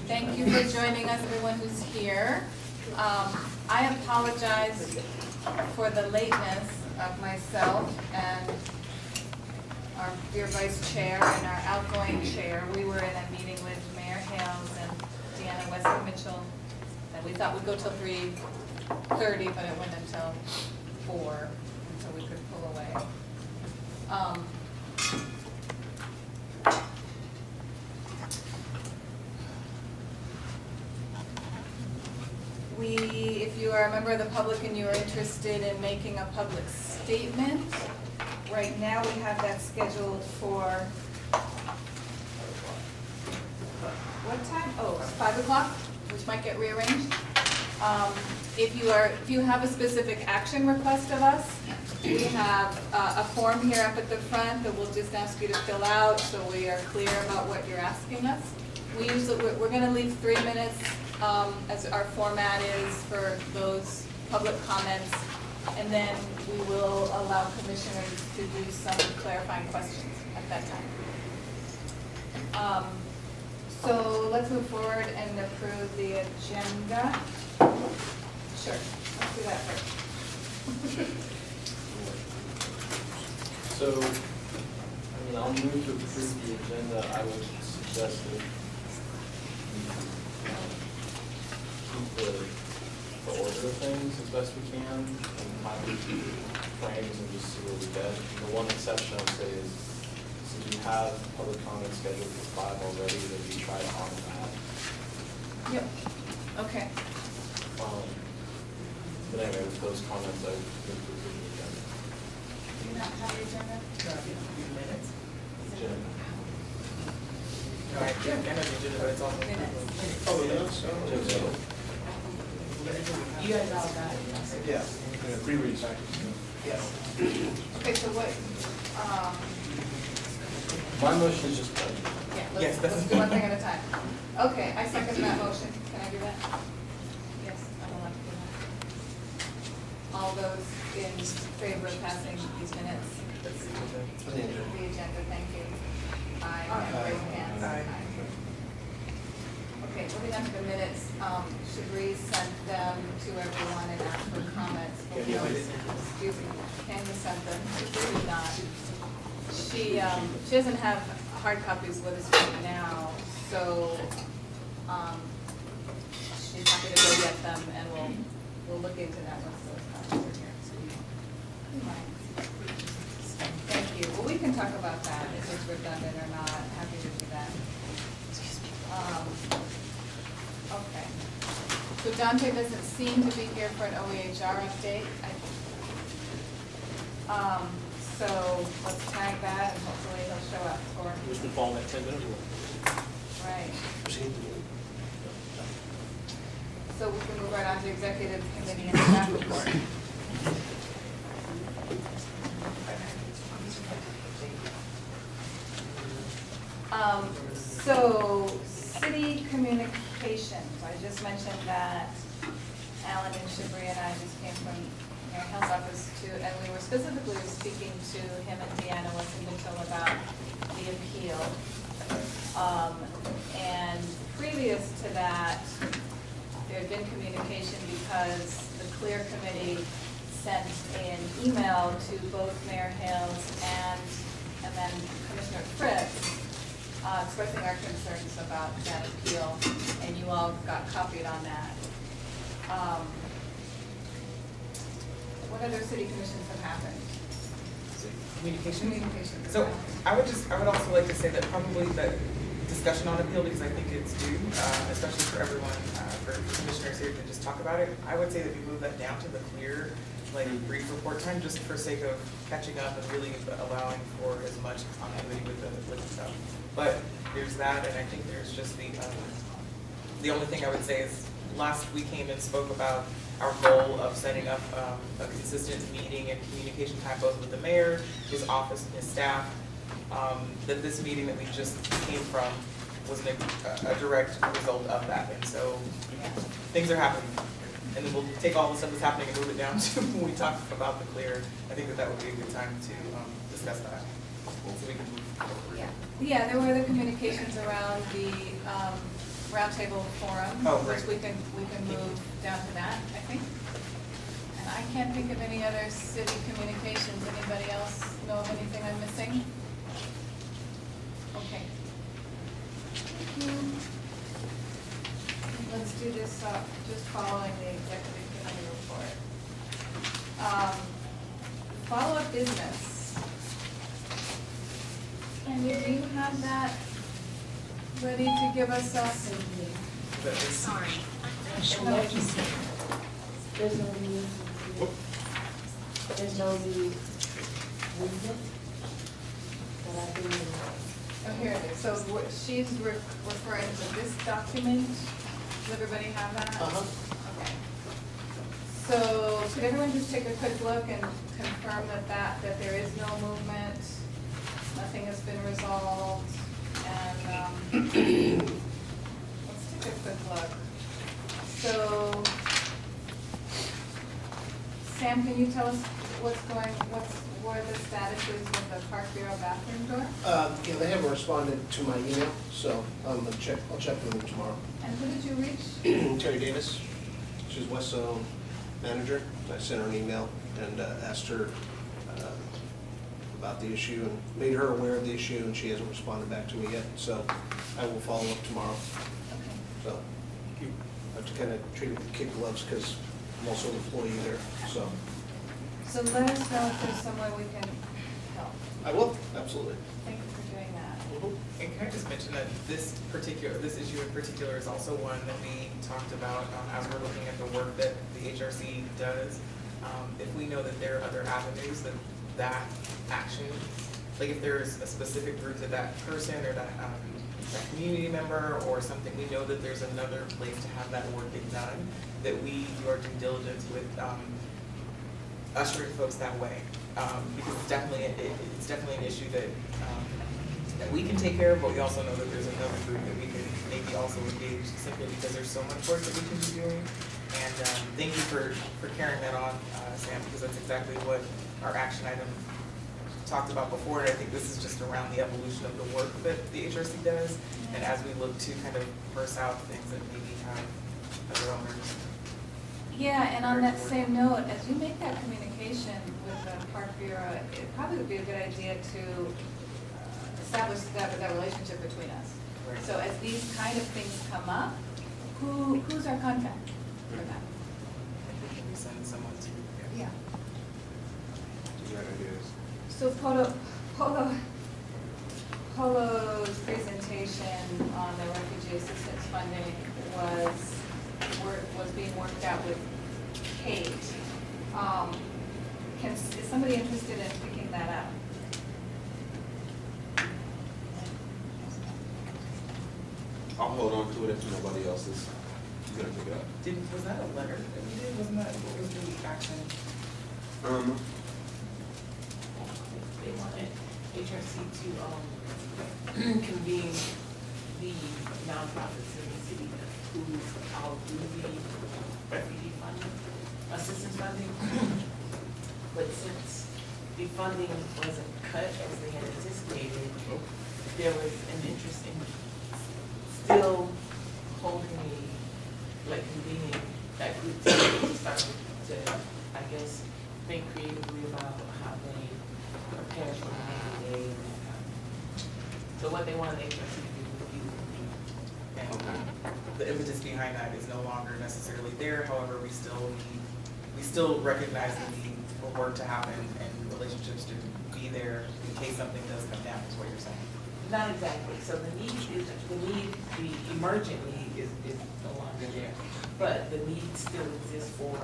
Thank you for joining us, everyone who's here. I apologize for the lateness of myself and our dear vice chair and our outgoing chair. We were in a meeting with Mayor Hales and Deanna Wesley Mitchell, and we thought we'd go till 3:30, but it went until 4, so we could pull away. If you are a member of the public and you are interested in making a public statement, right now we have that scheduled for, what time? Oh, 5 o'clock, which might get rearranged. If you have a specific action request of us, we have a form here up at the front that we'll just ask you to fill out so we are clear about what you're asking us. We're going to leave 3 minutes as our format is for those public comments, and then we will allow commissioners to do some clarifying questions at that time. So let's move forward and approve the agenda. Sure, let's do that first. So, I'll move to approve the agenda. I would suggest that keep the order of things as best we can, and kind of frames and just see where we get. The one exception I would say is, since we have public comment scheduled for 5 already, that we try to honor that. Yep, okay. But anyway, with those comments, I would move to approve the agenda. Do you not have the agenda? Minutes. Agenda. All right, yeah, I know the agenda, but it's on the. Minutes. Oh, yeah, You guys all got it. yeah, pre-read. Yes. Okay, so what, My motion is just, yeah, Yes, let's do one thing at a time. Okay, I second that motion. Can I do that? Yes, I'm allowed to do that. All those in favor of passing these minutes? That's the agenda. The agenda, thank you. Aye, and Aye. raise hands. Aye. Okay, moving on to the minutes, Shabri sent them to everyone and asked for comments. But we don't- Excuse me, Candy sent them, Shabri did not. She doesn't have hard copies with us right now, so, she's happy to go get them, and we'll look into that once those copies are here. Thank you. Well, we can talk about that, if it's redundant or not. Happy to do that. Okay. So Dante doesn't seem to be here for an OEHR update. So let's tag that, and hopefully he'll show up for, which would fall in that 10-minute rule. right. So we can move right on to executive committee and staff report. So city communications, I just mentioned that Alan and Shabri and I just came from Mayor Hill's office and we were specifically speaking to him and Deanna Wesley Mitchell about the appeal. And previous to that, there had been communication because the CLEAR committee sent an email to both Mayor Hales and then Commissioner Fritz, expressing our concerns about that appeal, and you all got copied on that. What other city commissions have happened? Communication. Communications. So I would also like to say that probably the discussion on appeal, because I think it's due, especially for everyone, for commissioners here to just talk about it. I would say that we move that down to the clear, like brief report time, just for sake of catching up and really allowing for as much continuity with the stuff. But there's that, and I think there's just the only thing I would say is last we came and spoke about our goal of setting up a consistent meeting and communication time both with the mayor, his office, and his staff. That this meeting that we just came from was a direct result of that, and so things are happening. And then we'll take all the stuff that's happening and move it down to when we talk about the clear. I think that would be a good time to discuss that. So we can move forward. Yeah, there were the communications around the roundtable forum, Oh, which great. we can move down to that, I think. And I can't think of any other city communications. Anybody else know of anything I'm missing? Okay. Thank you. Let's do this, just following the executive committee report. Follow-up business. Andy, do you have that ready to give us a? Sorry. No. There's no need. There's no need movement that I do. Oh, here it is. So what she's referring to this document. Does everybody have that? Okay. So could everyone just take a quick look and confirm that there is no movement, nothing has been resolved, and, let's take a quick look. So, Sam, can you tell us where the status is with the Park Bureau bathroom door? Yeah, they haven't responded to my email, so I'll check with them tomorrow. And who did you reach? Terry Davis, she's West Zone manager. I sent her an email and asked her about the issue and made her aware of the issue, and she hasn't responded back to me yet, so I will follow up tomorrow. Okay. So I have to kind of treat it with kid gloves because I'm also an employee there, so. So let us know if there's some way we can help. I will, absolutely. Thank you for doing that. And can I just mention that this issue in particular is also one that we talked about as we're looking at the work that the HRC does. If we know that there are other avenues that action, like if there's a specific group to that person or that community member or something, we know that there's another place to have that work get done, that we do our due diligence with ushering folks that way. Because it's definitely an issue that we can take care of, but we also know that there's another group that we can maybe also engage simply because there's so much work that we can be doing. And thank you for carrying that on, Sam, because that's exactly what our action item talked about before. And I think this is just around the evolution of the work that the HRC does. And as we look to kind of parse out things that maybe have other owners. Yeah, and on that same note, as you make that communication with the Park Bureau, it probably would be a good idea to establish that relationship between us. Right. So as these kind of things come up, who's our contact for that? I think we send someone to. Yeah. Good ideas. So Polo's presentation on the refugee assistance funding was being worked out with Kate. Is somebody interested in picking that up? I'll hold on to it if nobody else is gonna pick it up. Was that a letter that we did? Wasn't that, what was the action? They wanted HRC to convene the nonprofits in the city who all do the refugee funding, assistance funding. But since the funding wasn't cut as they had anticipated, there was an interest in still holding convening that group to start to, I guess, think creatively about how they prepare for the day and that kind of thing. So what they wanted HRC to do was be And the impetus behind that is no longer necessarily there. However, we still recognize the need for work to happen and relationships to be there in case something does come down, is what you're saying. Not exactly. So the emergent need is no longer there. But the need still exists for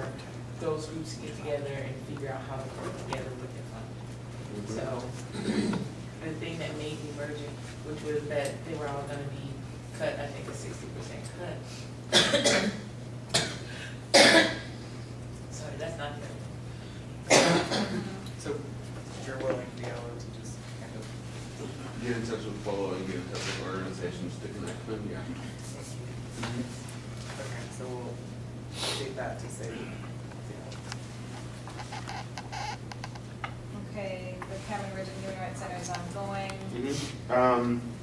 those groups to get together and figure out how to work together with their funding. So the thing that made the emergent, which was that they were all gonna be cut, I think a 60% cut. Sorry, that's not good. So you're willing to be able to just kind of. Get in touch with Polo and get in touch with organizations to connect them, yeah. Okay, so we'll take that to say, Okay, the Cameron Ridge and Human Rights Center is ongoing.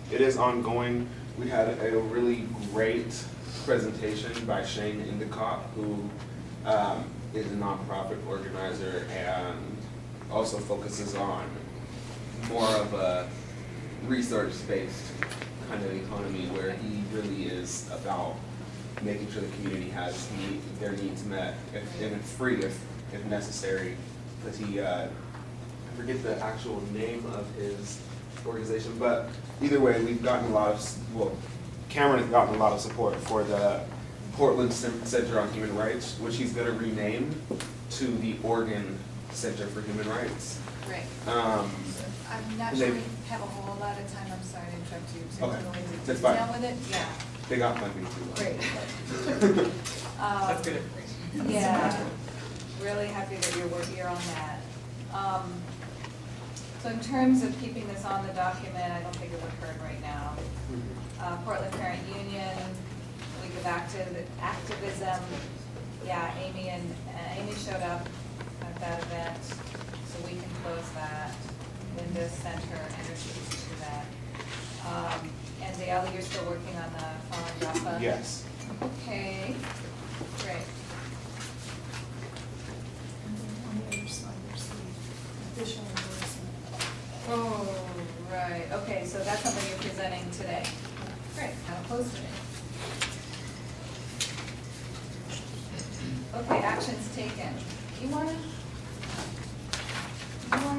It is ongoing. We had a really great presentation by Shane Endicott, who is a nonprofit organizer and also focuses on more of a research-based kind of economy, where he really is about making sure the community has their needs met, and it's free if necessary. Because he, I forget the actual name of his organization, but either way, we've gotten a lot of, well, Cameron has gotten a lot of support for the Portland Center on Human Rights, which he's gonna rename to the Oregon Center for Human Rights. Great. Um, I'm not and sure they- we have a whole lot of time, I'm sorry to interrupt you, to Okay, go into that's fine. detail with it, yeah. They got funding too. Great. That's good information. Yeah, really happy that you're on that. So in terms of keeping this on the document, I don't think it would hurt right now. Portland Parent Union, Week of Activism, yeah, Amy showed up at that event, so we can close that. Linda sent her energies to that. And Dale, you're still working on the Fallen Jaffa? Yes. Okay, great. And then on the other side, there's the official endorsement. Oh, right, okay, so that's something you're presenting today. Great, how close to it? Okay, actions taken. You wanna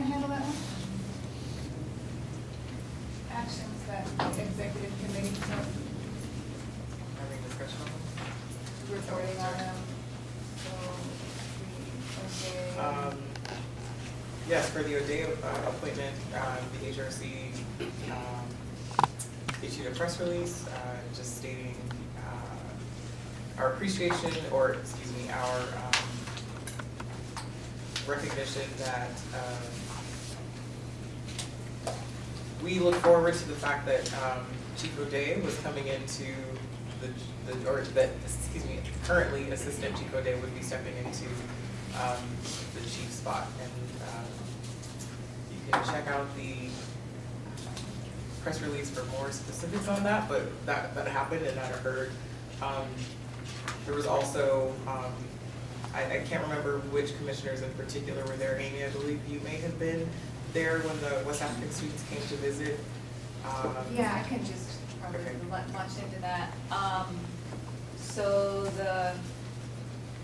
handle that one? Actions that executive committee took, Having discussion on them. reporting on them, so, okay. Yes, for the O'Day appointment, the HRC issued a press release just stating our appreciation, or excuse me, our recognition that we look forward to the fact that Chief O'Day was coming into currently Assistant Chief O'Day would be stepping into the chief spot. And you can check out the press release for more specifics on that, but that happened and that occurred. There was also, I can't remember which commissioners in particular were there. Amy, I believe you may have been there when the West African students came to visit. Yeah, I can just probably Okay. launch into that. So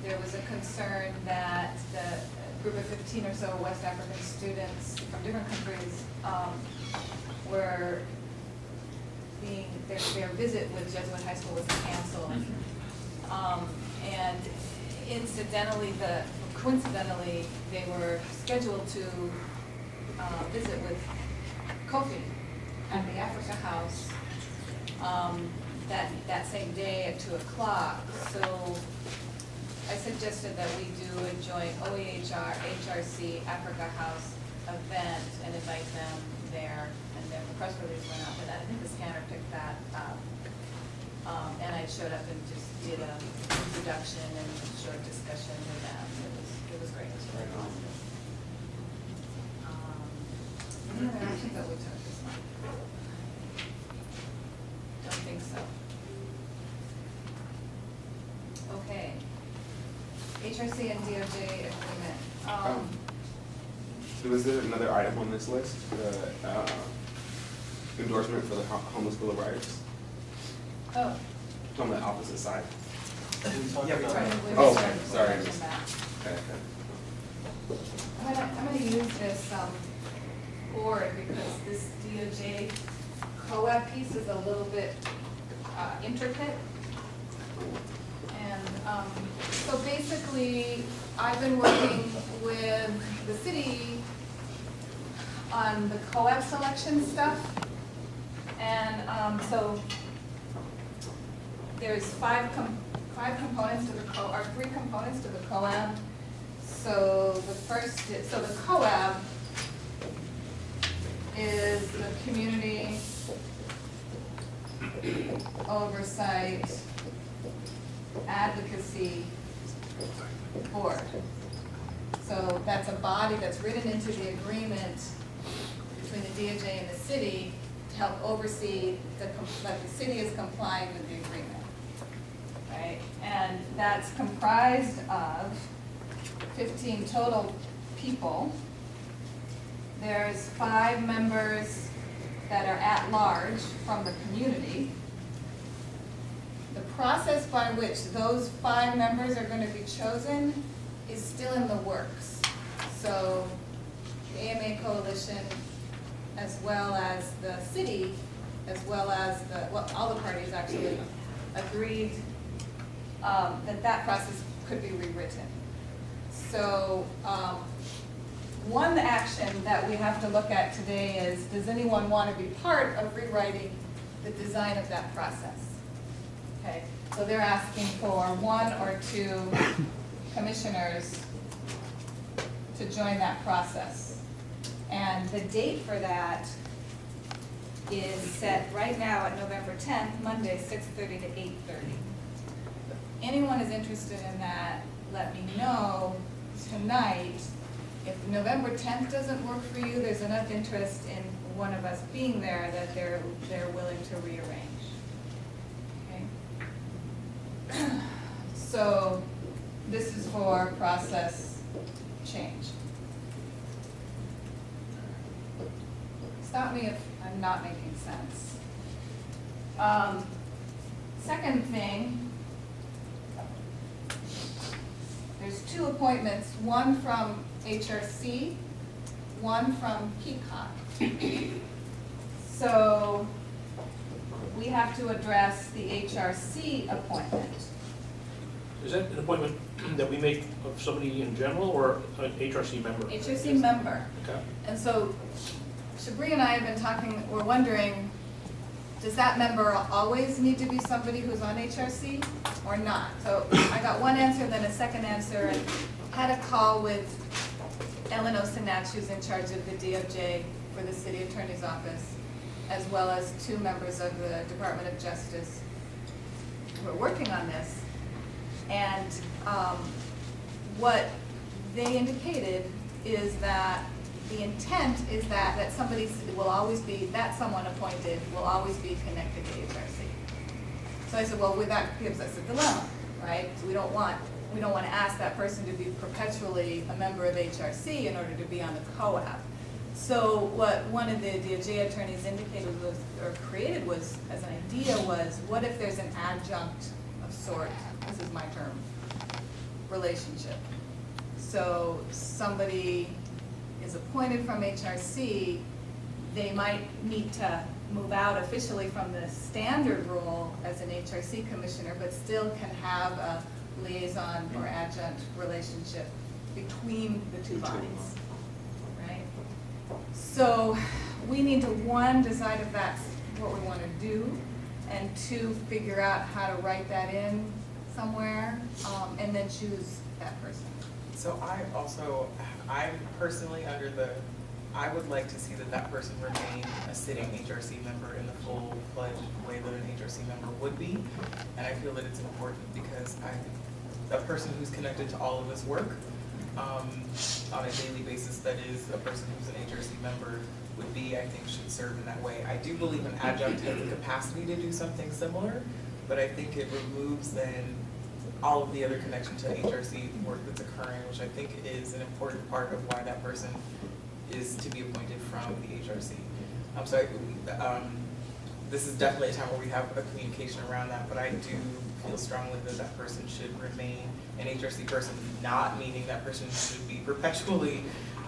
there was a concern that the group of 15 or so West African students from different countries were their visit with Jesuit High School was canceled. And coincidentally, they were scheduled to visit with Kofi at the Africa House that same day at 2 o'clock. So I suggested that we do a joint OEHR, HRC Africa House event and invite them there. And then the press release went out for that. I think the scanner picked that up. And I showed up and just did an introduction and a short discussion with them. It was great. It was very positive. Any other actions that we took this month? Don't think so. Okay. HRC and DOJ agreement. Was there another item on this list, the endorsement for the homeless bill of rights? Oh. It's on the opposite side. Yeah, we tried. Oh, okay, sorry. Mention that. Okay. I'm gonna use this board because this DOJ COAB piece is a little bit intricate. And so basically, I've been working with the city on the COAB selection stuff. And so there's five components to the or 3 components to the COAB. So the first so the COAB is the community oversight advocacy board. So that's a body that's written into the agreement between the DOJ and the city to help oversee that the city is complying with the agreement, right? And that's comprised of 15 total people. There's 5 members that are at large from the community. The process by which those 5 members are going to be chosen is still in the works. So the AMA Coalition, as well as the city, as well as all the parties actually agreed that process could be rewritten. So one action that we have to look at today is, does anyone want to be part of rewriting the design of that process? Okay, so they're asking for 1 or 2 commissioners to join that process. And the date for that is set right now at November 10th, Monday, 6:30 to 8:30. If anyone is interested in that, let me know tonight. If November 10th doesn't work for you, there's enough interest in one of us being there that they're willing to rearrange. Okay? So this is for process change. Stop me if I'm not making sense. Second thing, there's 2 appointments, one from HRC, one from Peacock. So we have to address the HRC appointment. Is that an appointment that we make of somebody in general or an HRC member? HRC member. Okay. And so Shabri and I have been talking, we're wondering, does that member always need to be somebody who's on HRC or not? So I got one answer, then a second answer, and had a call with Ellen Osenach, who's in charge of the DOJ for the City Attorney's Office, as well as 2 members of the Department of Justice who are working on this. And what they indicated is that the intent is that somebody will always be, that someone appointed will always be connected to HRC. So I said, well, that gives us a dilemma, right? So we don't want to ask that person to be perpetually a member of HRC in order to be on the COAP. So what one of the DOJ attorneys indicated was, or created was, as an idea was, what if there's an adjunct of sort, this is my term, relationship. So somebody is appointed from HRC, they might need to move out officially from the standard role as an HRC commissioner, but still can have a liaison or adjunct relationship between the 2 bodies, right? So we need to, 1, decide if that's what we want to do, and 2, figure out how to write that in somewhere, and then choose that person. So I'm personally I would like to see that person remain a sitting HRC member in the full-fledged way that an HRC member would be. And I feel that it's important because a person who's connected to all of this work on a daily basis, that is a person who's an HRC member would be, I think, should serve in that way. I do believe an adjunct has the capacity to do something similar, but I think it removes then all of the other connection to HRC work that's occurring, which I think is an important part of why that person is to be appointed from the HRC. This is definitely a time where we have a communication around that, but I do feel strongly that that person should remain an HRC person, not meaning that person should be perpetually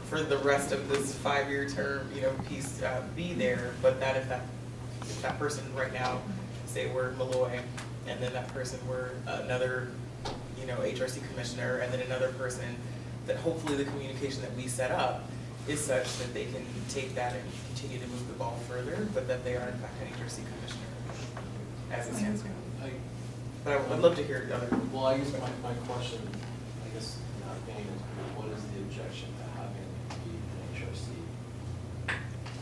for the rest of this 5-year term, piece, be there, but that if that person right now, say we're Malloy, and then that person were another, HRC commissioner, and then another person, that hopefully the communication that we set up is such that they can take that and continue to move the ball further, but that they are in fact an HRC commissioner as it stands now. But I'd love to hear other. Well, I guess my question, not being is, what is the objection to having it be an HRC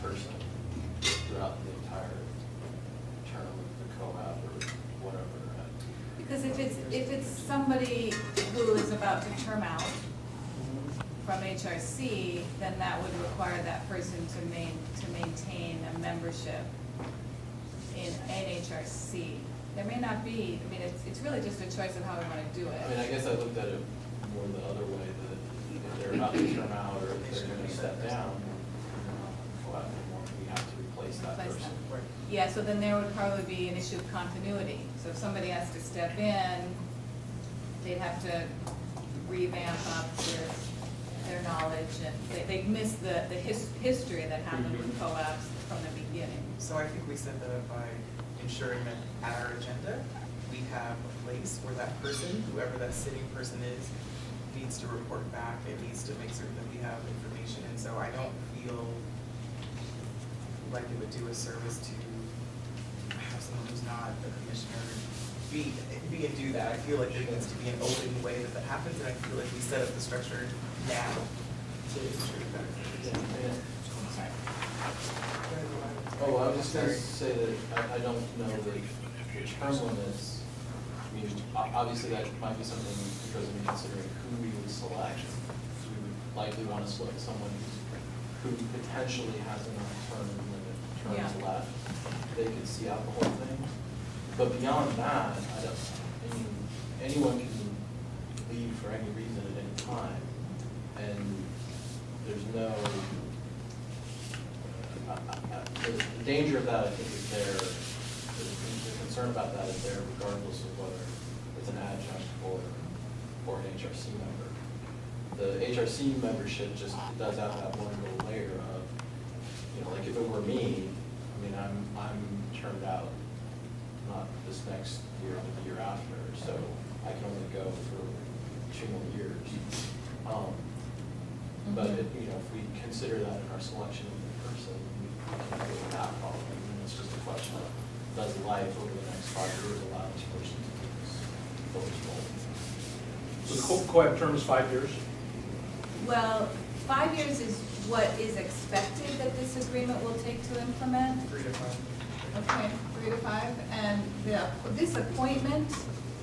person throughout the entire term of the COAP or whatever? Because if it's somebody who is about to term out from HRC, then that would require that person to maintain a membership in HRC. There may not be, I mean, it's really just a choice of how we want to do I mean, I it. guess I looked at it more the other way, that if they're about to term out or if they're gonna step down, we'll have more, we have to replace that Replace person. them. Yeah, so then there would probably be an issue of continuity. So if somebody has to step in, they'd have to revamp up their knowledge, and they'd miss the history that happened with co-ops from the beginning. So I think we set that up by ensuring that at our agenda, we have a place where that person, whoever that sitting person is, needs to report back, it needs to make certain that we have information, and so I don't feel like it would do a service to have someone who's not a commissioner be and do that. I feel like there needs to be an open way that happens, and I feel like we set up the structure now to ensure that. Oh, I was just gonna say that I don't know the term limits. I mean, obviously that might be something because of considering who we would select. We would likely want to select someone who potentially has enough terms Yeah. left. They could see out the whole thing. But beyond that, I mean, anyone can leave for any reason at any time. And there's no, the danger of that, I think, is there, the concern about that is there regardless of whether it's an adjunct or an HRC member. The HRC membership just does have that one little layer of, you know, like if it were me, I mean, I'm turned out, not this next year, but the year after, so I can only go for 2 more years. But if, you know, if we consider that in our selection of the person, we can deal with that problem. And it's just a question of, does life over the next 5 years allow this person to do this role? So the co-op term is 5 years? Well, 5 years is what is expected that this agreement will take to implement. 3 to 5. Okay, 3 to 5, and this appointment,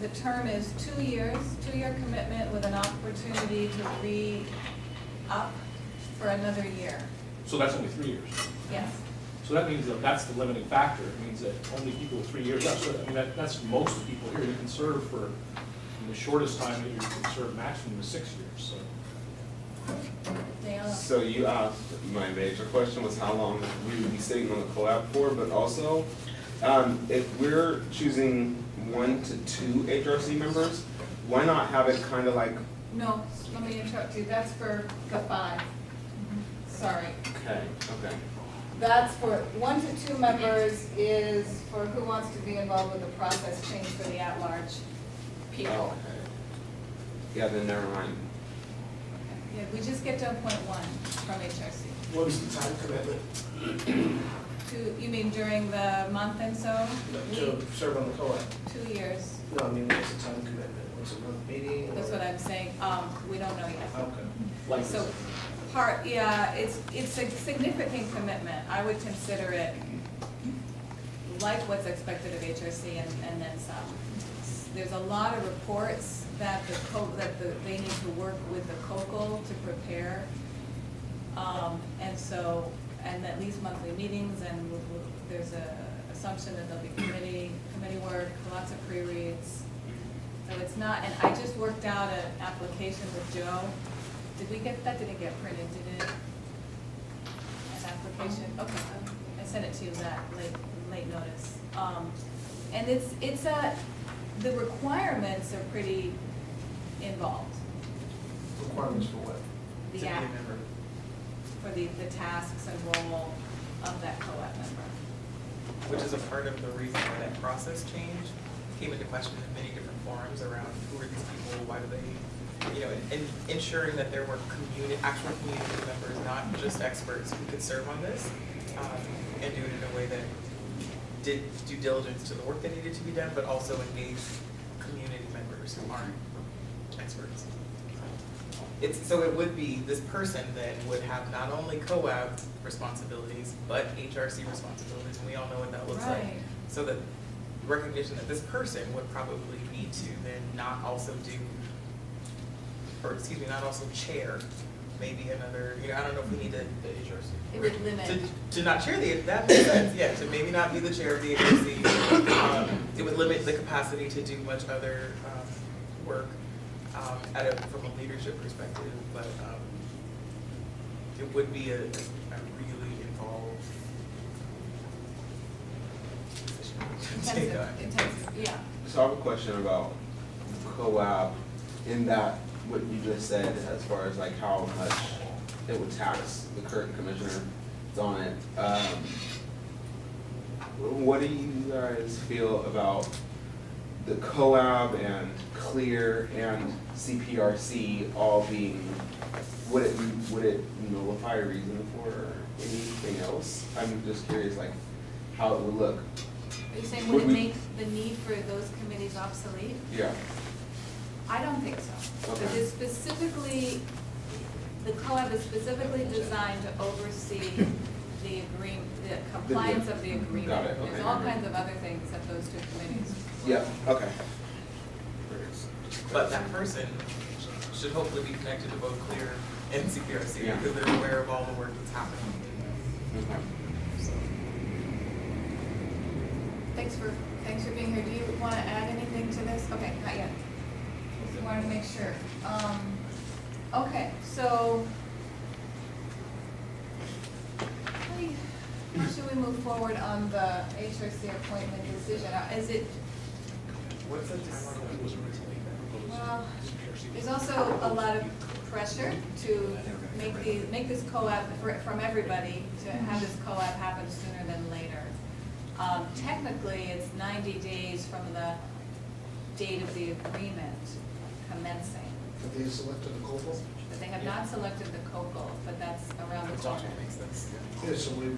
the term is 2 years, 2-year commitment with an opportunity to re-up for another year. So that's only 3 years. Yes, So that means that that's the limiting factor. It means that only people with 3 years, that's, I mean, that's most of the people here. You can serve for, the shortest time that you can serve maximum is 6 years, so. they are. So you asked, my major question was how long we would be sitting on the co-op for, but also, if we're choosing 1 to 2 HRC members, why not have it kind of like, No, let me interrupt you, that's for the 5. Sorry. okay. That's for 1 to 2 members is for who wants to be involved with the process change for the at-large people. Okay. Yeah, then never mind. Yeah, we just get to appoint 1 from HRC. What is the time commitment You mean during the month and so? to serve on the co-op? 2 years, No, I mean, what's the time commitment? What's a month meeting? that's what I'm saying, we don't know yet. Okay. Like So, it's a significant commitment, I would consider it like what's expected of HRC and then some. There's a lot of reports that they need to work with the COCO to prepare. And at least monthly meetings, and there's a assumption that there'll be committee work, lots of pre-reads. So it's not, and I just worked out an application with Joe. Did we get, that didn't get printed, did it? An application, okay, I sent it to you that late notice. And the requirements are pretty involved. Requirements for what? To The be a app, member. for the tasks and role of that co-op member. Which is a part of the reason why that process change came into question in many different forums around who are these people, why do they, you know, and ensuring that there were actual community members, not just experts who could serve on this, and do it in a way that did due diligence to the work that needed to be done, but also engage community members who aren't experts. So it would be, this person then would have not only co-op responsibilities, but HRC responsibilities, and we all know what that looks like. Right. So that recognition that this person would probably need to then not also do, or excuse me, not also chair maybe another, I don't know if we need to. The HRC. It would limit. To not chair that makes sense, yeah, to maybe not be the chair of the HRC. It would limit the capacity to do much other, work, from a leadership perspective, but, it would be a really involved position to take on. Intensive, yeah. So I have a question about co-op in that, what you just said, as far as like how much it would tax the current commissioner on it. What do you guys feel about the co-op and CLEAR and CPRC all being, would it nullify a reason for anything else? I'm just curious, like, how it would look. Are you saying Would would it we- make the need for those committees obsolete? Yeah. I don't think so. Okay. Because it's specifically, the co-op is specifically designed to oversee the compliance of the agreement. Got it, There's okay. all kinds of other things that those two committees. Yeah, okay. But that person should hopefully be connected to both CLEAR and CPRC, Yeah. because they're aware of all the work that's happening. Okay. So, Thanks for being here. Do you want to add anything to this? Okay, not yet. Just wanted to make sure. Okay, so how should we move forward on the HRC appointment decision? Is it, what's the timeline? well, there's also a lot of pressure to make this co-op from everybody, to have this co-op happen sooner than later. Technically, it's 90 days from the date of the agreement commencing. Have they selected a COPO? But they have not selected the COCO, but that's around the Which corner. also makes sense. Yeah, so we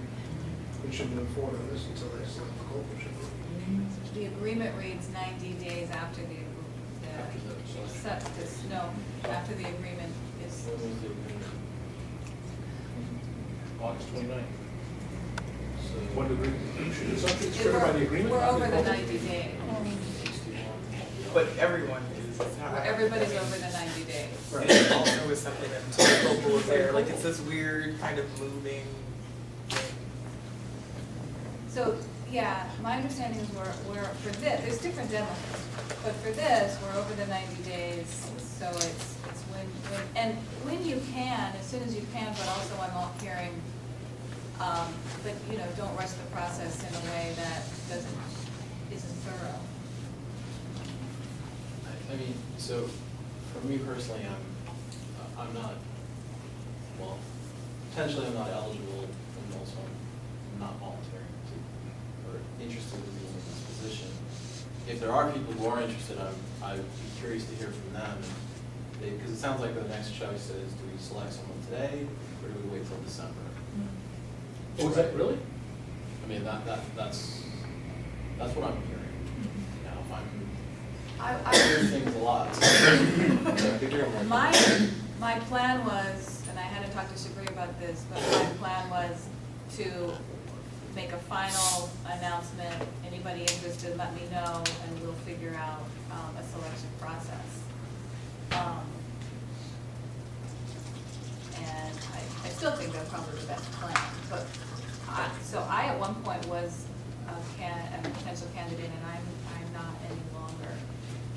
should move forward on this until they select the COPO, should we? The agreement reads 90 days after the after the agreement is, When was the agreement? August 29th. So. When the agreement, it's triggered by the agreement? we're not over the COCO? 90 days. But everyone is, it's not. Everybody's over the 90 days. And it also is something that until the COPO is there, like it's this weird kind of moving thing. So, yeah, my understanding is we're, for this, there's different deadlines, but for this, we're over the 90 days, so it's when you can, as soon as you can, but also I'm all hearing, but, don't rush the process in a way that isn't thorough. I mean, so for me personally, I'm not, well, potentially I'm not eligible, and also I'm not volunteering to, or interested in being in this position. If there are people who are interested, I'd be curious to hear from them. Because it sounds like the next choice is, do we select someone today, or do we wait till December? Oh, is that really? I mean, that's what I'm hearing. I hear things a lot. My plan was, and I had to talk to Shabri about this, but my plan was to make a final announcement. Anybody interested, let me know, and we'll figure out a selection process. And I still think that's probably the best plan, but, so I at one point was a potential candidate, and I'm not any longer.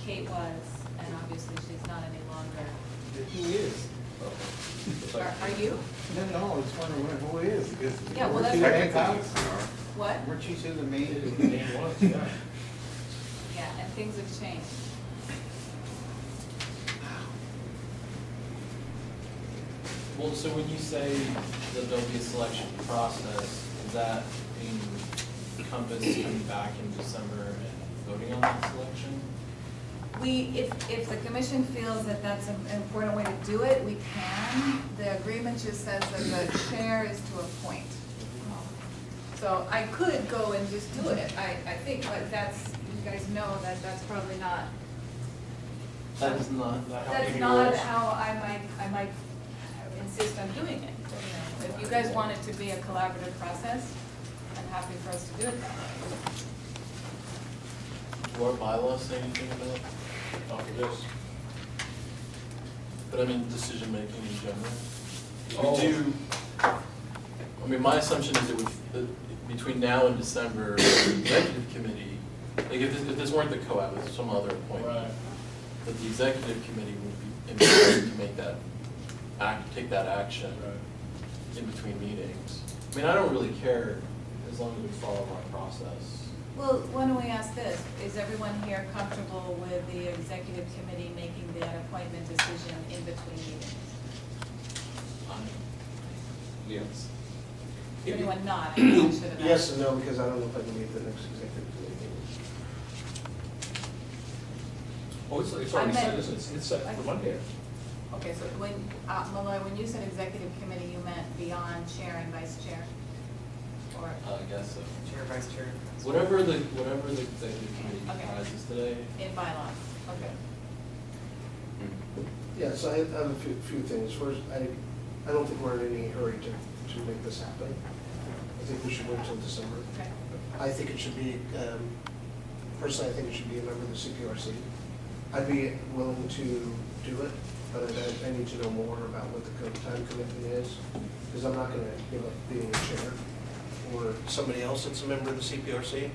Kate was, and obviously she's not any longer. Who is? Are you? No, it's wondering who is, because. Yeah, well, that's weren't right. you the- What? Weren't you the The main? name was, yeah. Yeah, and things have changed. Well, so when you say that there'll be a selection process, does that encompass coming back in December and voting on that selection? If the commission feels that that's an important way to do it, we can. The agreement just says that the chair is to appoint. So I could go and just do it, I think, but you guys know that that's probably not, That is not. that's not how I might insist on doing it. If you guys want it to be a collaborative process, I'm happy for us to do it that way. Do our bylaws say anything about, Off of this. but I mean, decision-making in general? We do, I mean, my assumption is that between now and December, the executive committee, like if this weren't the co-op, it was some other appointment. But the executive committee would be empowered to make that, take that action in between meetings. I mean, I don't really care as long as we follow our process. Well, why don't we ask this, is everyone here comfortable with the executive committee making that appointment decision in between meetings? Yes. Is anyone not? I guess I should have asked. Yes and no, because I don't know if I can meet the next executive committee. Oh, it's already I set, meant- isn't it? It's set for Monday. Okay, so when, Malloy, when you said executive committee, you meant beyond chair and vice chair? Or, I guess so. Chair, vice chair. Whatever the executive committee Okay. advises today. in bylaws, okay. Yeah, so I have a few things. First, I don't think we're in any hurry to make this happen. I think we should wait until December. Okay. I think it should be, personally, I think it should be a member of the CPRC. I'd be willing to do it, but I need to know more about what the time commitment is, because I'm not gonna give up being a chair or somebody else that's a member of the CPRC.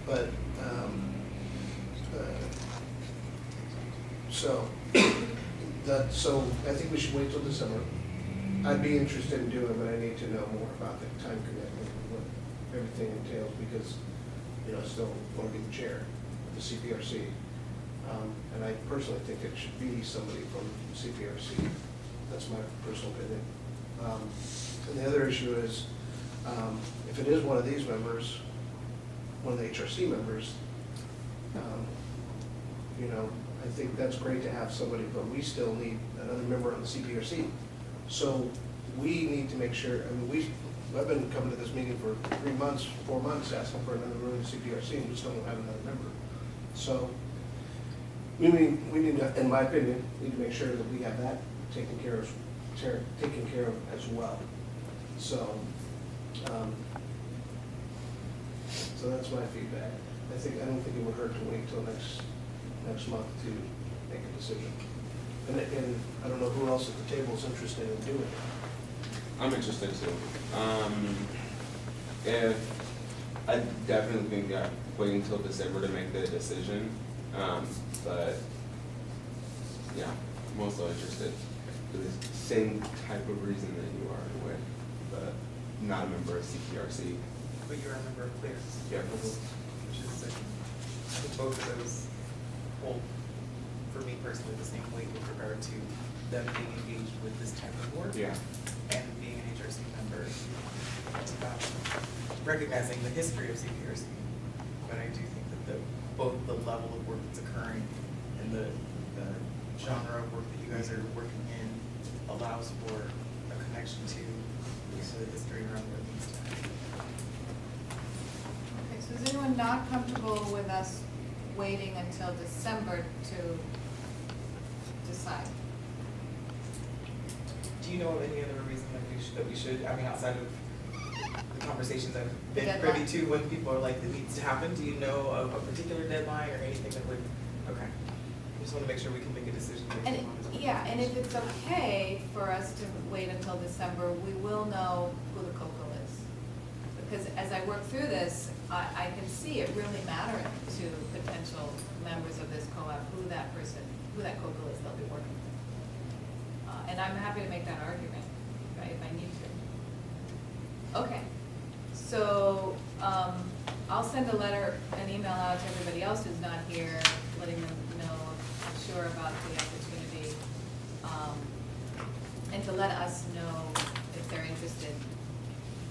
But, so I think we should wait till December. I'd be interested in doing it, but I need to know more about the time commitment and what everything entails, because, you know, I still want to be the chair of the CPRC. And I personally think it should be somebody from CPRC. That's my personal opinion. And the other issue is, if it is one of these members, one of the HRC members, you know, I think that's great to have somebody, but we still need another member on the CPRC. So we need to make sure, I mean, I've been coming to this meeting for 3 months, 4 months, asking for another member of the CPRC, and we still don't have another member. So we need to, in my opinion, need to make sure that we have that taken care of as well. So, so that's my feedback. I don't think it would hurt to wait till next month to make a decision. And I don't know who else at the table is interested in doing it. I'm interested too. If, I definitely think that waiting until December to make the decision, but yeah, I'm also interested for the same type of reason that you are in a way, but not a member of CPRC. But you're a member of CLEAR. Yeah. Which is, I think both of those hold, for me personally, the same weight with regard to them being engaged with this type of work. Yeah. And being an HRC member, recognizing the history of CPRC. But I do think that both the level of work that's occurring and the genre of work that you guys are working in allows for a connection to the history around where things stand. Okay, so is anyone not comfortable with us waiting until December to decide? Do you know of any other reason that we should, I mean, outside of the conversations I've been Deadline. privy to when people are like, that needs to happen, do you know of a particular deadline or anything that would, okay. I just wanna make sure we can make a decision. based And, on this. yeah, and if it's okay for us to wait until December, we will know who the COCO is. Because as I work through this, I can see it really mattering to potential members of this co-op, who that COCO is they'll be working with. And I'm happy to make that argument, right, if I need to. Okay, so, I'll send a letter, an email out to everybody else who's not here, letting them know, sure about the opportunity, and to let us know if they're interested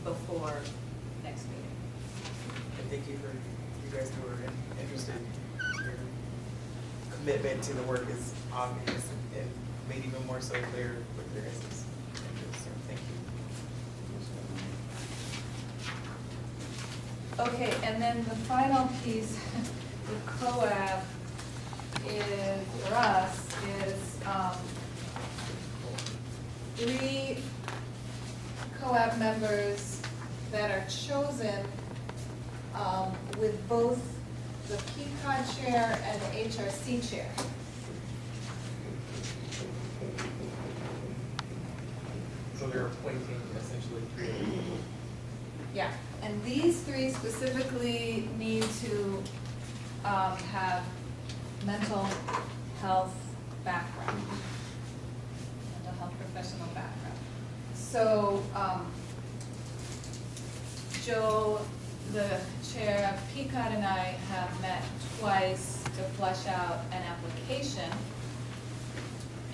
before next meeting. And thank you for you guys who are interested. Your commitment to the work is obvious and made even more so clear with your guys' interest, so thank you. Okay, and then the final piece with COAB is, for us, is 3 COAB members that are chosen with both the PCOG chair and the HRC chair. So they're appointing essentially 3 other people. Yeah, and these 3 specifically need to have mental health background, mental health professional background. So, Joe, the chair of PCOT, and I have met twice to flesh out an application,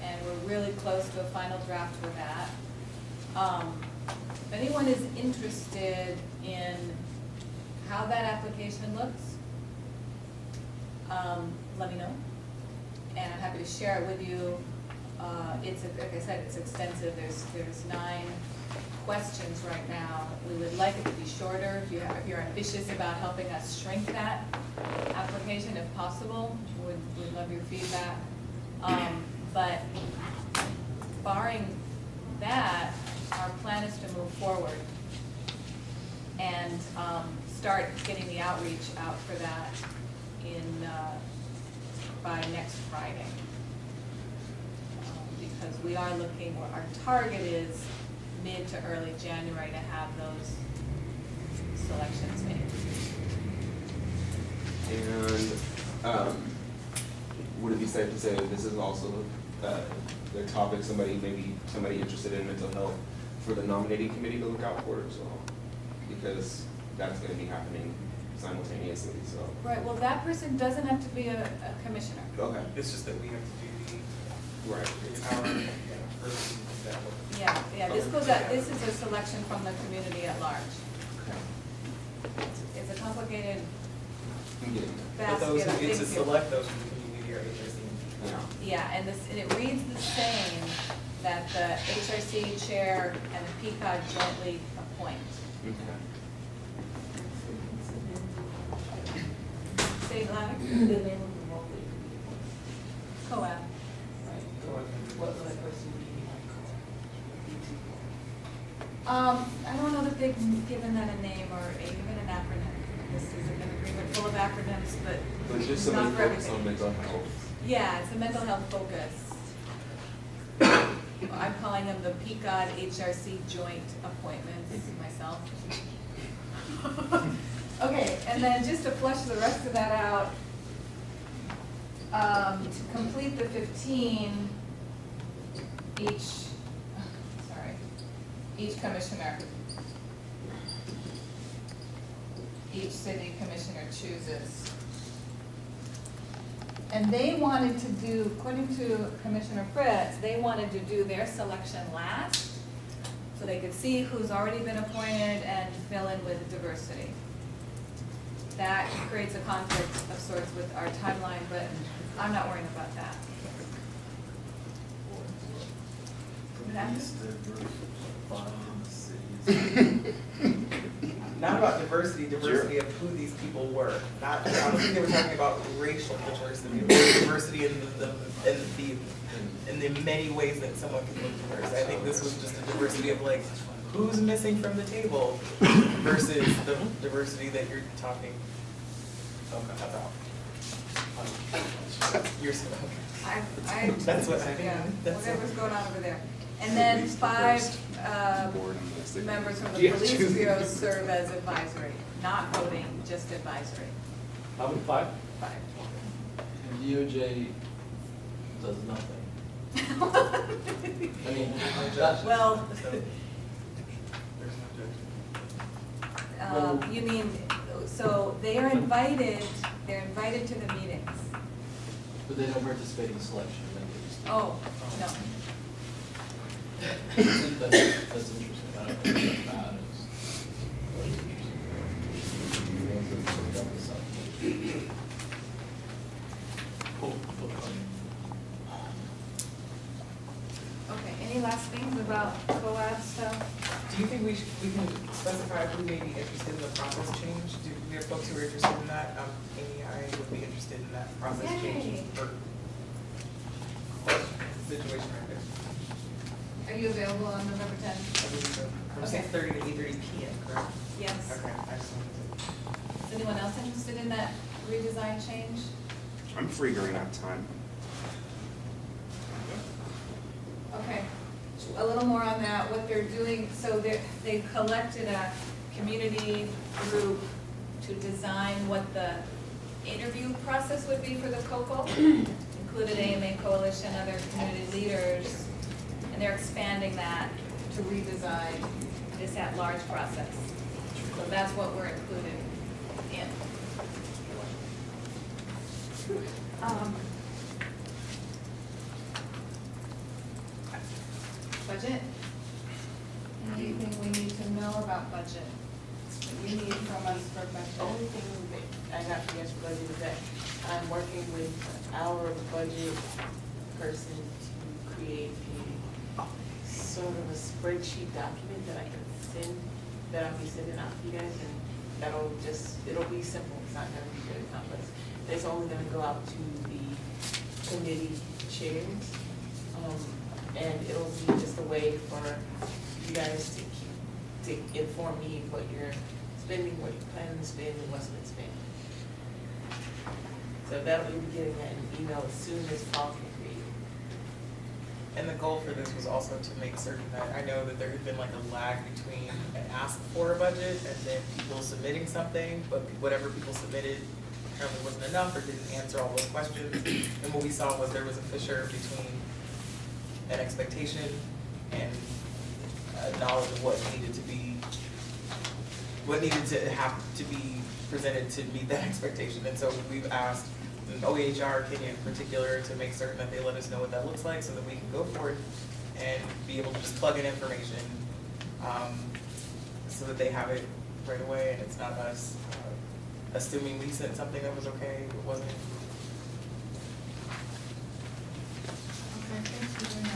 and we're really close to a final draft with that. If anyone is interested in how that application looks, let me know, and I'm happy to share it with you. It's, like I said, it's extensive. There's 9 questions right now. We would like it to be shorter. If you're ambitious about helping us shrink that application, if possible, we'd love your feedback. But barring that, our plan is to move forward and start getting the outreach out for that by next Friday. Because we are looking, our target is mid to early January to have those selections made. And would it be safe to say that this is also their topic, maybe somebody interested in mental health for the nominating committee to look out for as well? Because that's gonna be happening simultaneously, so. Right, well, that person doesn't have to be a commissioner. Okay. It's just that we have to do Right. the first that one. Yeah, this goes out, this is a selection from the community at large. Okay. It's a complicated I'm getting there. But those, basket of it's things to here. select those from the community are interesting. Yeah. Yeah, and it reads the same, that the HRC chair and the PCOG jointly appoint. Okay. Say it louder. The name of the role that you COAB. right? What person would you like? I don't know that they've given that a name or even an acronym. This is an agreement full of acronyms, but But just not somebody for focused on everything. mental health. Yeah, it's a mental health focus. I'm calling them the PCOG HRC joint appointments myself. Okay, and then just to flesh the rest of that out, to complete the 15, each commissioner, each city commissioner chooses. And they wanted to do, according to Commissioner Fritz, they wanted to do their selection last, so they could see who's already been appointed and fill in with diversity. That creates a conflict of sorts with our timeline, but I'm not worrying about that. What happened? Not about diversity of who these people were. I don't think they were talking about racial diversity, or diversity in the many ways that someone can look diverse. I think this was just a diversity of like, who's missing from the table versus the diversity that you're talking about. You're okay. That's what I mean. Yeah, That's whatever's it. going on over there. And then 5 members from the police bureau serve as advisory, not voting, just advisory. How many, 5? 5. And DOJ does nothing. I mean, Well, So, there's no judgment. you mean, so they're invited to the meetings. but they don't participate in selection, they just. Oh, no. That's interesting, I don't know if that's bad, Okay, any last things about COAB stuff? Do you think we can specify who may be interested in the process change? Do we have folks who are interested in that? Amy, I would be interested in that process change Yay. for situation right there. Are you available on November 10th? I believe so. From Okay. 6:30 to 8:30 PM, correct? Yes. Okay, excellent. Is anyone else interested in that redesign change? I'm free during that time. Okay. So a little more on that, what they're doing, so they collected a community group to design what the interview process would be for the COCO. Included AMA Coalition, other community leaders, and they're expanding that to redesign this at-large process. So that's what we're included in. Budget? Anything we need to know about budget? That you need from us for The budget? only thing that I got for you guys for budget is that I'm working with our budget person to create a sort of a spreadsheet document that I can send, that I'll be sending out to you guys, and it'll be simple, it's not gonna be very complex. It's only gonna go out to the committee chairs, and it'll be just a way for you guys to inform me what you're spending, what you're planning to spend, and what's been spent. So that'll be getting that in email as soon as Paul can create it. And the goal for this was also to make certain that, I know that there had been like a lag between an ask for a budget and then people submitting something, but whatever people submitted apparently wasn't enough or didn't answer all those questions. And what we saw was there was a fissure between an expectation and knowledge of what needed to be presented to meet that expectation. And so we've asked OEHR, Kenya in particular, to make certain that they let us know what that looks like so that we can go forward and be able to just plug in information so that they have it right away and it's not us assuming we sent something that was okay, it wasn't. Okay, thank you very much.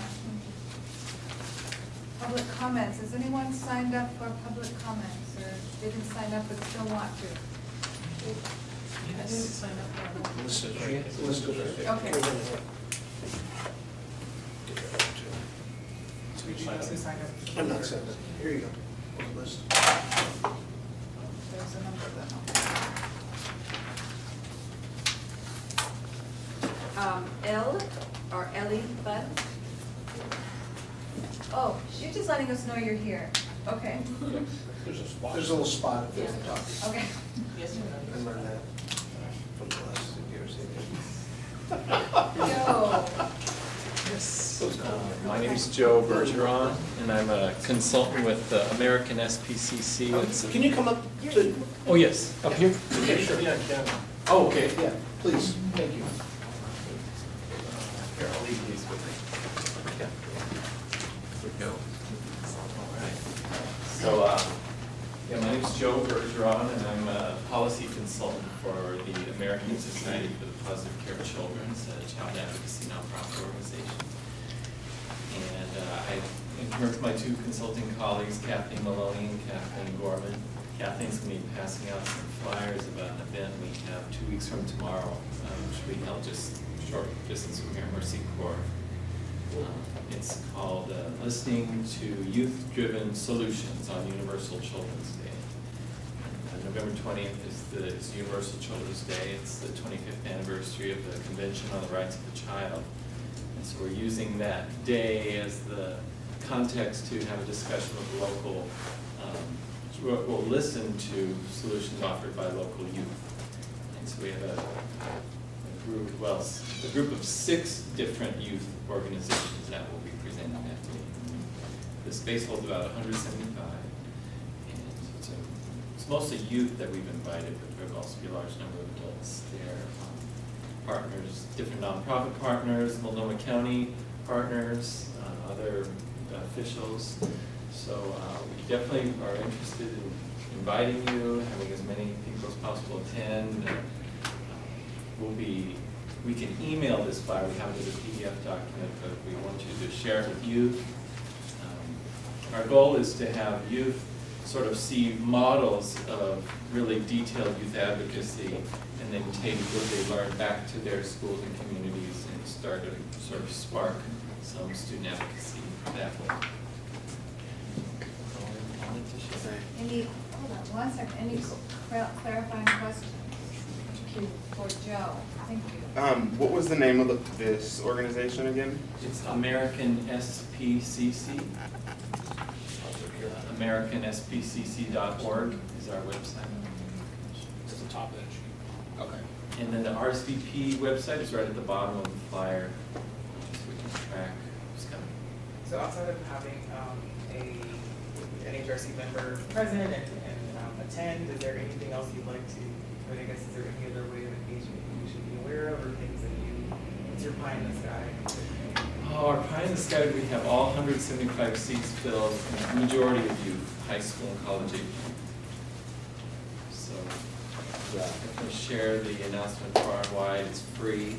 Public comments, has anyone signed up for public comments or didn't sign up but still want to? I didn't sign up for it. List is right there. Okay. Should we do those who signed up? I'm not sending. Here you go. On the list. There's a number of them. L, or Ellie Bud. Oh, you're just letting us know you're here. Okay, There's a spot. There's a little spot at the top. okay. Yes, sir. Remember that from the last PHRC? Joe. My name is Joe Bergeron, and I'm a consultant with the American SPCC. It's- Can you come up to, Oh, yes, up here? Okay, sure, yeah, camera. Oh, okay. yeah, please, thank you. Here, I'll leave these with me. Yeah. Here we go. All right. So, yeah, my name's Joe Bergeron, and I'm a policy consultant for the American Society for the Positive Care of Children. It's a child advocacy nonprofit organization. And I work with my two consulting colleagues, Kathleen Maloney and Kathleen Gorman. Kathleen's going to be passing out some flyers about an event we have 2 weeks from tomorrow, which we held just short distance from here, Mercy Corps. It's called Listening to Youth-Driven Solutions on Universal Children's Day. November 20th is Universal Children's Day. It's the 25th anniversary of the Convention on the Rights of the Child. And so we're using that day as the context to have a discussion with local, we'll listen to solutions offered by local youth. And so we have a group of 6 different youth organizations that will be presenting that day. The space holds about 175, and it's mostly youth that we've invited, but there will also be a large number of adults there. Partners, different nonprofit partners, Multnomah County partners, other officials. So we definitely are interested in inviting you, having as many people as possible attend. We can email this flyer, we have it as a PDF document, but we want you to share it with youth. Our goal is to have youth sort of see models of really detailed youth advocacy and then take what they learn back to their schools and communities and start to sort of spark some student advocacy that way. Any, hold on one second, any clarifying questions? you for Joe. Thank you. What was the name of this organization again? It's American SPCC. AmericanSPCC.org is our website. It's the top of that sheet. Okay. And then the RSVP website is right at the bottom of the flyer, so we can track who's coming. So outside of having an HRC member present and attend, is there anything else you'd like to, I mean, I guess, is there any other way of engagement we should be aware of, or things that what's your pie in the sky? Oh, our pie in the sky, we have all 175 seats filled, and the majority of you, high school and college age. So, yeah, I'm gonna share the announcement far and wide, it's free,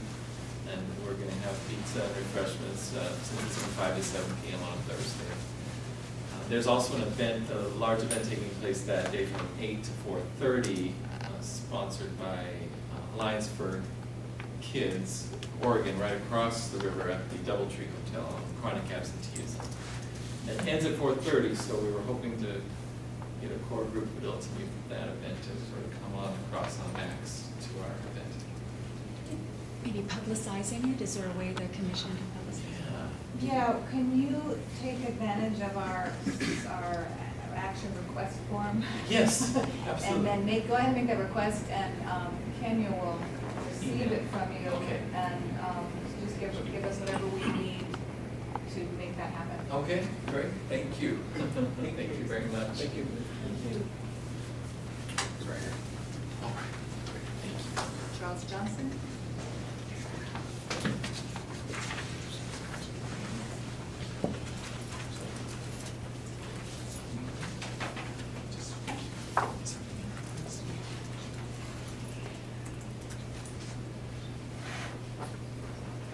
and we're gonna have pizza and refreshments, since from 5 to 7 p.m. on Thursday. There's also an event, a large event taking place that day from 8 to 4:30, sponsored by Alliance for Kids, Oregon, right across the river at the Doubletree Hotel, chronic absenteeism. It ends at 4:30, so we were hoping to get a core group of adults and youth at that event to sort of come on across on Max to our event. Maybe publicizing it, is there a way the commission can publicize it? Yeah, can you take advantage of our action request form? Yes, And absolutely. then go ahead and make that request, and Kenya will receive it from you. Okay. And just give us whatever we need to make that happen. Okay, great, thank you. Thank you very much. Thank you. Right here. All right, great, thank you. Charles Johnson?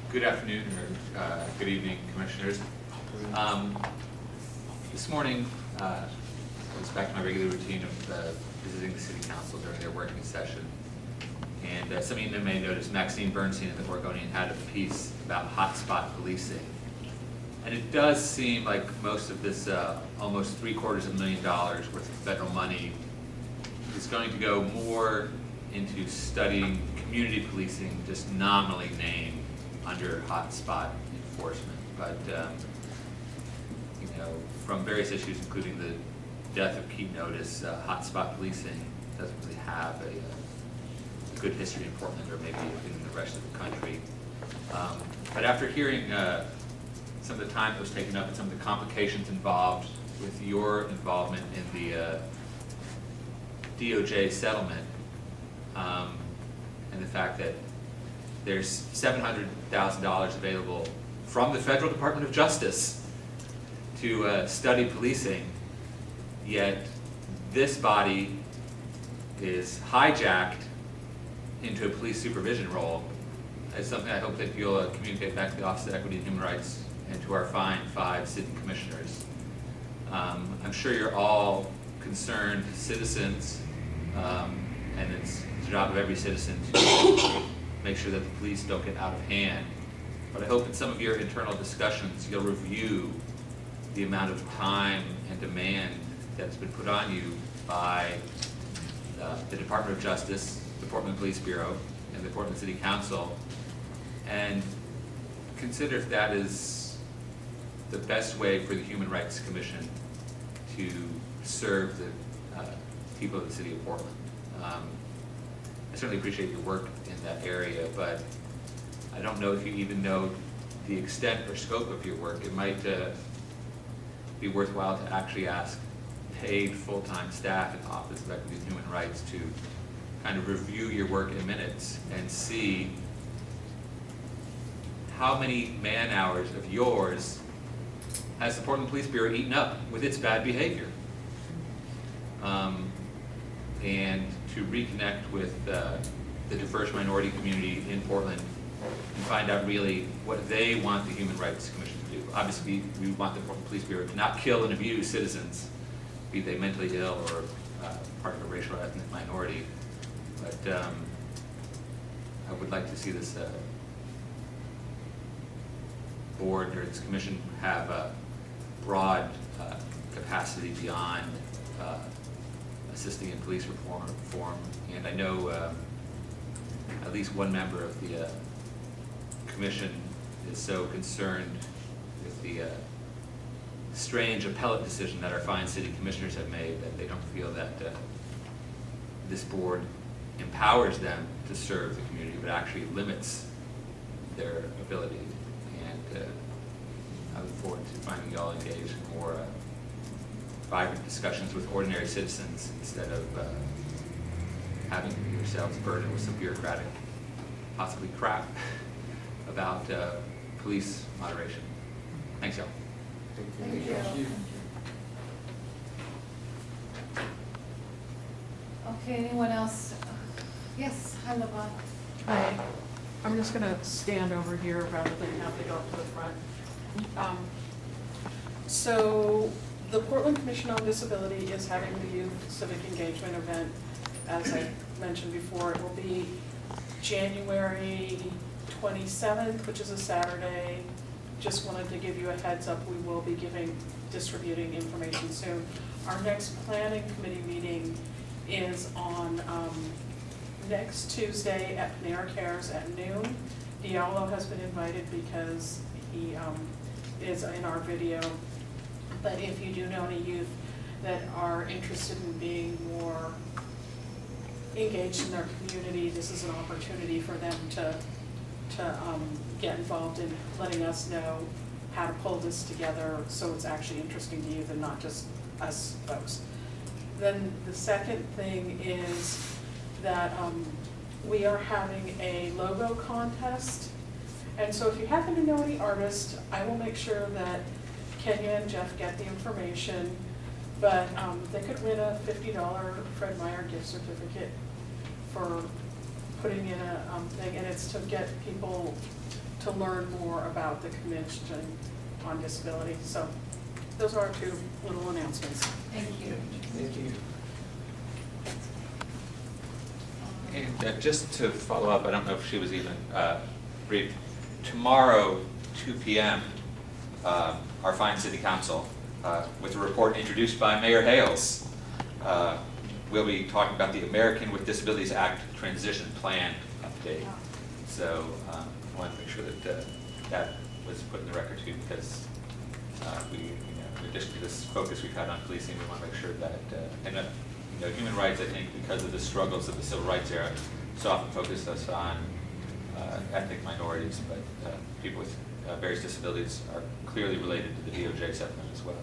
Good afternoon, or good evening, Commissioners. This morning, I was back to my regular routine of visiting the City Council during their working session. And some of you may notice Maxine Bernstein of the Oregonian had a piece about hotspot policing. And it does seem like most of this almost $750,000 worth of federal money is going to go more into studying community policing, just nominally named under hotspot enforcement. But, you know, from various issues, including the death of Keith Notice, hotspot policing doesn't really have a good history in Portland, or maybe in the rest of the country. But after hearing some of the time that was taken up and some of the complications involved with your involvement in the DOJ settlement, and the fact that there's $700,000 available from the Federal Department of Justice to study policing, yet this body is hijacked into a police supervision role, is something I hope that you'll communicate back to the Office of Equity and Human Rights and to our fine 5 city commissioners. I'm sure you're all concerned citizens, and it's the job of every citizen to make sure that the police don't get out of hand. But I hope in some of your internal discussions, you'll review the amount of time and demand that's been put on you by the Department of Justice, the Portland Police Bureau, and the Portland City Council, and consider if that is the best way for the Human Rights Commission to serve the people of the city of Portland. I certainly appreciate your work in that area, but I don't know if you even know the extent or scope of your work. It might be worthwhile to actually ask paid full-time staff in the Office of Equity and Human Rights to kind of review your work in minutes and see how many man hours of yours has the Portland Police Bureau eaten up with its bad behavior. And to reconnect with the diverse minority community in Portland and find out really what they want the Human Rights Commission to do. Obviously, we want the Portland Police Bureau to not kill and abuse citizens, be they mentally ill or part of a racial or ethnic minority. But I would like to see this board or this commission have a broad capacity beyond assisting in police reform. And I know at least one member of the commission is so concerned with the strange appellate decision that our fine city commissioners have made that they don't feel that this board empowers them to serve the community, but actually limits their ability. And I look forward to finding you all engaged in more vibrant discussions with ordinary citizens instead of having yourselves burdened with some bureaucratic, possibly crap about police moderation. Thanks, y'all. Thank you. Okay, anyone else? Yes, hi, Levon. Hi, I'm just gonna stand over here rather than have to go up to the front. So, the Portland Commission on Disability is having the Youth Civic Engagement event. As I mentioned before, it will be January 27th, which is a Saturday. Just wanted to give you a heads up, we will be distributing information soon. Our next planning committee meeting is on next Tuesday at Panera Cares at noon. Diallo has been invited because he is in our video. But if you do know any youth that are interested in being more engaged in their community, this is an opportunity for them to get involved in letting us know how to pull this together so it's actually interesting to youth and not just us folks. Then the second thing is that we are having a logo contest. And so if you happen to know any artists, I will make sure that Kenya and Jeff get the information. But they could win a $50 Fred Meyer gift certificate for putting in a thing, and it's to get people to learn more about the Commission on Disability. So those are our two little announcements. Thank you. Thank you. And just to follow up, I don't know if she was even briefed. Tomorrow, 2 p.m., our fine city council, with a report introduced by Mayor Hales, we'll be talking about the American with Disabilities Act Transition Plan update. So I want to make sure that that was put in the record too, because in addition to this focus we've had on policing, we want to make sure that, human rights, I think, because of the struggles of the civil rights era, so often focused us on ethnic minorities, but people with various disabilities are clearly related to the DOJ settlement as well.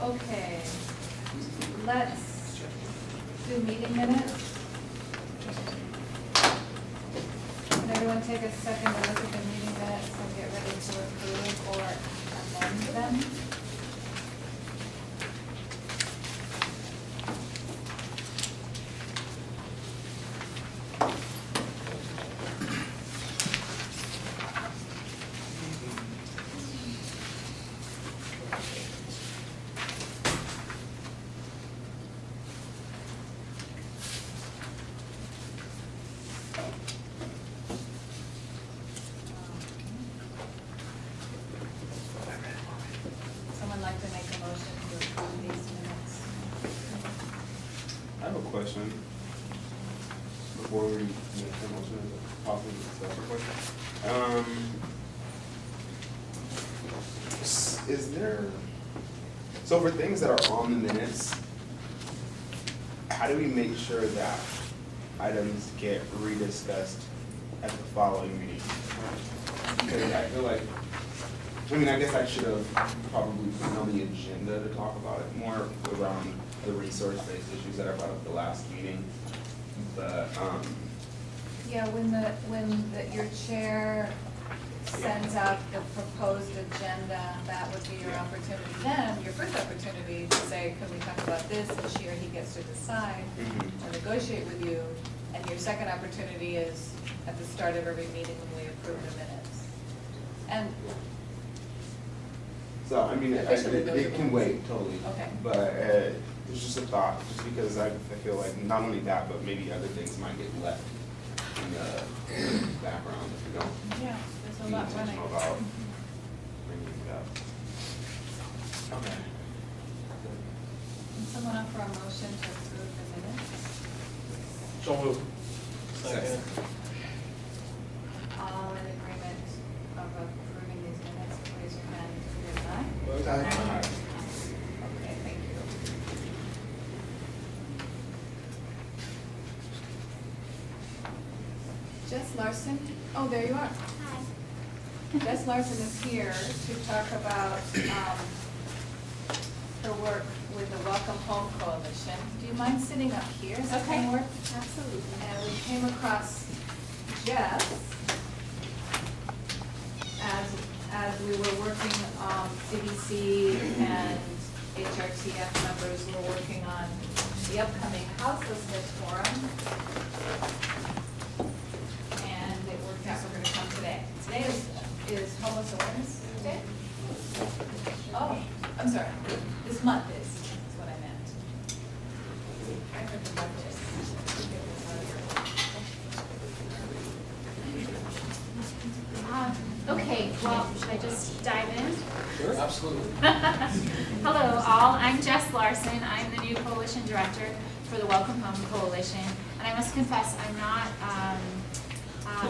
Okay, let's do meeting minutes. Can everyone take a second to look at the meeting minutes and get ready to approve or amend them? Someone like to make a motion to approve these minutes? I have a question before we make the motion, is it possible to discuss a question? Is there, so for things that are on the minutes, how do we make sure that items get rediscussed at the following meeting? Because I feel like, I guess I should have probably put on the agenda to talk about it more around the resource-based issues that I brought up the last meeting. But, Yeah, your chair sends out the proposed agenda, that would be your opportunity then, your first opportunity to say, can we talk about this, and she or he gets to decide or negotiate with you. And your second opportunity is at the start of every meeting when we approve the minutes. And so So, I mean, it can wait totally. Okay. But it's just a thought, just because I feel like not only that, but maybe other things might get left in the background if we don't Yeah, there's a be lot running. intentional about bringing it up. Okay. Someone up for a motion to approve the minutes? So moved. Second. All in agreement of approving these minutes, raise your hand if you're aye. Aye. Okay, thank you. Jess Larson, oh, there you are. Hi. Jess Larson is here to talk about her work with the Welcome Home Coalition. Do you mind sitting up here? Is that gonna work? Absolutely. And we came across Jess as we were working, CDC and HRTF members were working on the upcoming houselessness forum. And it worked out, we're gonna come today. Today is Homeless Awareness Day? Oh, I'm sorry, this month is what I meant. I heard the month is. Okay, well, should I just dive in? Sure. Absolutely. Hello, all. I'm Jess Larson. I'm the new coalition director for the Welcome Home Coalition. And I must confess, I'm not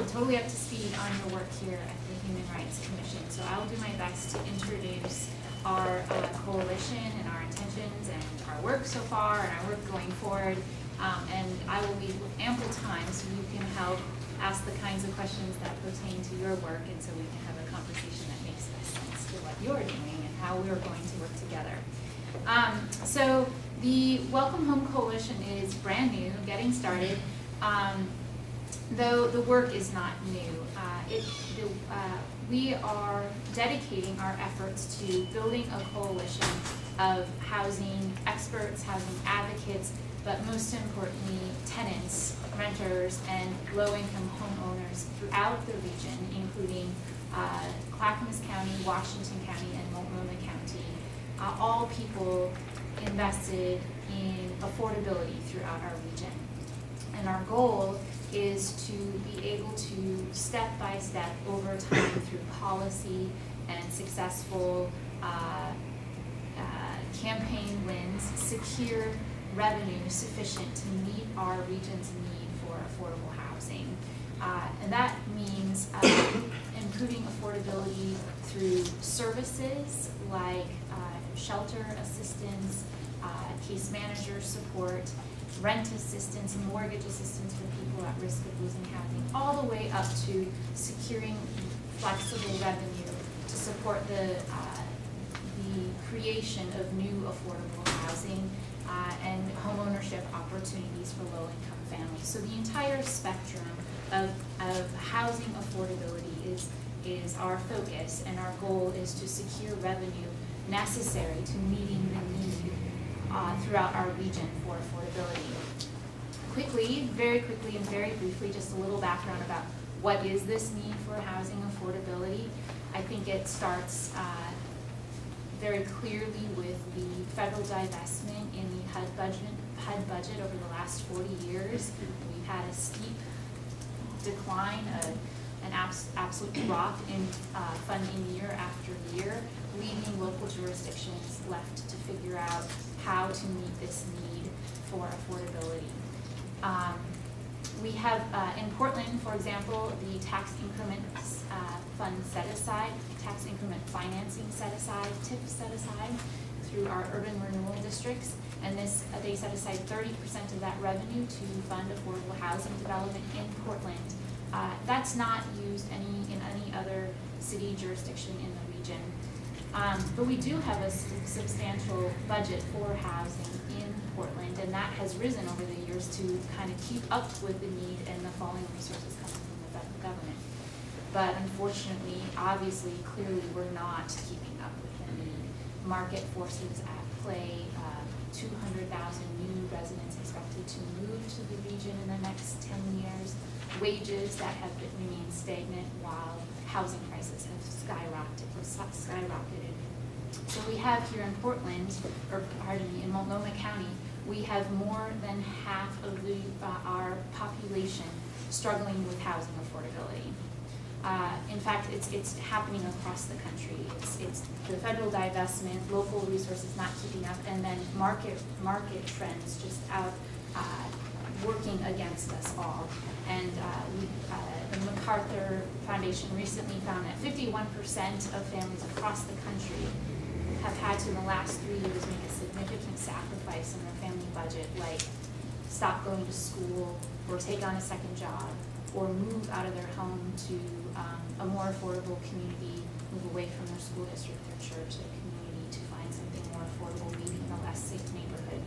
totally up to speed on your work here at the Human Rights Commission. So I'll do my best to introduce our coalition and our intentions and our work so far and our work going forward. And I will leave ample time so you can help ask the kinds of questions that pertain to your work, and so we can have a conversation that makes sense to what you're doing and how we're going to work together. So the Welcome Home Coalition is brand new, getting started, though the work is not new. We are dedicating our efforts to building a coalition of housing experts, housing advocates, but most importantly, tenants, renters, and low-income homeowners throughout the region, including Clackamas County, Washington County, and Multnomah County, all people invested in affordability throughout our region. And our goal is to be able to step by step over time through policy and successful campaign wins, secure revenue sufficient to meet our region's need for affordable housing. And that means improving affordability through services like shelter assistance, case manager support, rent assistance, mortgage assistance for people at risk of losing housing, all the way up to securing flexible revenue to support the creation of new affordable housing and homeownership opportunities for low-income families. So the entire spectrum of housing affordability is our focus, and our goal is to secure revenue necessary to meeting the need throughout our region for affordability. Quickly, very quickly and very briefly, just a little background about what is this need for housing affordability. I think it starts very clearly with the federal divestment in the HUD budget over the last 40 years. We've had a steep decline, an absolute drop in funding year after year, leaving local jurisdictions left to figure out how to meet this need for affordability. We have, in Portland, for example, the tax increment fund set aside, tax increment financing set aside, TIF set aside through our urban renewal districts. And this, they set aside 30% of that revenue to fund affordable housing development in Portland. That's not used in any other city jurisdiction in the region. But we do have a substantial budget for housing in Portland, and that has risen over the years to kind of keep up with the need and the falling resources coming from the federal government. But unfortunately, obviously, clearly, we're not keeping up with the need. Market forces at play, 200,000 new residents expected to move to the region in the next 10 years, wages that have remained stagnant while housing prices have skyrocketed So we have here in Portland, or pardon me, in Multnomah County, we have more than half of our population struggling with housing affordability. In fact, it's happening across the country. It's the federal divestment, local resources not keeping up, and then market trends just out working against us all. And the MacArthur Foundation recently found that 51% of families across the country have had to, in the last 3 years, make a significant sacrifice in their family budget, like stop going to school, or take on a second job, or move out of their home to a more affordable community, move away from their school district, their church, their community, to find something more affordable, maybe in a less safe neighborhood.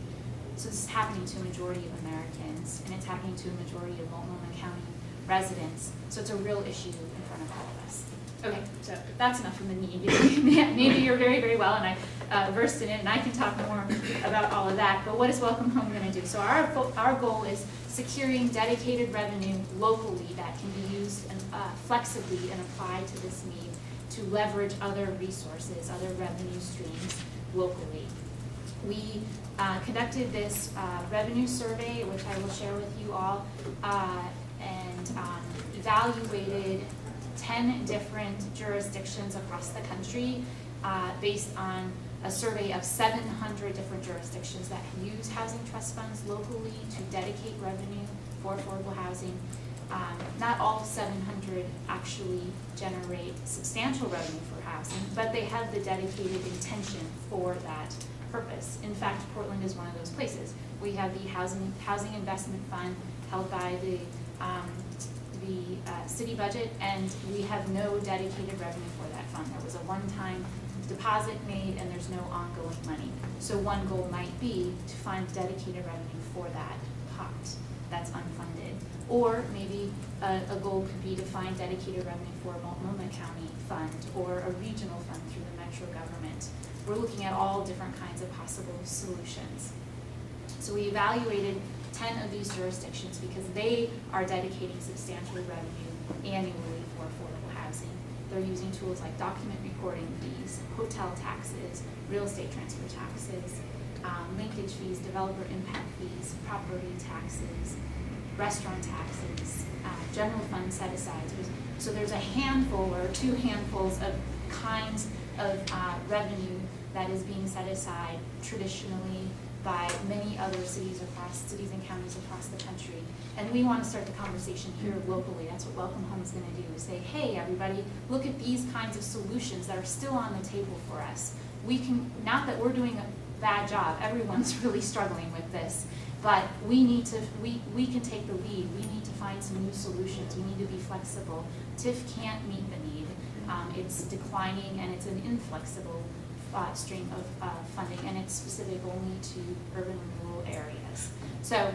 So this is happening to a majority of Americans, and it's happening to a majority of Multnomah County residents. So it's a real issue in front of all of us. Okay, so that's enough from the need. Maybe you're very, very well, and I versed in it, and I can talk more about all of that. But what is Welcome Home going to do? So our goal is securing dedicated revenue locally that can be used flexibly and applied to this need to leverage other resources, other revenue streams locally. We conducted this revenue survey, which I will share with you all, and evaluated 10 different jurisdictions across the country based on a survey of 700 different jurisdictions that use housing trust funds locally to dedicate revenue for affordable housing. Not all 700 actually generate substantial revenue for housing, but they have the dedicated intention for that purpose. In fact, Portland is one of those places. We have the Housing Investment Fund held by the city budget, and we have no dedicated revenue for that fund. There was a one-time deposit made, and there's no ongoing money. So one goal might be to find dedicated revenue for that pot that's unfunded. Or maybe a goal could be to find dedicated revenue for a Multnomah County fund or a regional fund through the metro government. We're looking at all different kinds of possible solutions. So we evaluated 10 of these jurisdictions because they are dedicating substantial revenue annually for affordable housing. They're using tools like document recording fees, hotel taxes, real estate transfer taxes, linkage fees, developer impact fees, property taxes, restaurant taxes, general fund set-asides. So there's a handful or two handfuls of kinds of revenue that is being set aside traditionally by many other cities and counties across the country. And we want to start the conversation here locally. That's what Welcome Home is going to do, is say, hey, everybody, look at these kinds of solutions that are still on the table for us. We can, not that we're doing a bad job, everyone's really struggling with this, but we need to, we can take the lead. We need to find some new solutions. We need to be flexible. TIF can't meet the need. It's declining, and it's an inflexible stream of funding, and it's specific only to urban and rural areas. So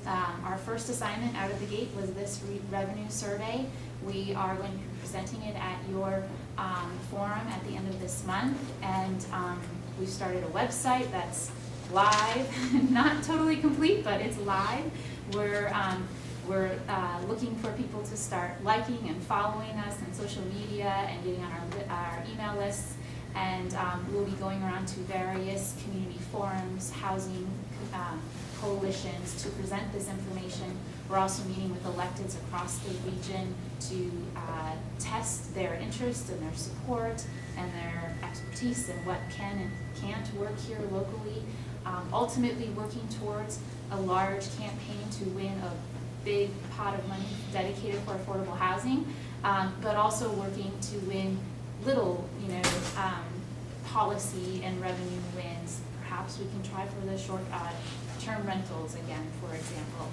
our first assignment out of the gate was this revenue survey. We are going to be presenting it at your forum at the end of this month, and we've started a website that's live, not totally complete, but it's live. We're looking for people to start liking and following us on social media and getting on our email lists. And we'll be going around to various community forums, housing coalitions to present this information. We're also meeting with electeds across the region to test their interest and their support and their expertise and what can and can't work here locally. Ultimately working towards a large campaign to win a big pot of money dedicated for affordable housing, but also working to win little, policy and revenue wins. Perhaps we can try for the short-term rentals again, for example,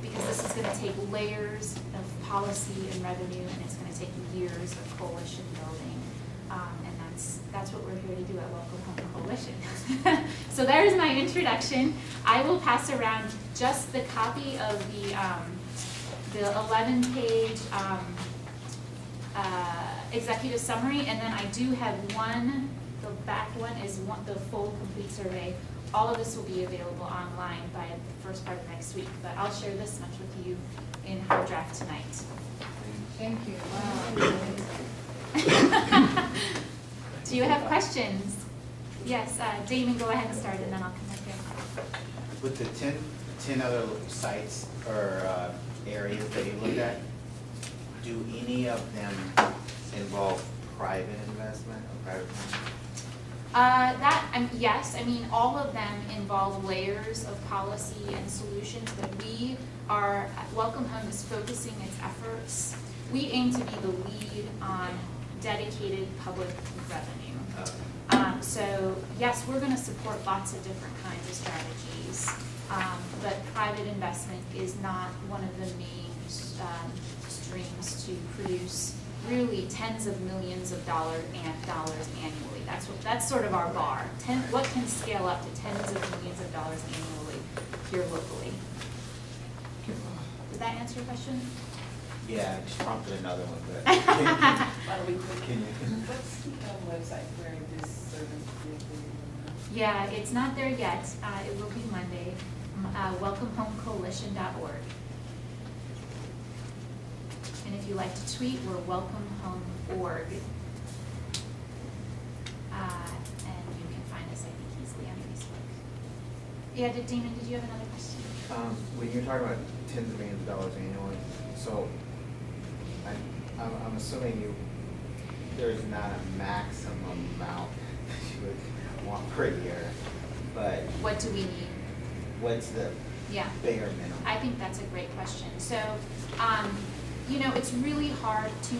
because this is going to take layers of policy and revenue, and it's going to take years of coalition building, and that's what we're here to do at Welcome Home Coalition. So there's my introduction. I will pass around just the copy of the 11-page executive summary, and then I do have one, the back one is the full complete survey. All of this will be available online by the first part of next week, but I'll share this much with you in hard draft tonight. Thank you. Wow. Do you have questions? Yes, Damon, go ahead and start, and then I'll come up here. With the 10 other sites or areas that you looked at, do any of them involve private investment or private money? Yes, I mean, all of them involve layers of policy and solutions, but Welcome Home is focusing its efforts. We aim to be the lead on dedicated public revenue. So yes, we're gonna support lots of different kinds of strategies, but private investment is not one of the main streams to produce really tens of millions of dollars annually. That's sort of our bar. What can scale up to tens of millions of dollars annually here locally? Did that answer your question? Yeah, I just prompted another one, but Why don't we click? can you? What's the website where this service is? Yeah, it's not there yet. It will be Monday. WelcomeHomeCoalition.org. And if you like to tweet, we're WelcomeHomeOrg. And you can find us, I think, easily on Facebook. Yeah, Damon, did you have another question? When you're talking about tens of millions of dollars annually, so I'm assuming there's not a maximum amount that you would want per year, but What do we need? what's the Yeah. bare minimum? I think that's a great question. So, it's really hard to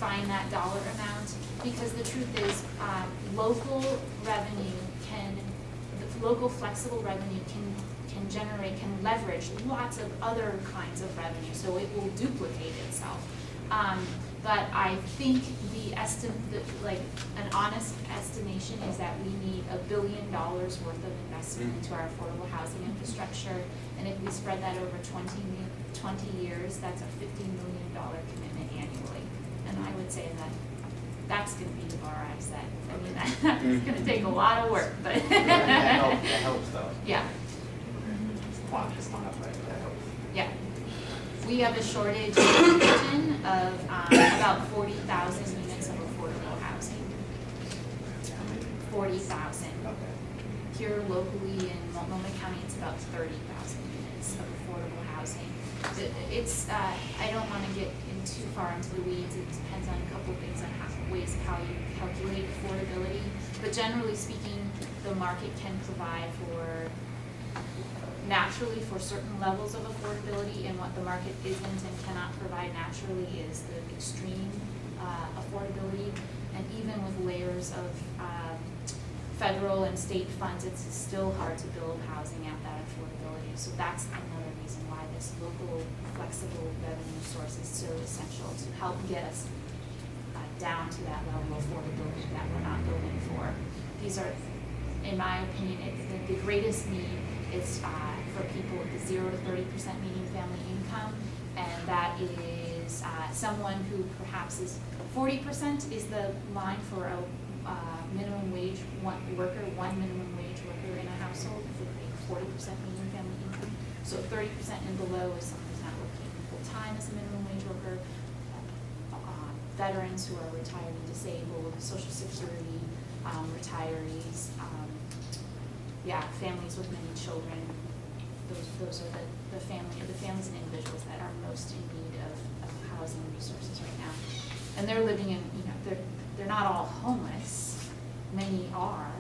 find that dollar amount because the truth is, local flexible revenue can leverage lots of other kinds of revenue, so it will duplicate itself. But I think an honest estimation is that we need $1 billion worth of investment into our affordable housing infrastructure. And if we spread that over 20 years, that's a $50 million commitment annually. And I would say that's going to be the bar I set. I mean, that's going to take a lot of work, but. That helps though. Yeah. It's quantified, that helps. Yeah. We have a shortage in the region of about 40,000 units of affordable housing. 40,000. Okay. Here locally in Multnomah County, it's about 30,000 units of affordable housing. It's, I don't want to get too far into the weeds. It depends on a couple of things on ways of how you calculate affordability. But generally speaking, the market can provide naturally for certain levels of affordability, and what the market isn't and cannot provide naturally is the extreme affordability. And even with layers of federal and state funds, it's still hard to build housing at that affordability. So that's another reason why this local flexible revenue source is so essential to help get us down to that level of affordability that we're not building for. These are, in my opinion, the greatest need is for people with a 0 to 30% median family income, and that is someone who perhaps is 40% is the line for a minimum wage one minimum wage worker in a household with a 40% median family income. So 30% and below is someone who's not working full time as a minimum wage worker. Veterans who are retired and disabled, Social Security, retirees. Families with many children. Those are the families and individuals that are most in need of housing resources right now. And they're living in, they're not all homeless. Many are,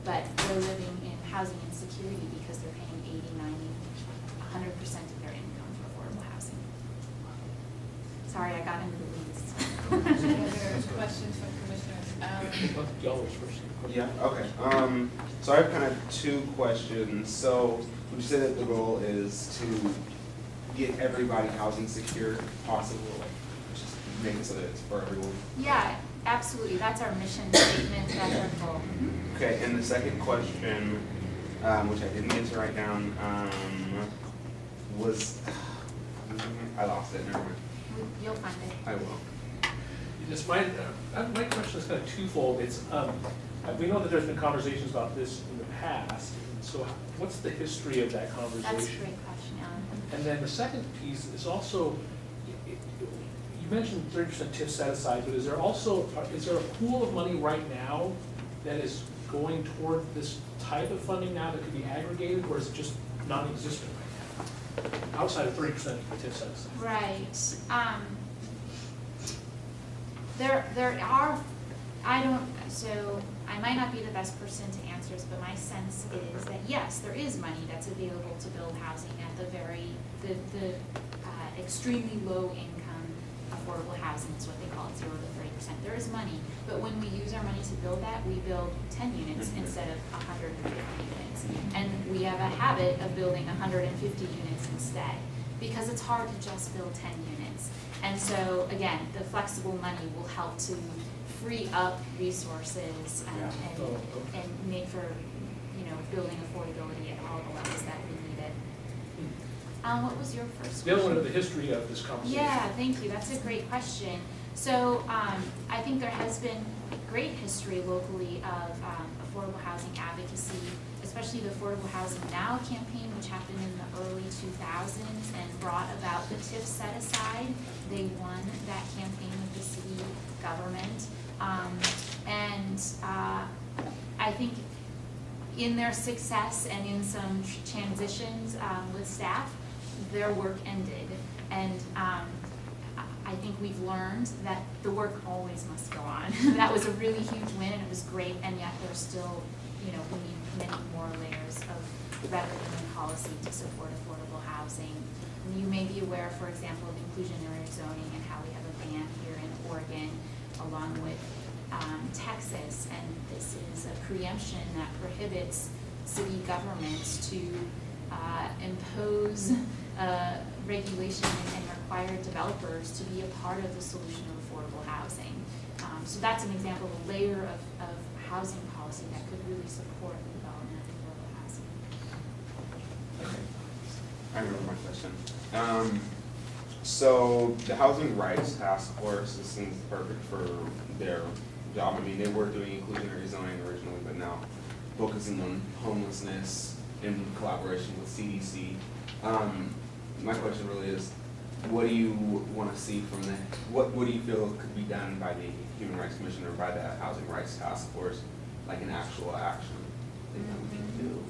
but they're living in housing insecurity because they're paying 80, 90, 100% of their income for affordable housing. Sorry, I got into the weeds. Questions from commissioners? Y'all was first. Yeah, okay. So I have kind of two questions. So would you say that the goal is to get everybody housing secure if possible, like just make it so that it's for everyone? Yeah, absolutely. That's our mission statement. That's our goal. Okay, and the second question, which I didn't get to write down, was, I lost it, never mind. You'll find it. I will. Yes, my question is kind of twofold. It's, we know that there's been conversations about this in the past, and so what's the history of that conversation? That's a great question, Alan. And then the second piece is also, you mentioned 30% TIF set aside, but is there also, is there a pool of money right now that is going toward this type of funding now that could be aggregated, or is it just non-existent right now? Outside of 30% TIF set aside? Right. There are, so I might not be the best person to answer this, but my sense is that yes, there is money that's available to build housing at the extremely low income affordable housing is what they call it, 0 to 30%. There is money, but when we use our money to build that, we build 10 units instead of 150 units. And we have a habit of building 150 units instead, because it's hard to just build 10 units. And so, again, the flexible money will help to free up resources and make for, building affordability at all the levels that we need it. What was your first question? The other one of the history of this conversation. Yeah, thank you. That's a great question. So I think there has been great history locally of affordable housing advocacy, especially the Affordable Housing Now campaign, which happened in the early 2000s and brought about the TIF set aside. They won that campaign with the city government. I think in their success and in some transitions with staff, their work ended. And I think we've learned that the work always must go on. That was a really huge win and it was great, and yet there's still, we need many more layers of rhetoric and policy to support affordable housing. And you may be aware, for example, of inclusionary zoning and how we have a ban here in Oregon along with Texas, and this is a preemption that prohibits city governments to impose regulation and require developers to be a part of the solution of affordable housing. So that's an example of a layer of housing policy that could really support the development of affordable housing. Okay. I remember my question. So the Housing Rights Task Force, this seems perfect for their job. I mean, they were doing inclusionary zoning originally, but now focusing on homelessness in collaboration with CDC. My question really is, what do you want to see from the, what do you feel could be done by the Human Rights Commission or by the Housing Rights Task Force, like an actual action that we can do?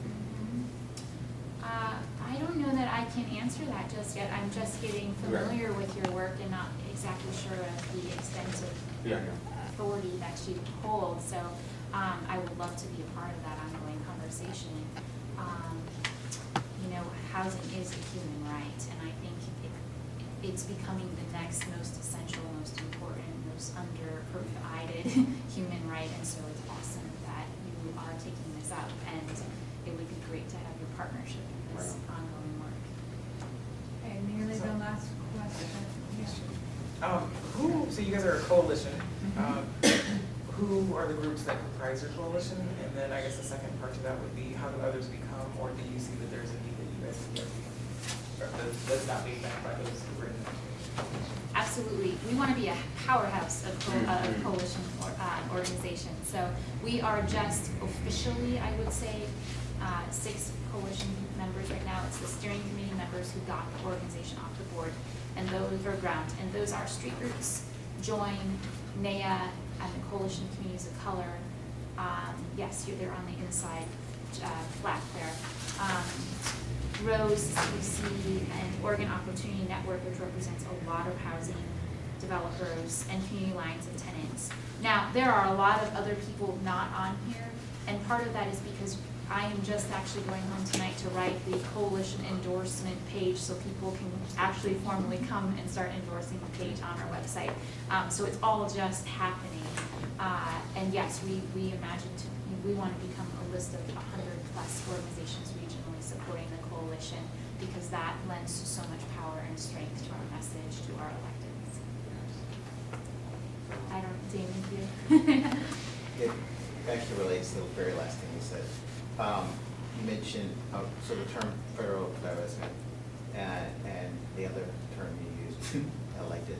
I don't know that I can answer that just yet. I'm just getting familiar with your work and not exactly sure of the extent of authority that you hold. So I would love to be a part of that ongoing conversation. Housing is a human right, and I think it's becoming the next most essential, most important, most under-provided human right, and so it's awesome that you are taking this up, and it would be great to have your partnership in this ongoing work. Okay, nearly the last question. So you guys are a coalition. Who are the groups that comprise your coalition? And then I guess the second part to that would be, how do others become, or do you see that there's a need that you guys can get, or that's not being met by those who are in that? Absolutely. We want to be a powerhouse of coalition organizations. So we are just officially, I would say, 6 coalition members right now. It's the steering committee members who got the organization off the board, and those are ground. And those are Street Roots, Join, NEA, and the Coalition of Communities of Color. Yes, they're on the inside flat there. Rose, CBC, and Oregon Opportunity Network, which represents a lot of housing developers and community lines of tenants. Now, there are a lot of other people not on here, and part of that is because I am just actually going home tonight to write the coalition endorsement page so people can actually formally come and start endorsing the page on our website. So it's all just happening. And yes, we imagine we want to become a list of 100+ organizations regionally supporting the coalition, because that lends so much power and strength to our message to our electeds. I don't, Damon, you? It actually relates to the very last thing you said. You mentioned, so the term federal divestment and the other term you used, elected.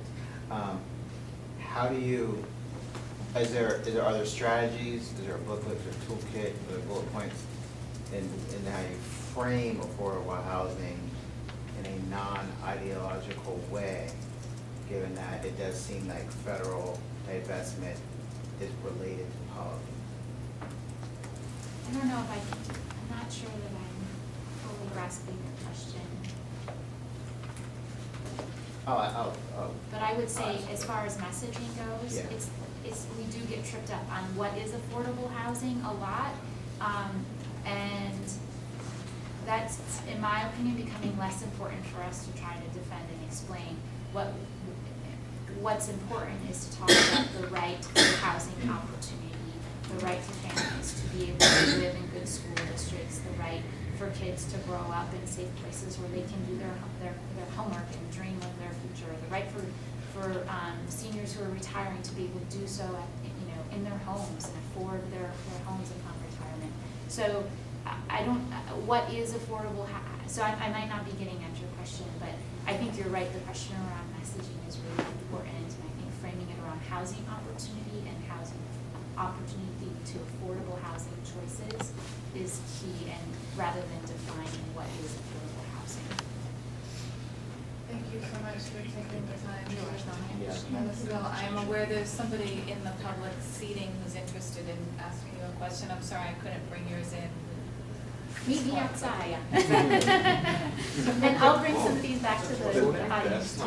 How do you, are there strategies, is there a booklet or toolkit, or bullet points in how you frame affordable housing in a non-ideological way given that it does seem like federal investment is related to poverty. I don't know if I'm not sure that I'm fully grasping your question. But I would say, as far as messaging goes, Yeah. it's, we do get tripped up on what is affordable housing a lot. And that's, in my opinion, becoming less important for us to try to defend and explain. What's important is to talk about the right to housing opportunity, the right for families to be able to live in good school districts, the right for kids to grow up in safe places where they can do their homework and dream of their future, the right for seniors who are retiring to be able to do so at, in their homes and afford their homes upon retirement. So I don't, what is affordable, so I might not be getting at your question, but I think you're right, the question around messaging is really important, and I think framing it around housing opportunity and housing opportunity to affordable housing choices is key, and rather than defining what is affordable housing. Thank you so much for taking the time to let us know. I am aware there's somebody in the public seating who's interested in asking you a question. I'm sorry I couldn't bring yours in. Meet me outside. And I'll bring some feedback to the audience.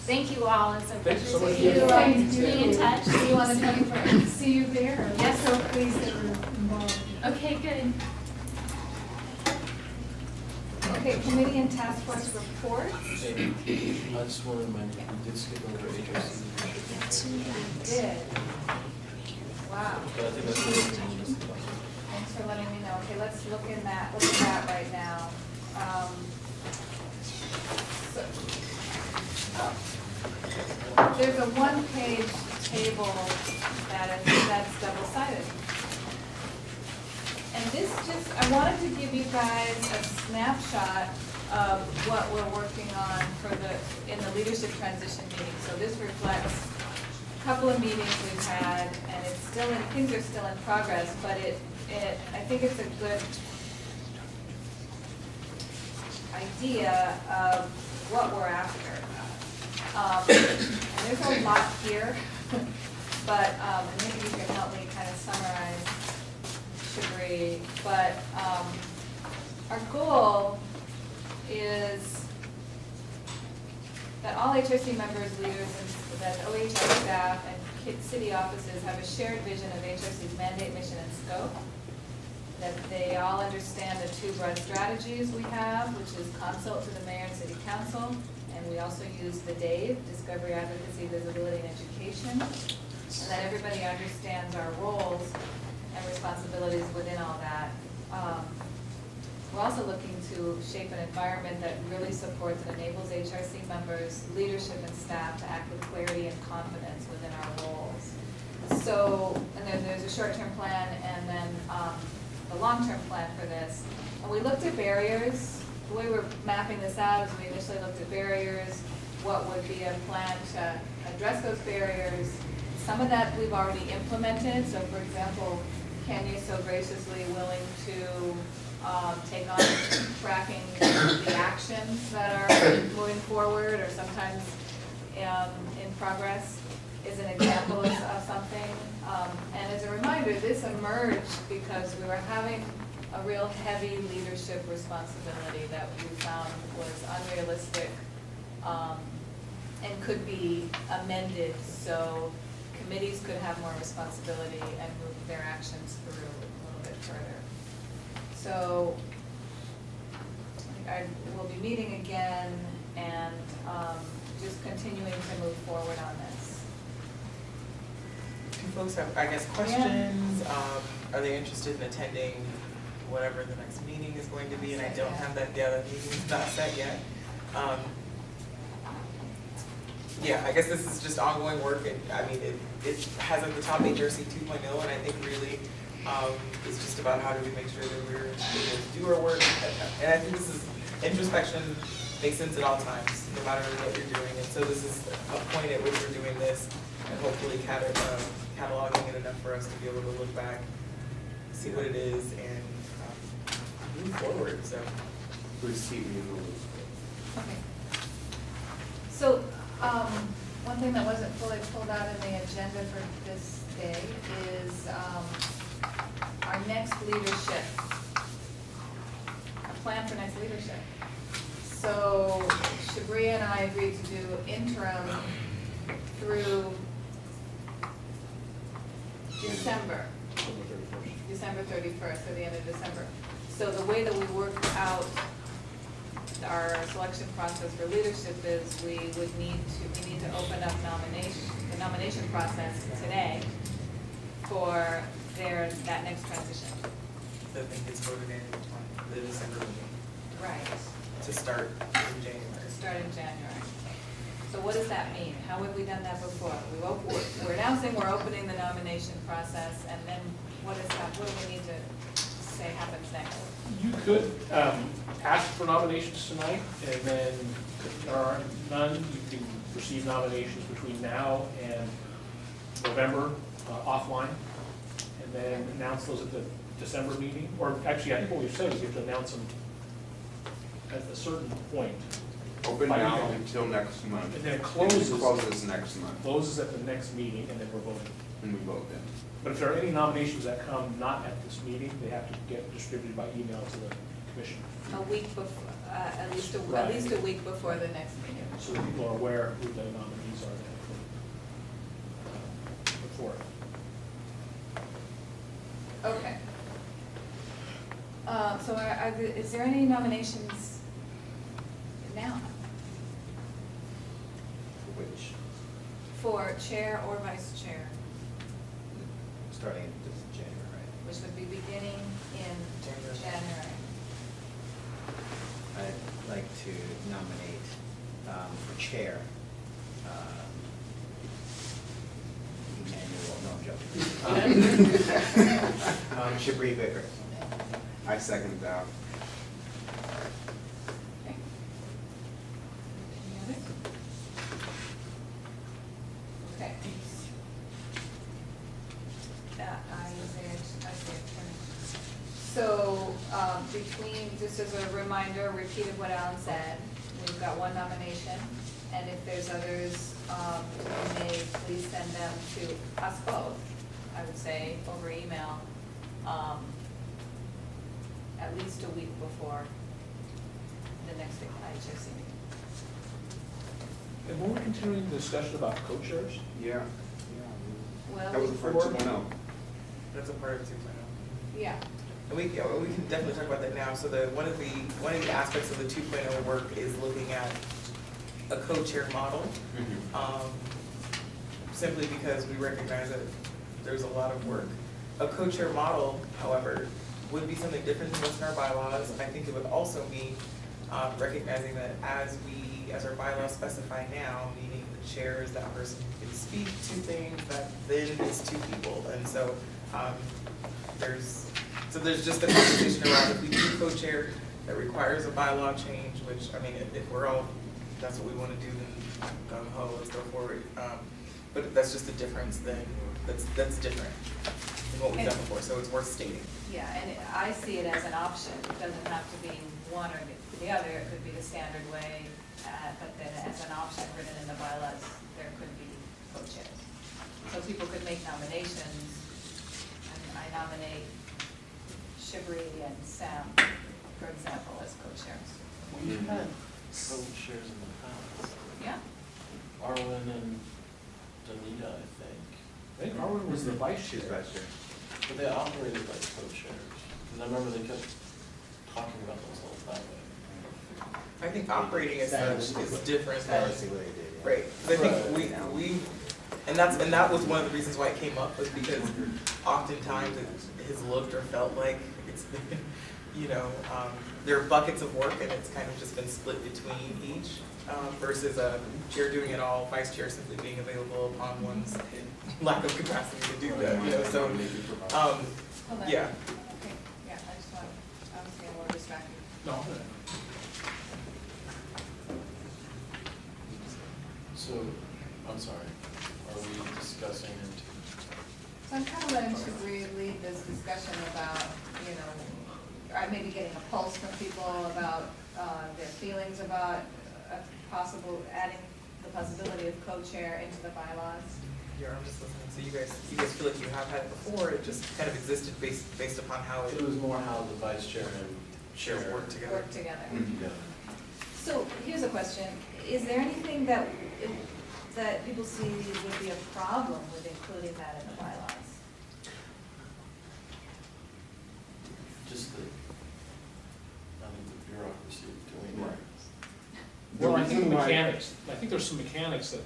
Thank you all, it's a Thank you so pleasure much. to see you. Be in touch. Do you want to come see you there? Yes. So pleased that we're involved. Okay, good. Okay, committee and task force reports. Hey, I just want to remind you, we did skip over HRC. We did. Wow. But I think that's what we need to discuss. Thanks for letting me know. Okay, let's look at that right now. There's a one-page table that's double-sided. And this I wanted to give you guys a snapshot of what we're working on in the leadership transition meeting. So this reflects a couple of meetings we've had, and things are still in progress, but I think it's a good idea of what we're after. And there's a lot here, but maybe you can help me kind of summarize, Shabri. But our goal is that all HRC members, leaders, and that OHR staff and city offices have a shared vision of HRC's mandate, mission, and scope. That they all understand the two broad strategies we have, which is consult to the mayor and city council, and we also use the DAVE, Discovery, Advocacy, Visibility, and Education, and that everybody understands our roles and responsibilities within all that. We're also looking to shape an environment that really supports and enables HRC members, leadership, and staff to act with clarity and confidence within our roles. So, and then there's a short-term plan and then the long-term plan for this. And we looked at barriers. The way we're mapping this out is we initially looked at barriers, what would be a plan to address those barriers. Some of that we've already implemented. So for example, Ken, you're so graciously willing to take on tracking the actions that are moving forward or sometimes in progress is an example of something. And as a reminder, this emerged because we were having a real heavy leadership responsibility that we found was unrealistic and could be amended so committees could have more responsibility and move their actions through a little bit further. So I will be meeting again and just continuing to move forward on this. Do folks have, I guess, questions? Are they interested in attending whatever the next meeting is going to be? And I don't have that, the meeting's not set yet. Yeah, I guess this is just ongoing work, and I mean, it has at the top HRC 2.0, and I think really it's just about how do we make sure that we're able to do our work. And I think this is, introspection makes sense at all times, no matter what you're doing. And so this is a point at which we're doing this, and hopefully cataloging it enough for us to be able to look back, see what it is, and move forward. So receipt removal. Okay. So, one thing that wasn't fully pulled out in the agenda for this day is, our next leadership. A plan for next leadership. So Shabria and I agreed to do interim through December. December 31st, so the end of December. So the way that we worked out our selection process for leadership is we need to open up the nomination process today for that next transition. The thing gets voted in the December meeting Right. to start in January. To start in January. So what does that mean? How have we done that before? We're announcing we're opening the nomination process, and then what do we need to say happens next? You could ask for nominations tonight, and then if there are none, you can receive nominations between now and November offline, and then announce those at the December meeting. Or actually, I think what we've said is you have to announce them at a certain point. Open By now email. until next month. And then it closes. It closes next month, Closes at the next meeting, and then we're voting. and we vote then. But if there are any nominations that come not at this meeting, they have to get distributed by email to the commission. A week before, at least Right. a week before the next meeting. So that people are aware who the nominees are then before. Okay. So is there any nominations now Which, for chair or vice chair, starting this January, right? which would be beginning in January? I'd like to nominate for chair, Emmanuel, no, I'm joking. Shabri Vickers. I second that. Okay. Any others? Okay. So, just as a reminder, repeat of what Alan said, we've got one nomination, and if there's others to be made, please send them to us both, I would say, over email, at least a week before the next IHRC meeting. And when we're continuing the discussion about co-chairs, Yeah. Well, That was the first 2.0. That's a part of 2.0. yeah, And we can definitely talk about that now. So one of the aspects of the 2.0 work is looking at a co-chair model. Simply because we recognize that there's a lot of work. A co-chair model, however, would be something different than what's in our bylaws. And I think it would also mean recognizing that as our bylaws specify now, meaning the chair is that person who can speak to things, that then is two people. And so there's just a conversation around if we do co-chair that requires a bylaw change, which, I mean, if we're all, that's what we want to do, then gung ho, let's go forward. But that's just a difference that's different than what we've done before, so it's worth stating. yeah, and I see it as an option, it doesn't have to be one or the other, it could be the standard way, but then as an option written in the bylaws, there could be co-chairs. So people could make nominations, and I nominate Shabri and Sam, for example, as co-chairs. We've had co-chairs in the past. Yeah? Arlen and Danita, I I think Arwen was the vice She's chair. vice chair. but they operated like co-chairs. And I remember they kept talking about themselves that way. I think operating as such is different than. That's the way they did, yeah. Right, 'cause I think and that was one of the reasons why it came up, was because oftentimes it has looked or felt like it's been, there are buckets of work and it's kind of just been split between each, versus a chair doing it all, vice chair simply being available upon one's lack of capacity to do that, so, Hold on. yeah. Okay, yeah, I was getting a little distracted. No, So, I'm sorry, are we discussing So I'm kind of letting Shabri lead this discussion about, or maybe getting a pulse from people about their feelings about a possible, adding the possibility of co-chair into the bylaws? Yeah, I'm just listening, so you guys feel like you have had it before, it just kind of existed based upon how It was more how the vice chair and chair work together. Work together. Mhm. Yeah. So here's a question, is there anything that people see would be a problem with including that in the bylaws? Just the, bureaucracy of doing Right. it. Well, I think reason why- mechanics, I think there's some mechanics that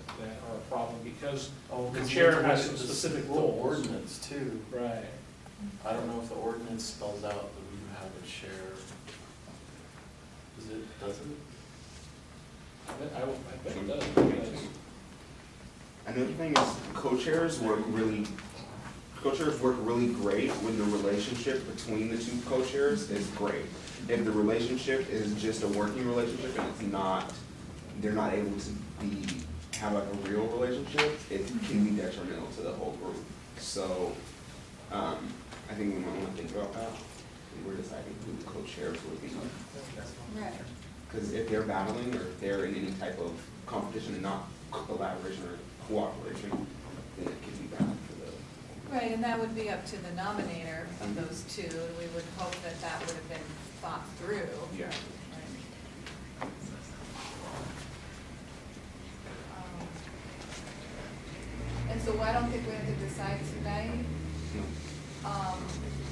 are a problem because Oh, the 'cause chair the- has some the- specific the roles. ordinance too. Right. I don't know if the ordinance spells out that we have a chair. Does it? I bet it does, because Another thing is co-chairs work really great when the relationship between the two co-chairs is great. If the relationship is just a working relationship and it's not, they're not able to have like a real relationship, it can be detrimental to the whole group. So, I think we might wanna think about that when we're deciding who the co-chairs would be. Right. Because if they're battling or if they're in any type of competition and not collaboration or cooperation, then it can be bad for the. Right, and that would be up to the nominator of those two, and we would hope that that would have been thought through. Yeah. Right. And so I don't think we have to decide tonight, No.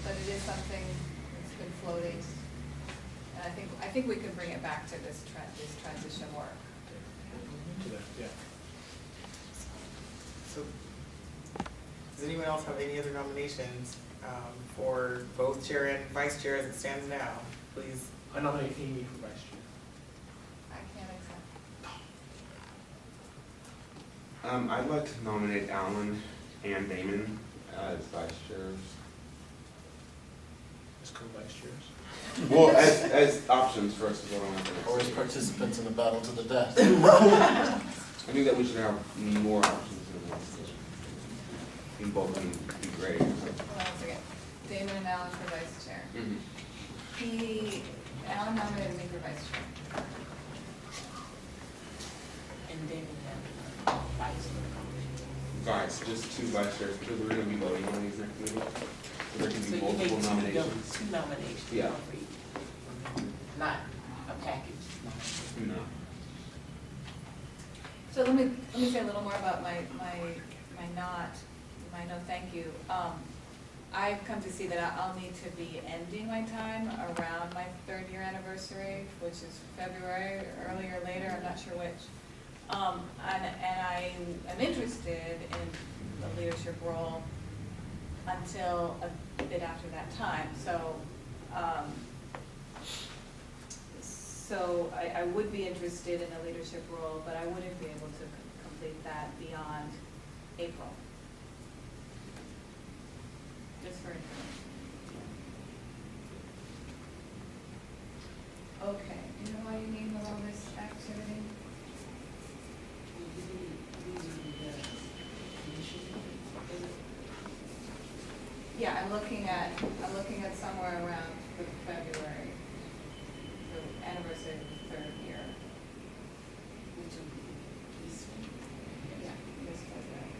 but it is something that's been floating. And I think we can bring it back to this transition work. to that, yeah. So, does anyone else have any other nominations for both chair and vice chair as it stands now? Please. I nominate Amy for vice chair. I can't accept. I'd like to nominate Alan and Damon as vice chairs. As co-vice chairs. Well, as options for us to vote on. Or as participants in a battle to the death. I think that we should have more options than one. I think both of them would be great. Hold on a second. Damon and Alan for vice chair. Alan nominated me for vice chair. And then we have vice. Vice, just two vice chairs, because we're gonna be voting on these next meeting. So there can So be you multiple make nominations. two nominations. Yeah. Not a package. No. So let me say a little more about my no thank you. I've come to see that I'll need to be ending my time around my 3rd-year anniversary, which is February, earlier or later, I'm not sure which. And I am interested in the leadership role until a bit after that time. So I would be interested in a leadership role, but I wouldn't be able to complete that beyond April. Just for information. Okay, do you know why you need all this activity? Yeah, I'm looking at somewhere around the February, the anniversary of the 3rd year. Which would be this one. Yeah, this February.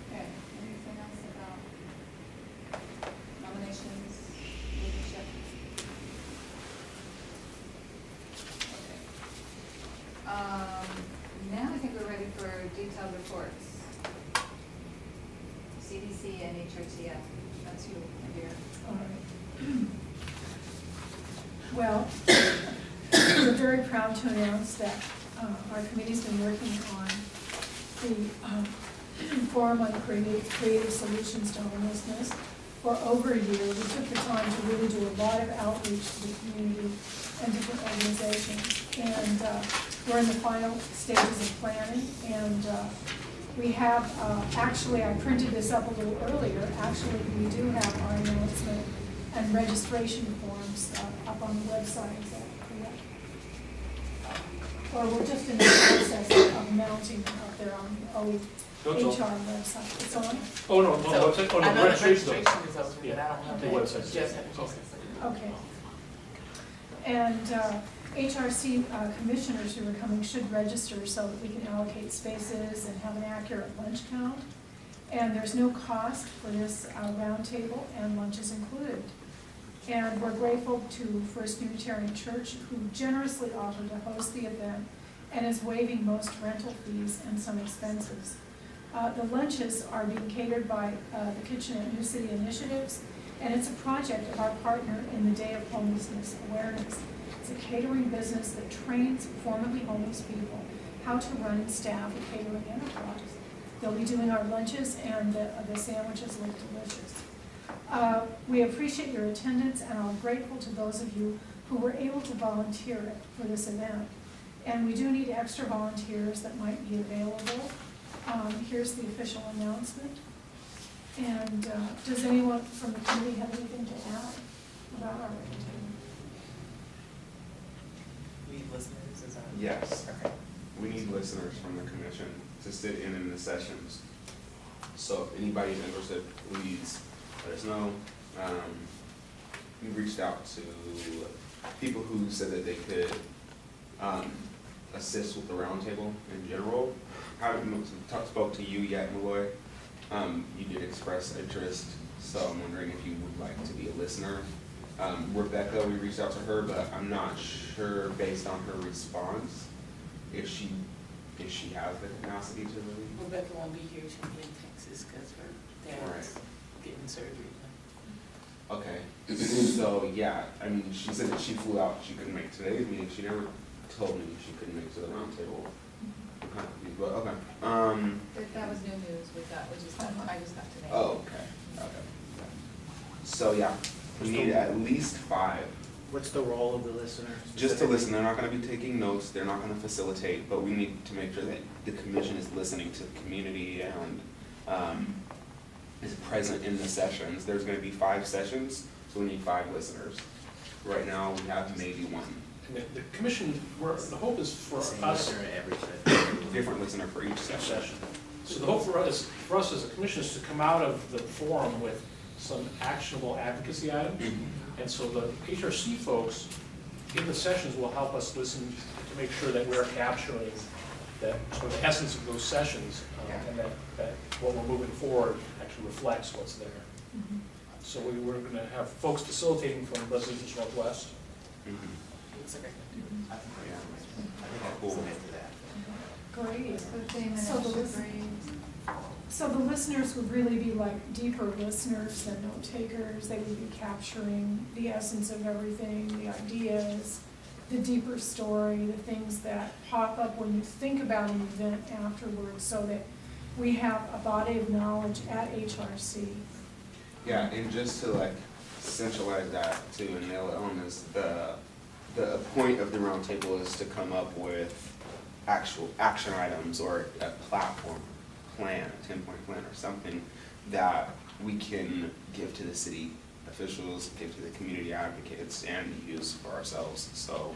Okay, anything else about nominations, leadership? Okay. Now I think we're ready for detailed reports. CDC and HRTF, that's you, here. All right. Well, we're very proud to announce that our committee's been working on the Forum on Creative Solutions to Homelessness for over a year. We took the time to really do a lot of outreach to the community and different organizations. And we're in the final stages of planning, and we have, actually, I printed this up a little earlier. Actually, we do have our announcement and registration forms up on the website. Is that correct? Or we're just in the process of mounting it up there on the HR website. It's on? Oh, no, So, website, oh, I no, know the registration. registration is open, but I don't have The that. website. Just have Okay. Okay. And HRC commissioners who are coming should register so that we can allocate spaces and have an accurate lunch count. And there's no cost for this roundtable, and lunch is included. And we're grateful to First Unitarian Church, who generously offered to host the event and is waiving most rental fees and some expenses. The lunches are being catered by the Kitchen at New City Initiatives, and it's a project of our partner in the Day of Homelessness Awareness. It's a catering business that trains formerly homeless people how to run and staff a catering enterprise. They'll be doing our lunches, and the sandwiches look delicious. We appreciate your attendance and are grateful to those of you who were able to volunteer for this event. And we do need extra volunteers that might be available. Here's the official announcement. And does anyone from the committee have anything to add about our entertainment? We need listeners, is that? Yes. Okay. We need listeners from the commission to sit in the sessions. So if anybody's interested, please let us know. We reached out to people who said that they could assist with the roundtable in general. Haven't spoke to you yet, Malloy. You did express interest, so I'm wondering if you would like to be a listener. Rebecca, we reached out to her, but I'm not sure based on her response if she has the capacity to really. Rebecca won't be here, she'll be in Texas because her dad's getting surgery. Okay, so yeah, I mean, she said that she flew out, she couldn't make today's meeting, she never told me she couldn't make to the roundtable. But okay, That was new news, I just got today. oh, okay. So yeah, we need at least 5. What's the role of the listener? Just to listen, they're not gonna be taking notes, they're not gonna facilitate, but we need to make sure that the commission is listening to the community and is present in the sessions. There's gonna be 5 sessions, so we need 5 listeners. Right now, we have maybe 1. And the commission, the hope is for us. Different listener for each session. So the hope for us as a commission is to come out of the forum with some actionable advocacy items. Mm-hmm. And so the PHRC folks in the sessions will help us listen to make sure that we're capturing that sort of essence of those sessions, and that what we're moving forward actually reflects what's there. Mm-hmm. So we're going to have folks facilitating from Residents Northwest. Mm-hmm. Looks like I can do it. Cool. Great. So So the listeners would really be like deeper listeners than note takers. They would be capturing the essence of everything, the ideas, the deeper story, the things that pop up when you think about an event afterwards, so that we have a body of knowledge at HRC. Yeah, and just to like centralize that too and nail it on is the point of the roundtable is to come up with actual action items or a platform plan, a 10-point plan or something that we can give to the city officials, give to the community advocates, and use for ourselves. So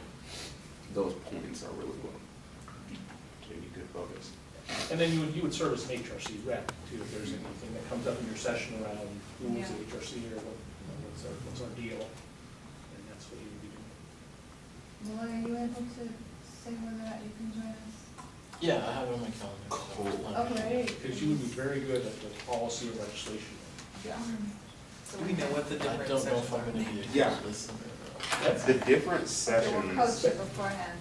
those points are really what to be good focus. And then you would serve as an HRC rep too, if there's anything that comes up in your session around rules of HRC or what's our deal, and that's what you would be doing. Well, are you able to say whether or not you can join us? Yeah, I have it on my calendar. Cool. Oh, great. Because you would be very good at the policy and legislation. Yeah. Do we know what the I different don't know sessions if I'm are? gonna be a Yeah. good listener. The different We'll coach sessions, it beforehand.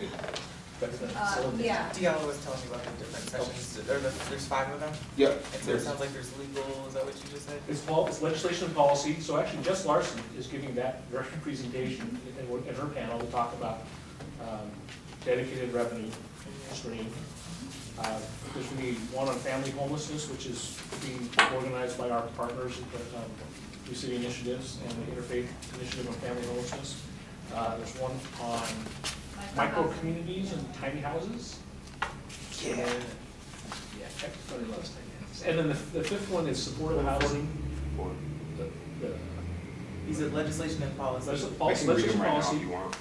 Yeah. Diallo was telling me about the different sessions, there's 5 of them? yeah, And so it there's, sounds like there's legal, is that what you just said? It's legislation and policy, so actually Jess Larson is giving that very presentation in her panel to talk about dedicated revenue stream. There's going to be one on family homelessness, which is being organized by our partners at the New City Initiatives and the Interfaith Initiative on Family Homelessness. There's one on micro communities and tiny houses. Yeah. Yeah, everybody loves tiny houses. And then the 5th one is supportive housing. Is it legislation and policy? I can read Legislation them right now policy. if you want.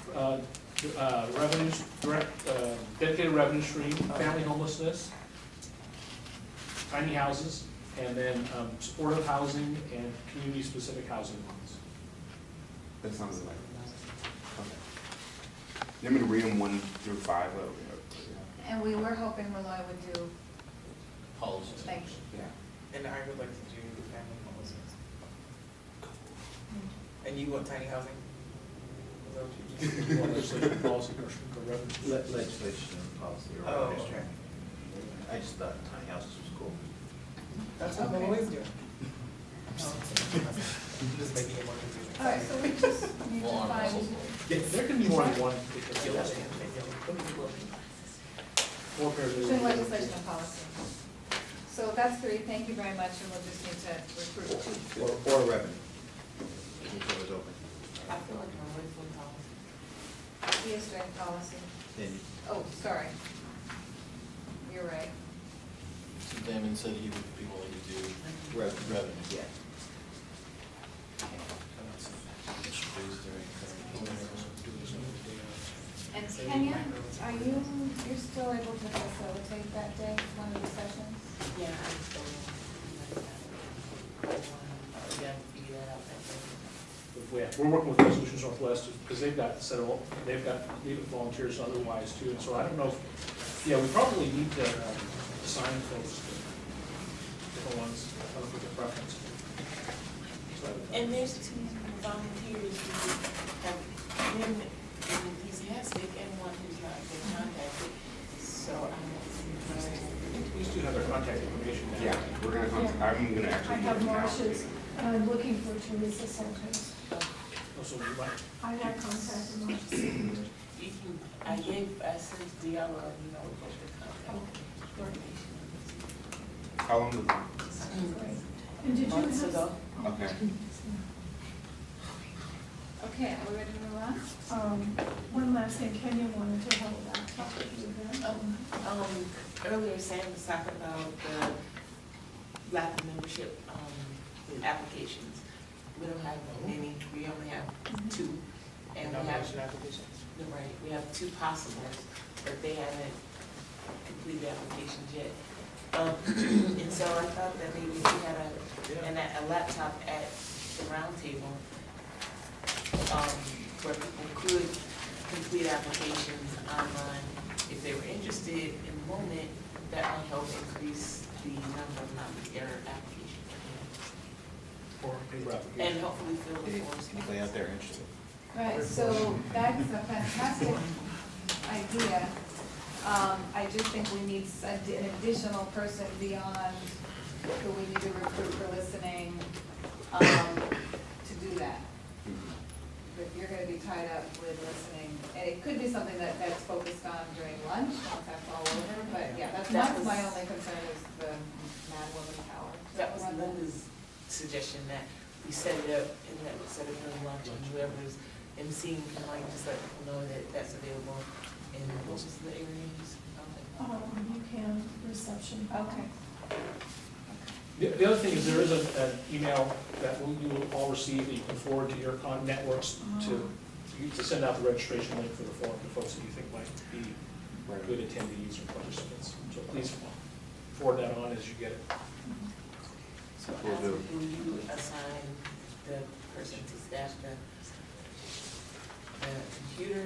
Revenues, dedicated revenue stream, family homelessness, tiny houses, and then supportive housing and community-specific housing ones. That sounds like, I'm gonna read them 1 through 5. And we were hoping Malloy would do, Policy. thank you. Yeah. And I would like to do family policies. And you want tiny housing? Is that what you just- You want legislation, policy, or revenue? Legislation and policy or Oh, revenue okay. I just thought tiny houses was cool. That's what Okay. I'm always doing. Just making it more confusing. All right, so we just need to Well, arm find, wrestle. There can be more than one, because Yeah, yes, thank you. more pairs of. between legislation and policy. So that's 3, thank you very much, and we'll just need to recruit 2. Or revenue. Which was open. I feel like I'm always on policy. He is doing policy. Then Oh, sorry. You're right. So Damon said he would be willing to do revenue. yeah. And Kenya, are you're still able to facilitate that day, one of the sessions? Yeah, I'm still, yeah, figure that out that way. We're working with Resolutions Northwest, because they've got volunteers otherwise too, and so I don't know if, yeah, we probably need to assign folks to different ones, I don't know if it's a preference. So I- And there's 2 volunteers who have been enthusiastic and one who's not been contacted, so I'm. These two have their contact information now. Yeah, we're gonna, I'm gonna I actually. have do it now. Marcia's, and I'm looking for Teresa Santos. Oh, so you might, I have contacted Marcia. You can, I sent Diallo, you know, with the contact information. How long ago? Great. And did you Months have? ago. Okay. Okay, are we ready to move on? One last thing, Kenya wanted to have a laptop at the event. Earlier Sam was talking about the lack of membership, applications. We don't have many, we only have 2. And we have, Nomination applications. right, we have 2 possibles, but they haven't completed applications yet. And so I thought that maybe if we had a laptop at the round table, where people could complete applications online if they were interested in the moment, that might help increase the number of applications. or paper application. And hopefully fill the forms. Anybody out there interested? Right, so that's a fantastic idea. I just think we need an additional person beyond who we need to recruit for listening, to do that. But you're gonna be tied up with listening, and it could be something that's focused on during lunch, once that's all over, but yeah, that's my only concern is the mad woman power. That was Linda's suggestion, that we set it up and that we set it during lunch, and whoever's emceeing can like just let people know that that's available. And what was the areas? You can, reception. Okay. The other thing is there is an email that you will all receive that you can forward to your networks to send out the registration link for the forum to folks that you think might be good attendees or participants. So please forward that on as you get it. So Will do. will you assign the person to staff the computer,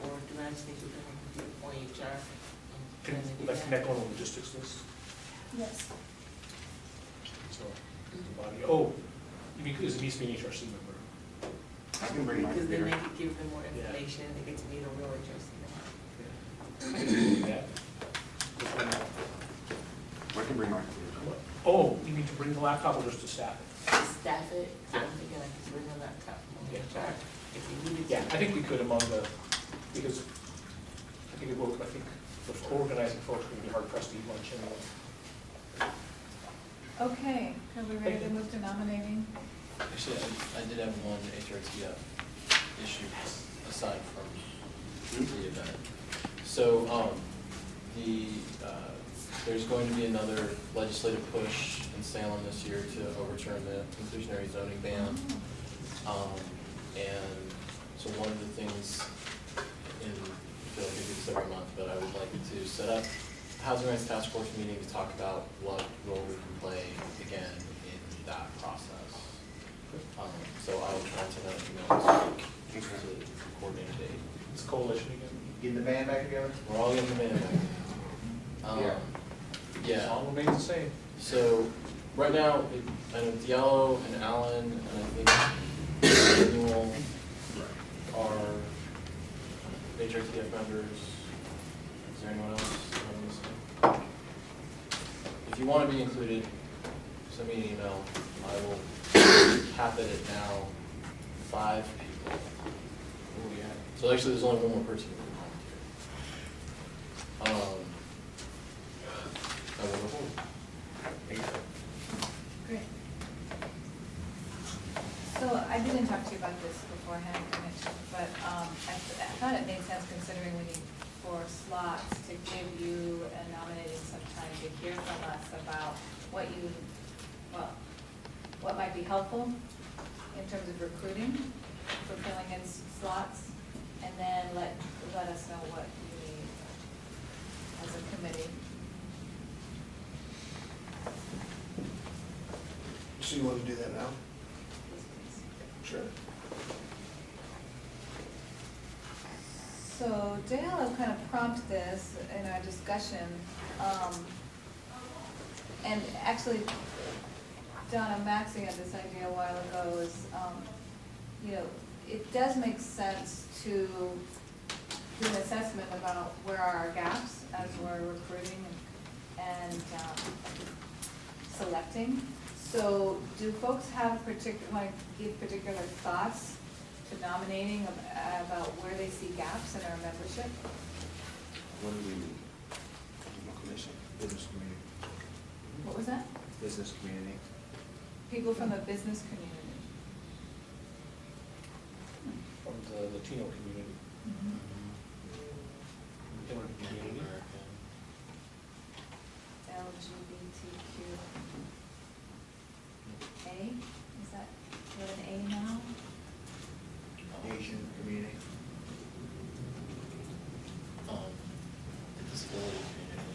or do I just need to bring a computer for HR? Can like connect on the logistics list. Yes. So, the body, oh, you mean, because it needs to be an HRC member. I can bring my Because then computer. they could give them more Yeah. information, and they get to meet a real HRC member. I can do that. I can bring my computer. Oh, you mean to bring the laptop or just to staff it? To staff it, I'm thinking I could bring a laptop from Yeah. HR if you needed to. Yeah, I think we could among the, because I think the organizing folks are going to be hard pressed to eat lunch anyway. Okay, are we ready to move to nominating? Actually, I did have one HRTF issue aside from the event. So, there's going to be another legislative push in Salem this year to overturn the inclusionary zoning ban. And so one of the things I feel like I do this every month, but I would like to set up a Housing Rights Task Force meeting to talk about what role we can play again in that process. So I will try to send out an email this week to coordinate a date. this coalition again? Getting the band back together? We're all getting the band back. Yeah. Song remains the same. So, right now, I know Diallo and Allen, and I think Daniel are HRTF members. Is there anyone else I'm missing? If you want to be included, send me an email. I will cap it at now 5 people. Oh, yeah. So actually, there's only one more person who can volunteer. I will hold. Great. So I didn't talk to you about this beforehand, but I thought it made sense considering we need 4 slots to give you and nominating some time to hear from us about what might be helpful in terms of recruiting for filling in slots, and then let us know what you need as a committee. So you want to do that now? Sure. So Dale kind of prompted this in our discussion, and actually Donna Maxey had this idea a while ago, is, it does make sense to do an assessment about where are our gaps as we're recruiting and selecting. So do folks have want to give particular thoughts to nominating about where they see gaps in our membership? What do we need? Commission, business community. What was that? Business community. People from the business community. From the Latino community. Immigrant community. LGBTQA, is that with an A now? Asian community. The disability community,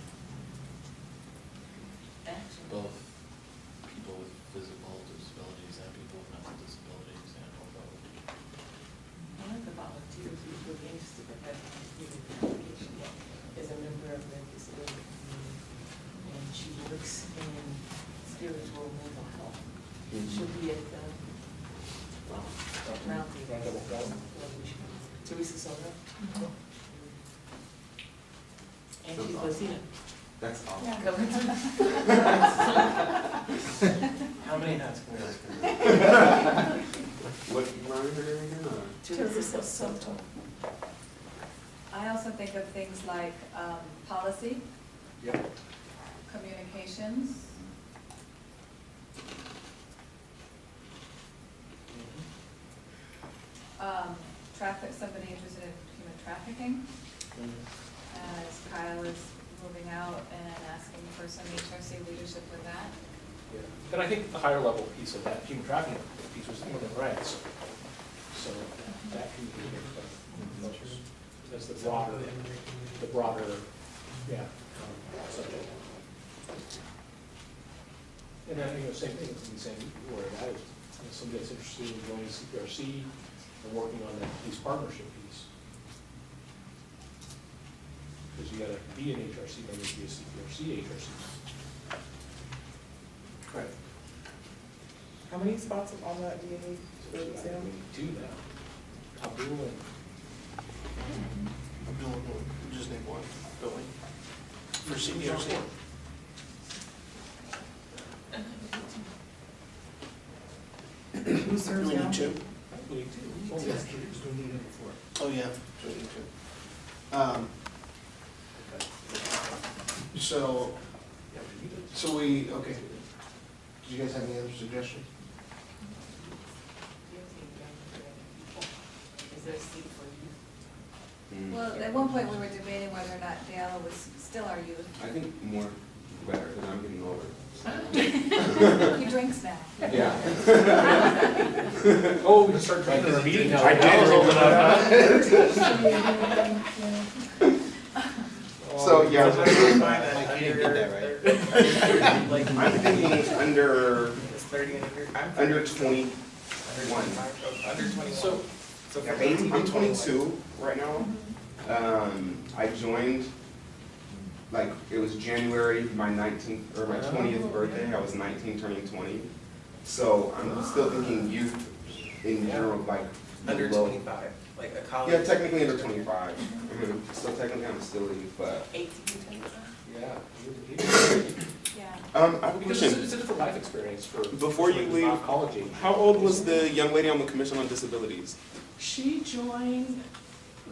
both people with physical disabilities and people with mental disabilities, and although. One of the volunteers who's really interested in that application is a member of the disability community, and she works in spiritual mental health. She'll be at the, round table. Teresa Soto. And she's Latina. That's awesome. Yeah. How many hats can we ask her? What, remind her again, or? Teresa Soto. I also think of things like policy, Yep. communications, traffic, somebody interested in human trafficking, as Kyle is moving out and asking for some HRC leadership with that. Yeah. And I think the higher level piece of that, human trafficking piece, was human rights. So that can be, that's the broader, subject. And then, same thing, it can be saying where that is, somebody that's interested in joining CPRC and working on that police partnership piece. Because you gotta be an HRC member to be a CPRC HRC. Right. How many spots on that do you need? So we do now. Abdul and We just need one, don't we? For CPRC. Who serves We now? need 2. I believe too. Oh, yeah, so we need 2. So we, okay. Do you guys have any other suggestions? Is there a seat for you? Well, at one point, we were debating whether or not Dale was still our youth. I think more better, because I'm getting older. He drinks now. Yeah. Oh, we can start drinking our meeting now. I was old enough, So, yeah. I didn't get that right. I'm thinking under, It's 30 and under. I'm under 30. 21. Under 21. So I'm 18, I'm 22 right now. I joined, like, it was January, my 19th, or my 20th birthday, I was 19 turning 20. So I'm still thinking youth in general, like. Under low- 25, like a college. Yeah, technically under 25. So technically I'm still youth, but. 18 to 25? Yeah. Yeah. I have a Because question. it's a different life experience for. Before you someone who's leave, not college age. how old was the young lady on the Commission on Disabilities? She joined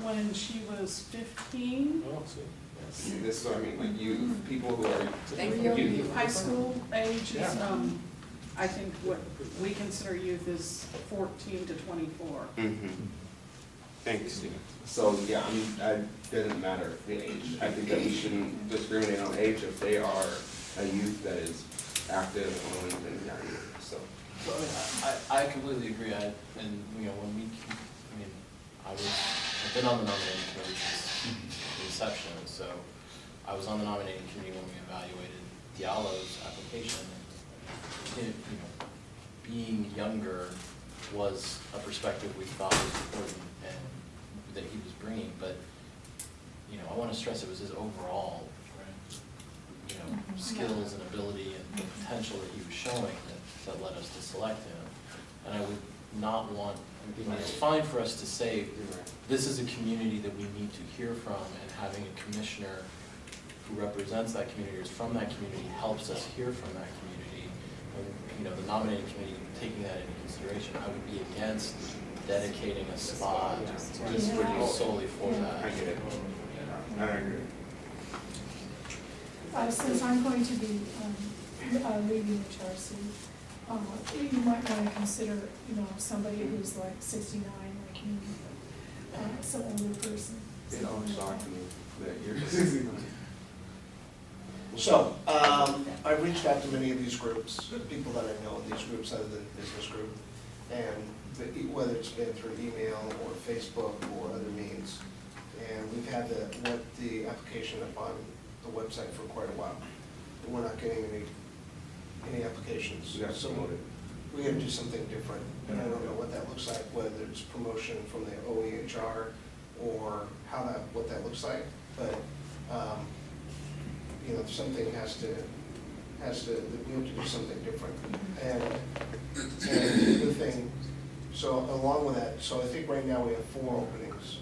when she was 15. Oh, see. See, this is what I mean, like youth, people who are. Youth, high school age is, Yeah. I think what we consider youth is 14 to 24. Thanks. So, yeah, it doesn't matter the age. I think that we shouldn't discriminate on age if they are a youth that is active and willing to be youth, so. So, I mean, I completely agree, and, you know, when we, I mean, I've been on the nominating committee since the inception, so I was on the nominating committee when we evaluated Diallo's application, and, you know, being younger was a perspective we thought was important and that he was bringing, but, you know, I want to stress it was his overall, you know, skills and ability and the potential that he was showing that led us to select him. And I would not want, I mean, it's fine for us to say, this is a community that we need to hear from, and having a commissioner who represents that community, or is from that community, helps us hear from that community. And, you know, the nominating committee taking that into consideration, I would be against dedicating a spot just solely for that. I get it. I agree. Since I'm going to be leaving PHRC, you might want to consider, you know, somebody who's like 69, like me, some older person. It all shocked me that you're 69. So, I've reached out to many of these groups, people that I know in these groups other than business group, and whether it's been through email or Facebook or other means. And we've had the application up on the website for quite a while. But we're not getting any applications. Yeah, So promoted. we gotta do something different, and I don't know what that looks like, whether it's promotion from the OEHR or what that looks like, but, you know, something has to, we have to do something different. And the other thing, so along with that, so I think right now we have 4 openings.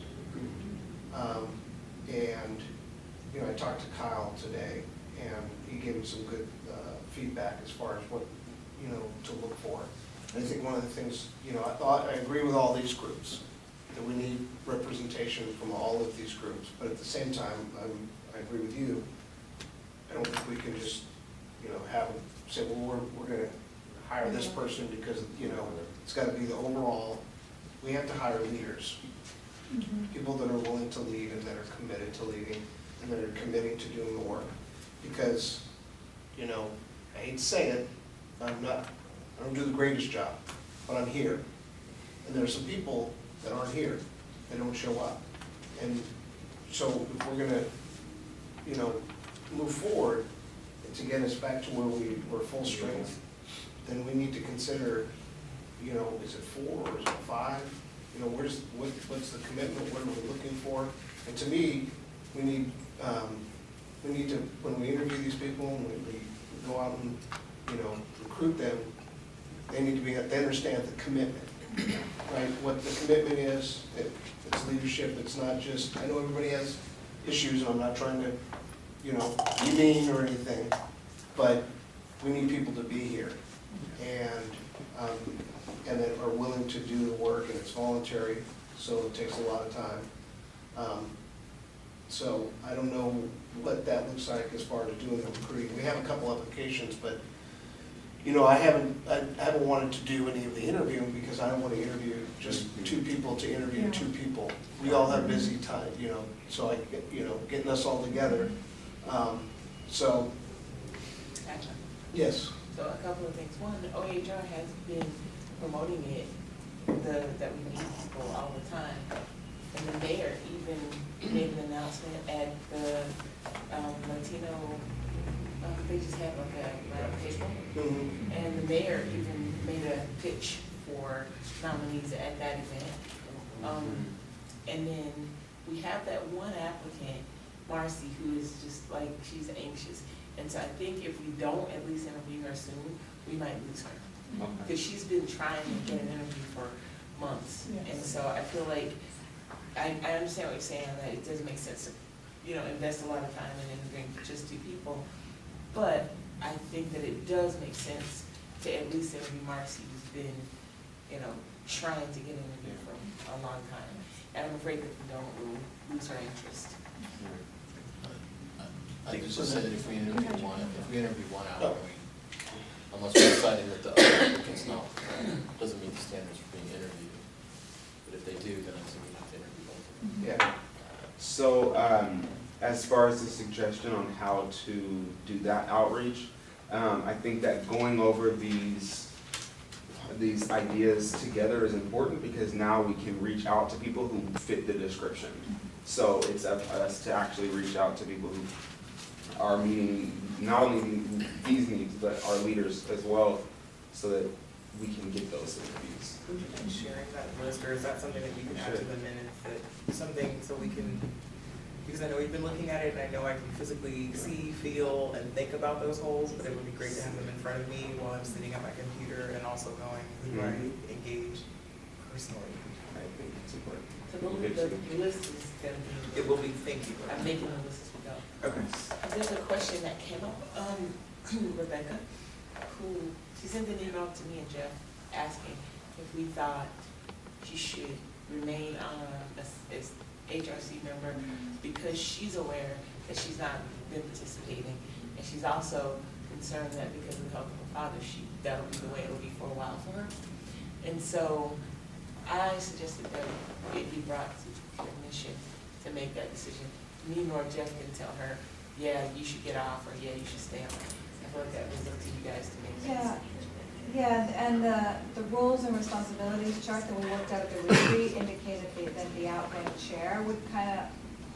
And, you know, I talked to Kyle today, and he gave me some good feedback as far as what, you know, to look for. And I think one of the things, you know, I agree with all these groups, that we need representation from all of these groups, but at the same time, I agree with you. I don't think we can just, you know, say, well, we're gonna hire this person because, you know, it's gotta be the overall, we have to hire leaders. People that are willing to lead and that are committed to leading and that are committing to doing the work. Because, you know, I hate to say it, I don't do the greatest job, but I'm here. And there are some people that aren't here, they don't show up. And so if we're gonna, you know, move forward to get us back to where we're full strength, then we need to consider, you know, is it 4 or is it 5? You know, what's the commitment, what are we looking for? And to me, we need to, when we interview these people, when we go out and, you know, recruit them, they need to they understand the commitment, right? What the commitment is, it's leadership, it's not just, I know everybody has issues, and I'm not trying to, you know, be mean or anything, but we need people to be here. And that are willing to do the work, and it's voluntary, so it takes a lot of time. So I don't know what that looks like as far as doing the recruiting. We have a couple applications, but, you know, I haven't wanted to do any of the interviewing because I don't want to interview just 2 people to interview 2 people. We all have busy time, you know, so getting us all together. So, Gotcha. yes. So a couple of things. One, OHR has been promoting it, that we need people all the time. And the mayor even made an announcement at the Latino, they just had like a round table. And the mayor even made a pitch for nominees at that event. And then we have that one applicant, Marcy, who is just like, she's anxious. And so I think if we don't at least interview her soon, we might lose her. Okay. Because she's been trying to get an interview for months. Yes. And so I feel like, I understand what you're saying, that it doesn't make sense to, invest a lot of time in interviewing just 2 people. But I think that it does make sense to at least interview Marcy, who's been, trying to get an interview for a long time. And I'm afraid that if we don't, we'll lose her interest. I think it's just that if we interview one out, unless we're deciding that the other applicant's not, doesn't meet the standards for being interviewed. But if they do, then I think we have to interview both of them. Yeah. So, as far as the suggestion on how to do that outreach, I think that going over these ideas together is important because now we can reach out to people who fit the description. So it's up to us to actually reach out to people who are meeting not only these needs, but our leaders as well, so that we can get those interviews. Would you mind sharing that list, or is that something that you can add to the minutes, that something, so we can, because I know we've been looking at it, and I know I can physically see, feel, and think about those holes, but it would be great to have them in front of me while I'm sitting at my computer, and also going, who do I engage personally? I think it's important. So the list is gonna be. It will be, thank you. I'm making the list as we go. Okay. There's a question that came up, Rebecca, who, she sent an email to me and Jeff asking if we thought she should remain on as HRC member because she's aware that she's not been participating. And she's also concerned that because of the health of her father, that'll be the way it'll be for a while for her. And so I suggested that it be brought to the commission to make that decision. Me nor Jeff can tell her, yeah, you should get off, or yeah, you should stay on. I feel like that was up to you guys to make that decision. Yeah, and the roles and responsibilities chart that we worked out at the retreat indicated that the outgoing chair would kind of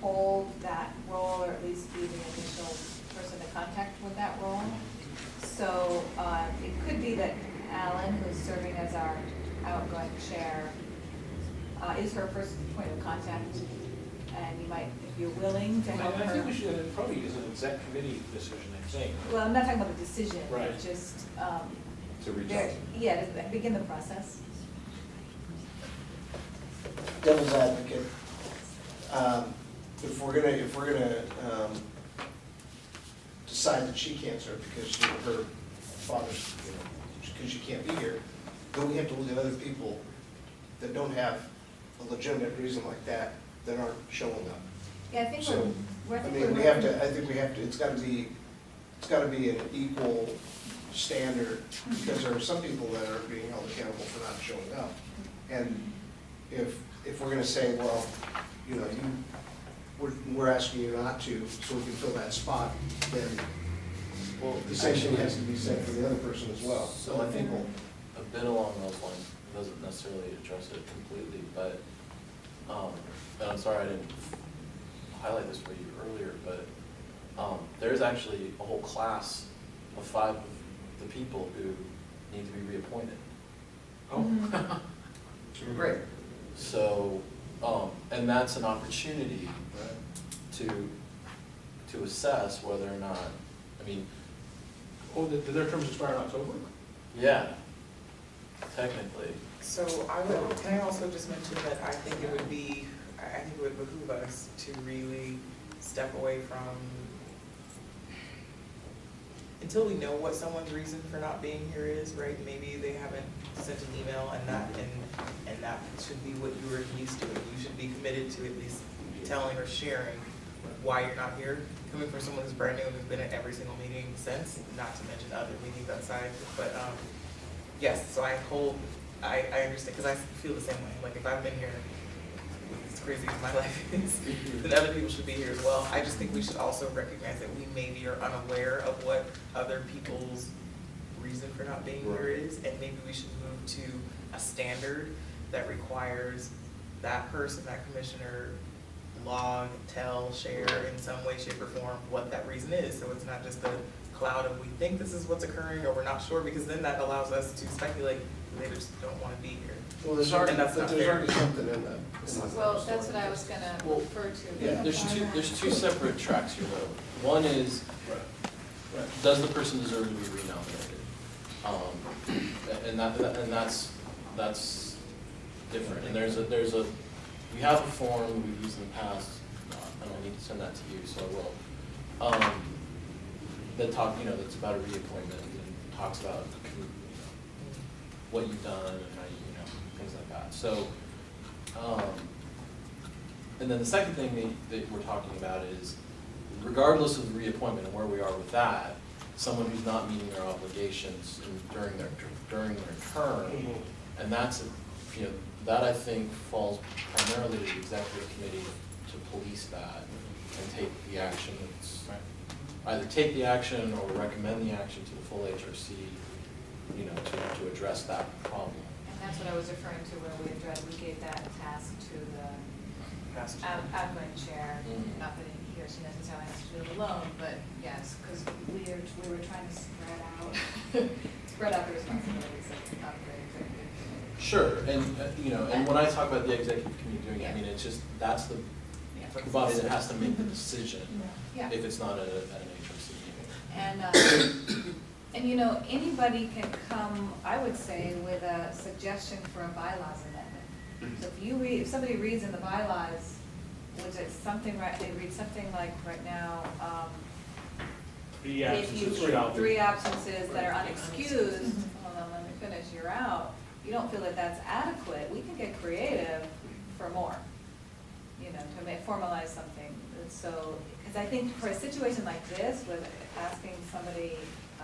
hold that role, or at least be the initial person to contact with that role. So it could be that Alan, who's serving as our outgoing chair, is her first point of contact, and you might, if you're willing to help her. I think we should, it probably is an exec committee decision, I think. Well, I'm not talking about the decision, Right. but just, To reach there- out. yeah, to begin the process. Devil's advocate, if we're gonna decide that she can't serve because her father's, because she can't be here, then we have to look at other people that don't have a legitimate reason like that aren't showing up. Yeah, I think So, we're. I think we have to, it's gotta be an equal standard, because there are some people that are being held accountable for not showing up. And if we're gonna say, well, we're asking you not to, so we can fill that spot, then, well, the same thing has to be said for the other person as well. So I think a bit along those lines, doesn't necessarily address it completely, but, and I'm sorry I didn't highlight this for you earlier, but there's actually a whole class of 5 of the people who need to be reappointed. Oh. Great. So, and that's an opportunity to assess whether or not, I mean, Oh, did their terms expire in October? yeah, technically. So can I also just mention that I think it would behoove us to really step away from, until we know what someone's reason for not being here is, right? Maybe they haven't sent an email, and that should be what you were used to. You should be committed to at least telling or sharing why you're not here. Coming from someone who's brand new and who's been at every single meeting since, not to mention other meetings outside, but yes, so I understand, because I feel the same way. Like, if I've been here, as crazy as my life is, then other people should be here as well. I just think we should also recognize that we maybe are unaware of what other people's reason for not being here is, and maybe we should move to a standard that requires that person, that commissioner, log, tell, share in some way, shape, or form what that reason is. So it's not just a cloud of we think this is what's occurring or we're not sure, because then that allows us to speculate they just don't wanna be here. Well, there's already, And that's not there's fair. already something in that. Well, that's what I was gonna Well, refer to. Yeah, there's two separate tracks here though. One is, does the person deserve to be renominated? And that's different. And there's a, we have a form we've used in the past, I don't need to send that to you, so I will. That's about a reappointment and talks about what you've done and how you, things like that. So, and then the second thing that we're talking about is, regardless of the reappointment and where we are with that, someone who's not meeting their obligations during their term, and that's, that I think falls primarily to the executive committee to police that and take the action that's, either take the action or recommend the action to the full HRC, to address that problem. And that's what I was referring to, where we gave that task to the outgoing chair, not that he or she necessarily has to do it alone, but yes, because we were trying to spread out the responsibilities of the executive. Sure, and, and when I talk about the executive committee doing it, I mean, it's just, that's the body that has to make the decision, Yeah. if it's not at an HRC meeting. And anybody can come, I would say, with a suggestion for a bylaws amendment. So if somebody reads in the bylaws, which is something, they read something like right now, Three if you, absences. 3 absences that are unexcused, hold on, let me finish, you're out. You don't feel that that's adequate, we can get creative for more, to formalize something. So, because I think for a situation like this, with asking somebody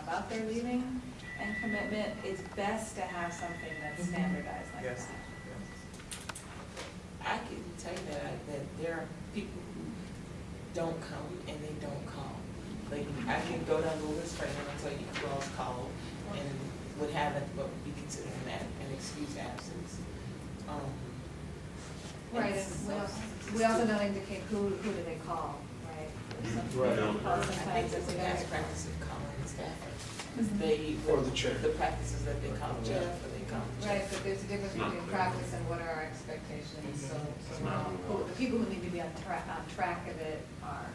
about their leaving and commitment, it's best to have something that's standardized like Yes. that. I can tell you that there are people who don't come and they don't call. Like, I can go down the list right now and tell you who else called and would have what would be considered an excused absence. Right, and we also don't indicate who do they call, right? Right. I think that's a past practice of calling the staffer. Because Or the chair. The practices that they call Jeff or they call Jeff. Right, but there's a difference between practice and what are our expectations, so the people who need to be on track of it are.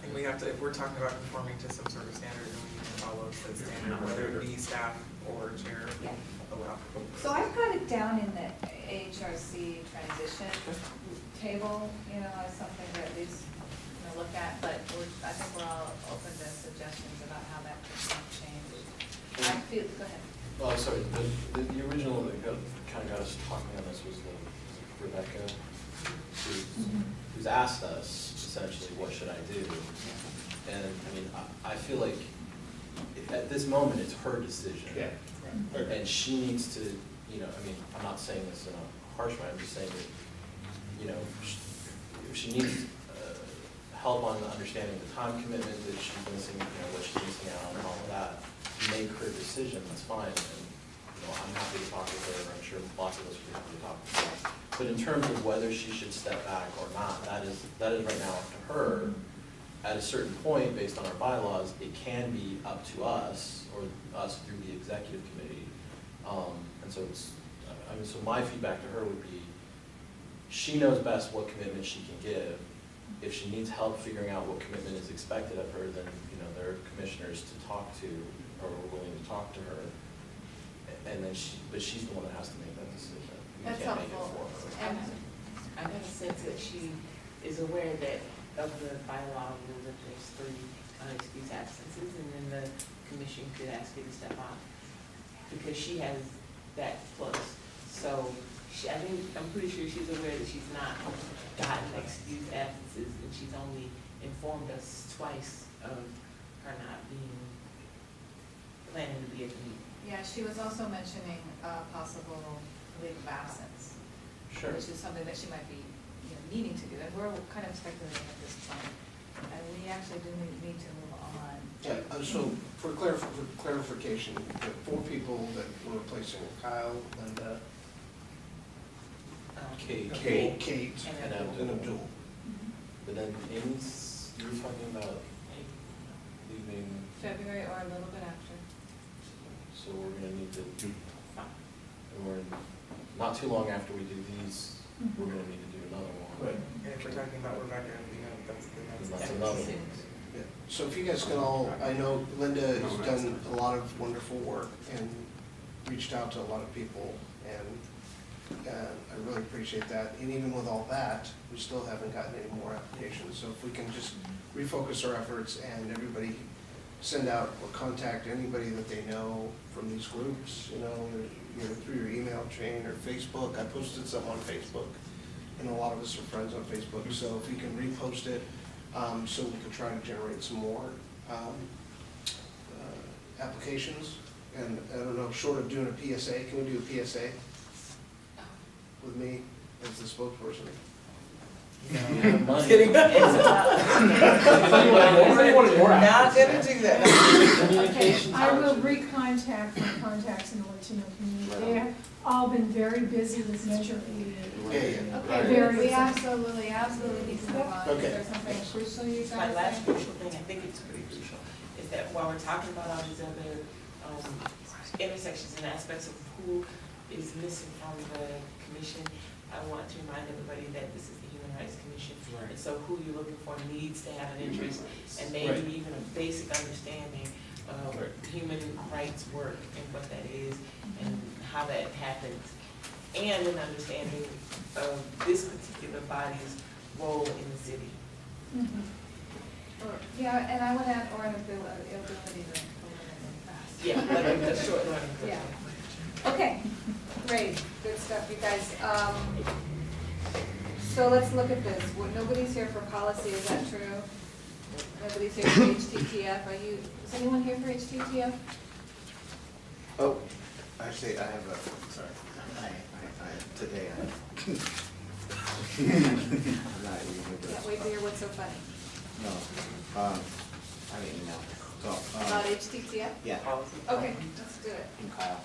And we have to, if we're talking about conforming to some sort of standard, then we need to follow said standard, whether it be staff or chair. Yeah. Allow. So I've got it down in the HRC transition table, as something to at least look at, but I think we're all open to suggestions about how that could change. I feel, go ahead. Well, sorry, the original that kind of got us talking on this was Rebecca, who's asked us essentially, what should I do? And I mean, I feel like at this moment, it's her decision. Yeah. And she needs to, I'm not saying this in a harsh way, I'm just saying that, if she needs help on understanding the time commitment that she's missing, what she's missing out on and all of that, make her decision, that's fine. And, I'm happy to talk with her, I'm sure lots of us would be happy to talk with her. But in terms of whether she should step back or not, that is right now up to her. At a certain point, based on our bylaws, it can be up to us, or us through the executive committee. And so so my feedback to her would be, she knows best what commitment she can give. If she needs help figuring out what commitment is expected of her, then, there are commissioners to talk to, or are willing to talk to her. And then but she's the one that has to make that decision. We That's can't make it helpful. for her. And I got a sense that she is aware that of the bylaw rule that there's 3 unexcused absences, and then the commission could ask you to step on, because she has that plus. So I'm pretty sure she's aware that she's not gotten excused absences, and she's only informed us twice of her not planning to be at the meeting. yeah, she was also mentioning possible leave of absence. Sure. Which is something that she might be, needing to do, and we're kind of speculating at this point. And we actually do need to move on. Yeah, so for clarification, the 4 people that we're replacing, Kyle, Linda, Kate, And and Abdul. But then Amy's, you were talking about leave mean, February or a little bit after. so we're gonna need to, and we're, not too long after we do these, we're gonna need to do another one. Right. And if we're talking about Rebecca, that's And the that's next. another one. Yeah. So if you guys can all, I know Linda has done a lot of wonderful work and reached out to a lot of people, and I really appreciate that. And even with all that, we still haven't gotten any more applications. So if we can just refocus our efforts and everybody send out or contact anybody that they know from these groups, through your email chain or Facebook. I posted some on Facebook, and a lot of us are friends on Facebook. So if you can repost it, so we can try to generate some more applications. And I don't know, short of doing a PSA, can we do a PSA with me as the spokesperson? Kidding. Not gonna do that. Communication. I will recontact my contacts in the Latino community. They have all been very busy with Measure 88. Yeah. Okay, Very we excited. absolutely need to move on. Okay. Is there something crucial you guys My last think? crucial thing, I think it's pretty crucial, is that while we're talking about all these other intersections and aspects of who is missing from the commission, I want to remind everybody that this is the Human Rights Commission. Right. And so who you're looking for needs to have an interest and maybe Right. even a basic understanding of human rights work and what that is and how that happens. And an understanding of this particular body's role in the city. Yeah, and I would add, or an ability to learn fast. Yeah, like a short learning curve. Yeah. Okay, great, good stuff, you guys. So let's look at this. Nobody's here for policy, is that true? Nobody's here for HTTF. Is anyone here for HTTF? Oh, actually, I have sorry, today I'm not even. Can't wait to hear what's so funny. No, I mean, no, so. About HTTF? Yeah. Okay, let's do it. And Kyle.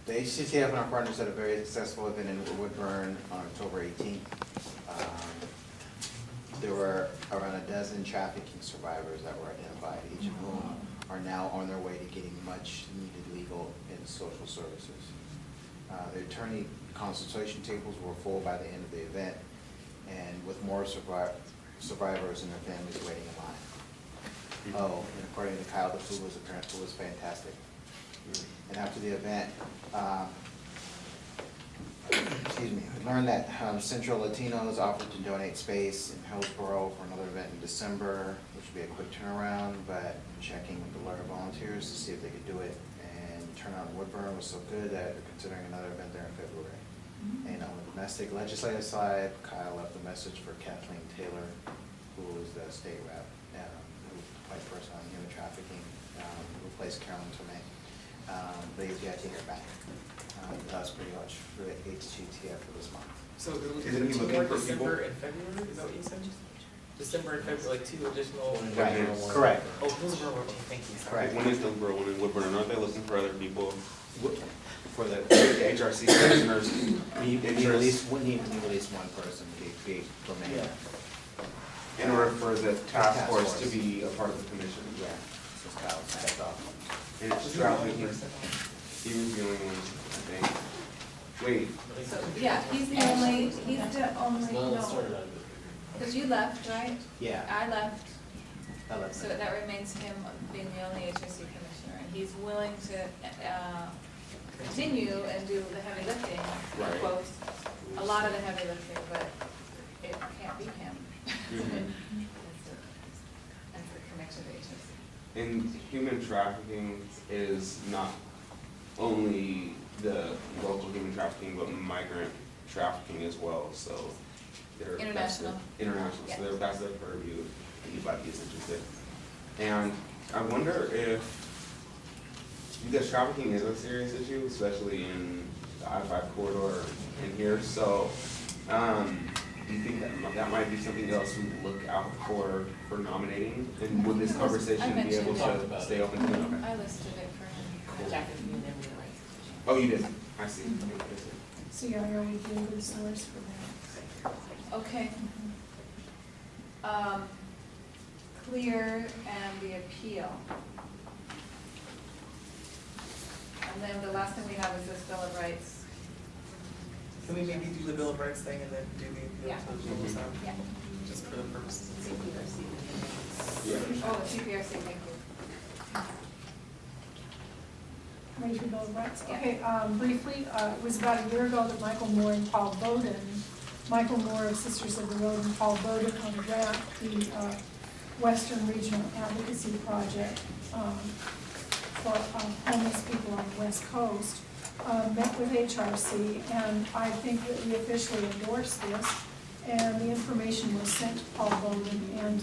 The HCTF and our partners had a very successful event in Woodburn on October 18th. There were around a dozen trafficking survivors that were identified, each of whom are now on their way to getting much needed legal and social services. The attorney consultation tables were full by the end of the event, and with more survivors and their families waiting in line. Oh, and according to Kyle, the food was fantastic. And after the event, excuse me, we learned that Central Latinos offered to donate space in Hillsborough for another event in December, which would be a quick turnaround, but checking with the Letter volunteers to see if they could do it. And the turnout in Woodburn was so good that they're considering another event there in February. And on the domestic legislative side, Kyle left a message for Kathleen Taylor, who is the state rep, who white person on human trafficking, replaced Carolyn Tomei. But he's yet to hear back. That's pretty much for the HGTF for this month. So they're Isn't he looking for 2 looking more for December and February, is that what you said? December and February, like 2 additional. Right, correct. Oh, Hillsborough, okay, thank you, sorry. Correct. One in Hillsborough, one in Woodburn, and aren't they looking for other people? For the HRC commissioners. we need at least one person to be for mayor. In order for the task force to be a part of the commission. Yeah, so Kyle stepped off. And it's trafficking, he was the only one, I think. Wait, So, yeah, he's the only, no, because you left, right? Yeah, I left, I love so that. that remains him being the only HRC commissioner. And he's willing to continue and do the heavy lifting, Right. quote, a lot of the heavy lifting, but it can't be him. That's the connection to HRC. and human trafficking is not only the local human trafficking, but migrant trafficking as well, so. International. International, Yeah. so that's their purview, if anybody is interested. And I wonder if, because trafficking is a serious issue, especially in the I-5 corridor in here, so, do you think that might be something else we look out for nominating? And would this conversation be able to stay open to it? Okay. I listed it for him. Trafficking and human rights. Oh, you did? I see. So yeah, I already gave the source for that. Okay. clear and the appeal. And then the last thing we have is this Bill of Rights. Can we maybe do the Bill of Rights thing and then do the appeal Yeah. to the rules out? Yeah. Just for the purposes of CPRC. Oh, the CPRC, thank you. Ready for Bill of Rights? Yeah. Okay, briefly, it was about a year ago that Michael Moore and Paul Bowden, Michael Moore of Sisters of the Road and Paul Bowden on RAMP, the Western Regional Advocacy Project for homeless people on the West Coast, met with HRC, and I think that we officially endorsed this. And the information was sent to Paul Bowden and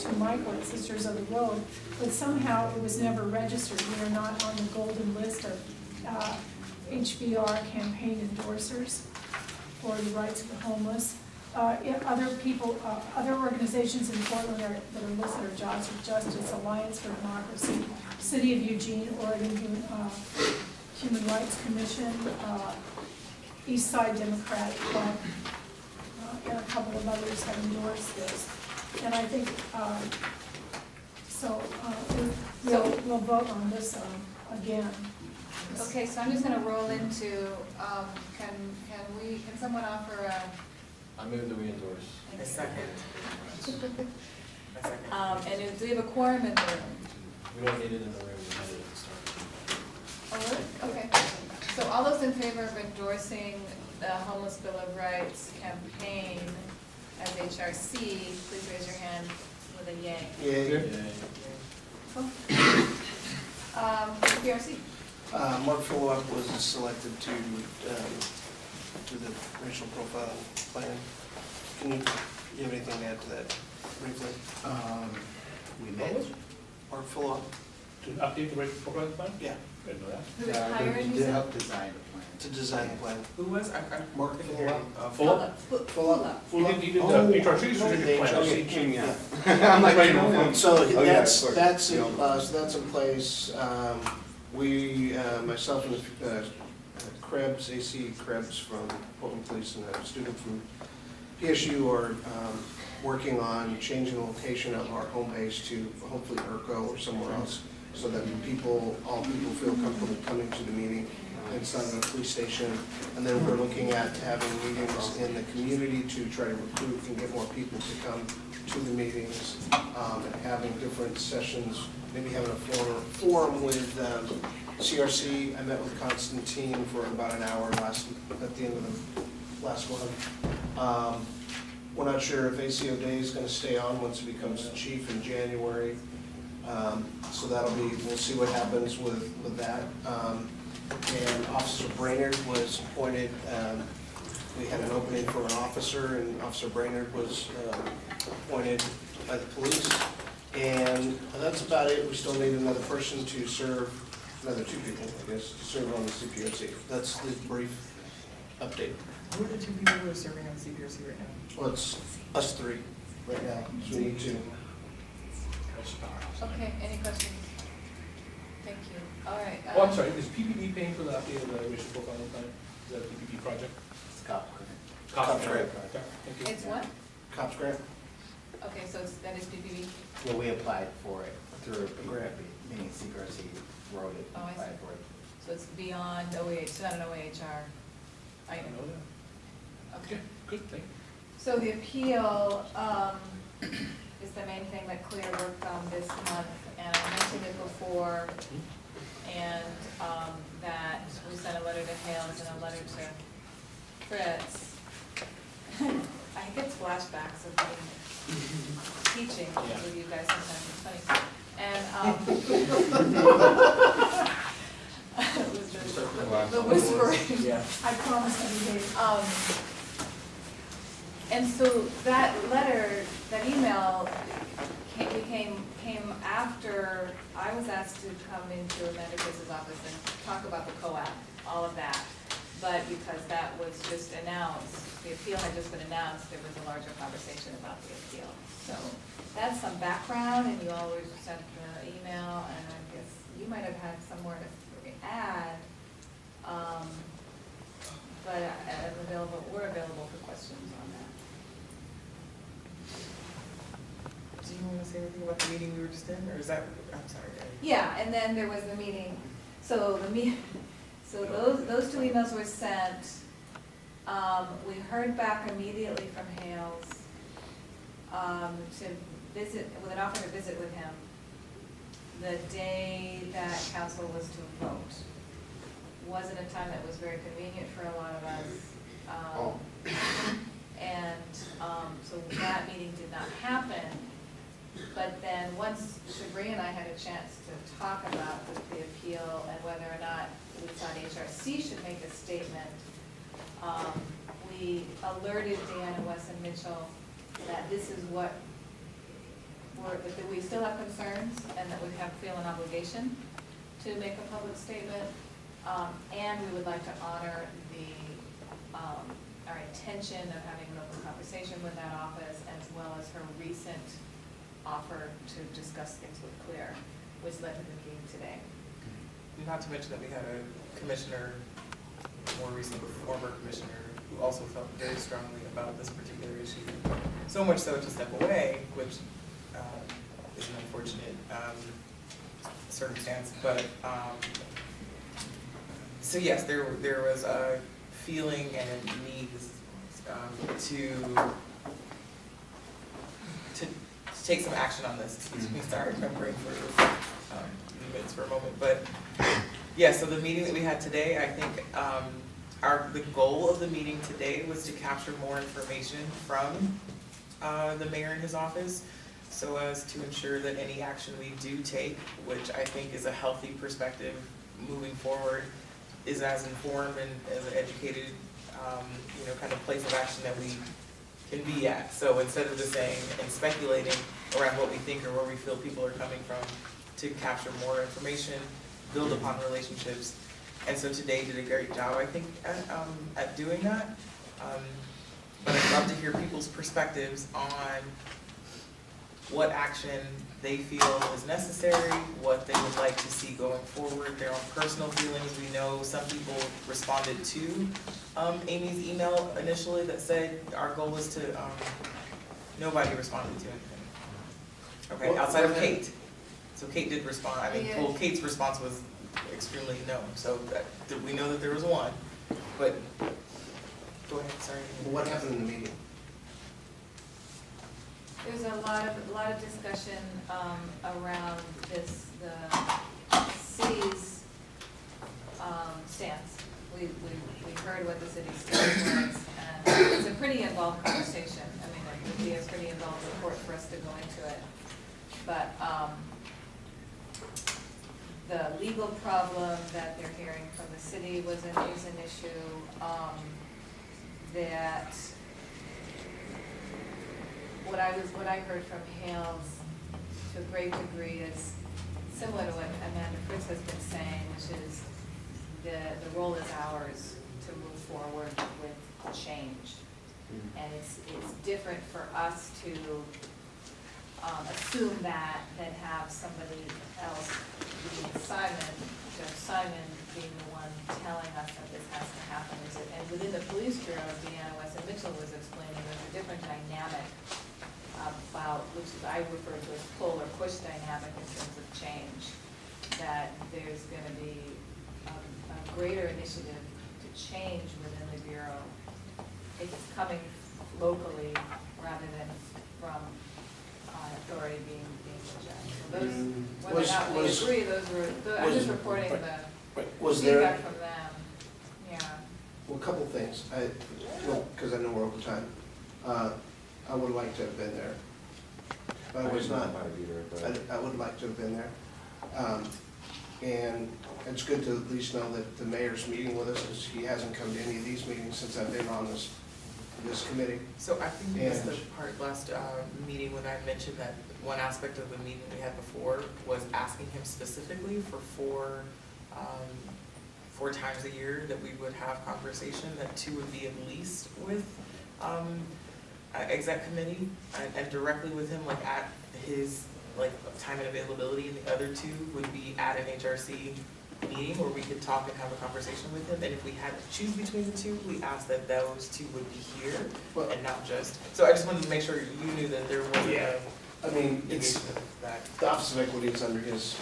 to Michael at Sisters of the Road, but somehow it was never registered. We are not on the golden list of HBR campaign endorsers for the rights of the homeless. Other people, other organizations in Portland that are listed are Jobs for Justice, Alliance for Democracy, City of Eugene, Oregon Human Rights Commission, East Side Democratic Club, and a couple of others have endorsed this. And I think, we'll vote on this again. Okay, so I'm just gonna roll into, can someone offer a? I move that we endorse. A second. A second. And do we have a quorum in the room? We don't need it in the room, we had it at the start. Oh, really? Okay. So all those in favor of endorsing the Homeless Bill of Rights campaign as HRC, please raise your hand with a yay. Yeah. Cool. PRC. Mark Phillip was selected to do the racial profile plan. Can you have anything to add to that briefly? We met. Mark Phillip? To update the racial program plan? Yeah, I didn't know that. Who was hired, you To said? help design the plan. to design the plan. Who was? I kind of. Mark couldn't hear you. Phillip? Phillip. He did the HRC strategic plan. HRC. King, yeah. I'm like, Right. So Oh, yeah, that's, of course. that's, in- Yeah. so that's in place. We, myself and Krebs, AC Krebs from Portland Police and a student from PSU are working on changing the location of our home base to hopefully Urco or somewhere else, so that all people feel comfortable coming to the meeting inside of the police station. And then we're looking at having meetings in the community to try to recruit and get more people to come to the meetings, and having different sessions, maybe having a forum with CRC. I met with Constantine for about an hour at the end of the last one. We're not sure if ACO Day is going to stay on once he becomes chief in January. So we'll see what happens with that. And Officer Brainerd was appointed, we had an opening for an officer, and Officer Brainerd was appointed by the police. And that's about it. We still need another person to serve, another two people, I guess, to serve on the CPRC. That's the brief update. Who are the two people who are serving on CPRC right now? Well, it's us three right now, so we need to. Okay, any questions? Thank you. All right. Oh, I'm sorry, is PPP paying for the update of the racial profiling plan? Is that a PPP project? It's cop. Cost grant. Okay, thank you. It's what? Cops grant? Okay, so that is PPP? Well, we applied for it through Grant. meaning CPRC wrote it, Oh, I see. applied for it. So it's beyond OAH, it's not an OAHR I item. know that. Okay, good, thank you. So the appeal is the main thing that Clear worked on this month, and I mentioned it before, and that we sent a letter to Hales and a letter to Fritz. I get flashbacks of being teaching with you guys sometimes, it's funny. And it was the whispering. Yeah. I promise every day. And so that letter, that email came after I was asked to come into Amanda Chris's office and talk about the co-op, all of that. But because that was just announced, the appeal had just been announced, there was a larger conversation about the appeal. So that's some background, and you always sent the email, and I guess you might have had some more to add. But we're available for questions on that. Do you want to say anything about the meeting we were just in, or is that, I'm sorry. Yeah, and then there was the meeting, so so those two emails were sent. We heard back immediately from Hales, to visit, with an offer to visit with him the day that council was to vote. Wasn't a time that was very convenient for a lot of us. So that meeting did not happen. But then once Shabri and I had a chance to talk about the appeal and whether or not we thought HRC should make a statement, we alerted Deanna West and Mitchell that this is what that we still have concerns and that we feel an obligation to make a public statement. And we would like to honor our intention of having an open conversation with that office, as well as her recent offer to discuss things with Clear, which led to the meeting today. Not to mention that we had a commissioner, more recent former commissioner, who also felt very strongly about this particular issue. So much so to step away, which is an unfortunate circumstance. But so yes, there was a feeling and a need to take some action on this. Excuse me, sorry, I'm brain for minutes for a moment. But yeah, so the meeting that we had today, I think the goal of the meeting today was to capture more information from the mayor and his office, so as to ensure that any action we do take, which I think is a healthy perspective moving forward, is as informed and as an educated, kind of place of action that we can be at. So instead of just saying and speculating around what we think or where we feel people are coming from, to capture more information, build upon relationships. And so today did a great job, I think, at doing that. But I'd love to hear people's perspectives on what action they feel is necessary, what they would like to see going forward, their own personal feelings. We know some people responded to Amy's email initially that said our goal was to, nobody responded to anything. Okay, Well, outside of Kate. So Kate did respond. I mean, Yeah. well, Kate's response was extremely no. So we know that there was one, but go ahead, sorry. What happened in the meeting? There's a lot of discussion around the city's stance. We heard what the city's stance was, and it's a pretty involved conversation. I mean, it would be a pretty involved report for us to go into it. But the legal problem that they're hearing from the city is an issue that what I heard from Hales to a great degree is similar to what Amanda Fritz has been saying, which is the role is ours to move forward with change. And it's different for us to assume that than have somebody else, Judge Simon, being the one telling us that this has to happen. And within the police bureau, Deanna West and Mitchell was explaining there's a different dynamic about, which is I refer to as pull or push dynamic in terms of change, that there's going to be a greater initiative to change within the bureau if it's coming locally rather than from authority being projected. So those, whether or not we agree, I'm just reporting the feedback from them. Yeah. Well, a couple things. Because I know we're over time. I would like to have been there. But I was not. I would like to have been there. And it's good to at least know that the mayor's meeting with us, because he hasn't come to any of these meetings since I've been on this committee. So I think we missed the part last meeting when I mentioned that one aspect of the meeting we had before was asking him specifically for four times a year that we would have conversation, that 2 would be at least with exec committee and directly with him, like at his time and availability, and the other 2 would be at an HRC meeting where we could talk and have a conversation with him. And if we had to choose between the 2, we asked that those 2 would be here and not just. So I just wanted to make sure you knew that there wasn't I mean, it's, engagement that the Office of Equity is under his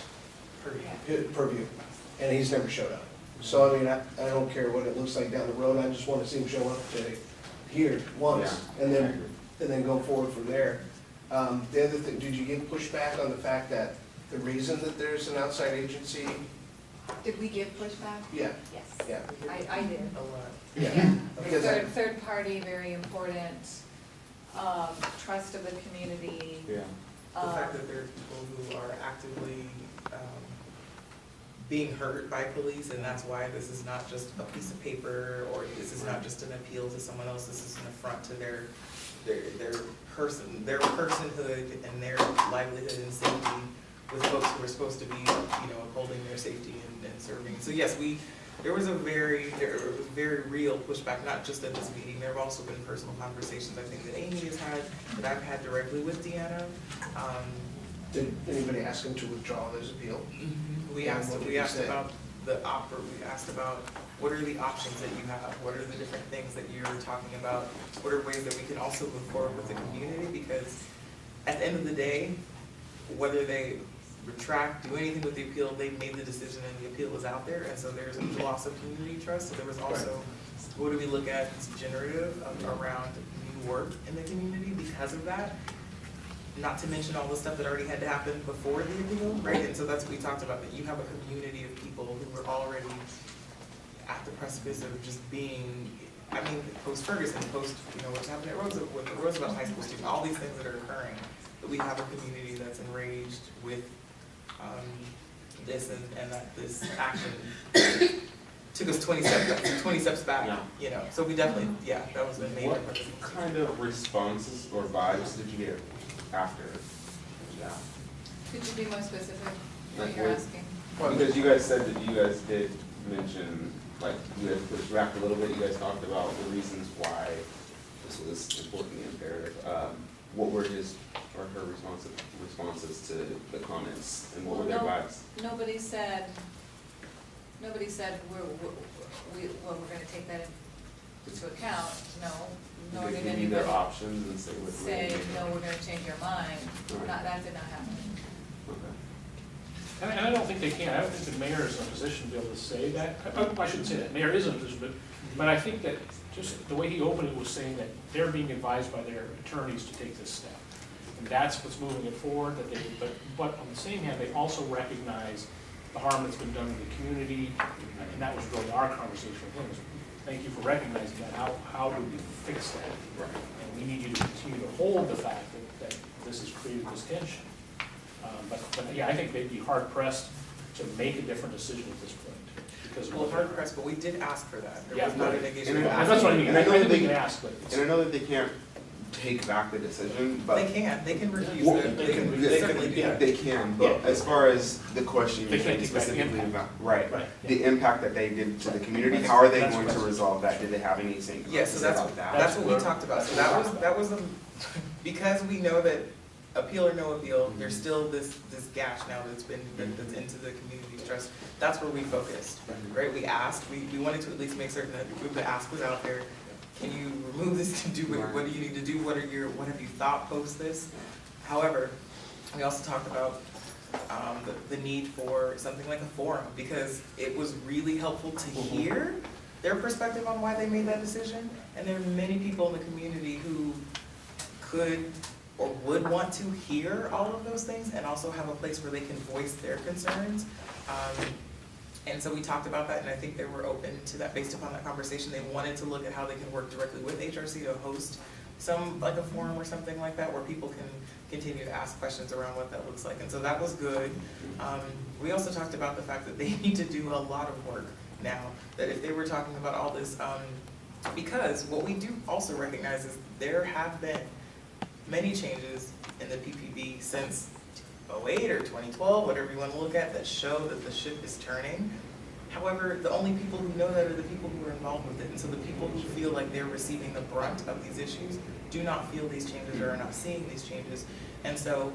purview. purview, and he's never showed up. So, I mean, I don't care what it looks like down the road, I just wanna see him show up today, here, once, Yeah, and I then, agree. and then go forward from there. The other thing, did you get pushback on the fact that the reason that there's an outside agency? Did we give pushback? Yeah, Yes. yeah, I did. A lot. yeah. Because I- Third party, very important, trust of the community. Yeah. The fact that there are people who are actively being hurt by police, and that's why this is not just a piece of paper, or this is not just an appeal to someone else, this is an affront to their personhood and their livelihood and safety with folks who are supposed to be, upholding their safety and serving. So yes, there was very real pushback, not just at this meeting. There have also been personal conversations, I think, that Amy has had, that I've had directly with Deanna. Did anybody ask him to withdraw his appeal? We And asked what did he say? about we asked about what are the options that you have? What are the different things that you're talking about? What are ways that we can also move forward with the community? Because at the end of the day, whether they retract, do anything with the appeal, they made the decision and the appeal is out there, and so there's a loss of community trust. So there was also, what do we look at as generative around new work in the community because of that? Not to mention all the stuff that already had to happen before the appeal, right? And so that's what we talked about, that you have a community of people who were already at the precipice of just being, post-Ferguson, what's happening at Roosevelt, with the Roosevelt High School student, all these things that are occurring, that we have a community that's enraged with this and that this action took us 20 steps back, So we definitely, that was the main What purpose. kind of responses or vibes did you get after that? Could you be more specific what Like you're what- asking? Because you guys said that you guys did mention, like, you guys pushed back a little bit, you guys talked about the reasons why this was important and imperative. What were his or her responses to the comments, and what were their vibes? Nobody said we're gonna take that into account, no, Did did they give you anybody their options and say what? say, no, we're gonna change your mind, Right. that did not happen. Okay. And I don't think they can, I don't think the mayor is in a position to be able to say that. I shouldn't say that, mayor is in a position, but I think that just the way he opened it was saying that they're being advised by their attorneys to take this step. And that's what's moving it forward, but on the same hand, they also recognize the harm that's been done to the community, and that was really our conversation with him. Thank you for recognizing that, how do we fix that? Right. And we need you to continue to hold the fact that this has created this tension. But yeah, I think they'd be hard pressed to make a different decision at this point, because of Well, what hard pressed, but we did ask for that. There Yeah, was not a right. negation. And And that's what I mean, And I I know think that we they- can ask, but it's. And I know that they can't take back the decision, but. They can refuse Well, it, they they can- can they certainly can- do that. They can, but as far as the question They you can't said take back the specifically impact. about, right, Right, the impact that they did to the community, how are they That's going to right. resolve that? Did they have anything? Yeah, so that's what we talked about, so that was because we know that appeal or no appeal, there's still this gash now that's into the community's trust. That's where we focused, right? We asked, we wanted to at least make certain that the ask was out there. Can you remove this, what do you need to do, what have you thought post this? However, we also talked about the need for something like a forum, because it was really helpful to hear their perspective on why they made that decision. And there are many people in the community who could or would want to hear all of those things and also have a place where they can voice their concerns. And so we talked about that, and I think they were open to that based upon that conversation. They wanted to look at how they can work directly with HRC to host like a forum or something like that, where people can continue to ask questions around what that looks like. And so that was good. We also talked about the fact that they need to do a lot of work now, that if they were talking about all this, because what we do also recognize is there have been many changes in the PPB since 2008 or 2012, whatever you want to look at, that show that the ship is turning. However, the only people who know that are the people who are involved with it. And so the people who feel like they're receiving the brunt of these issues do not feel these changes or are not seeing these changes. And so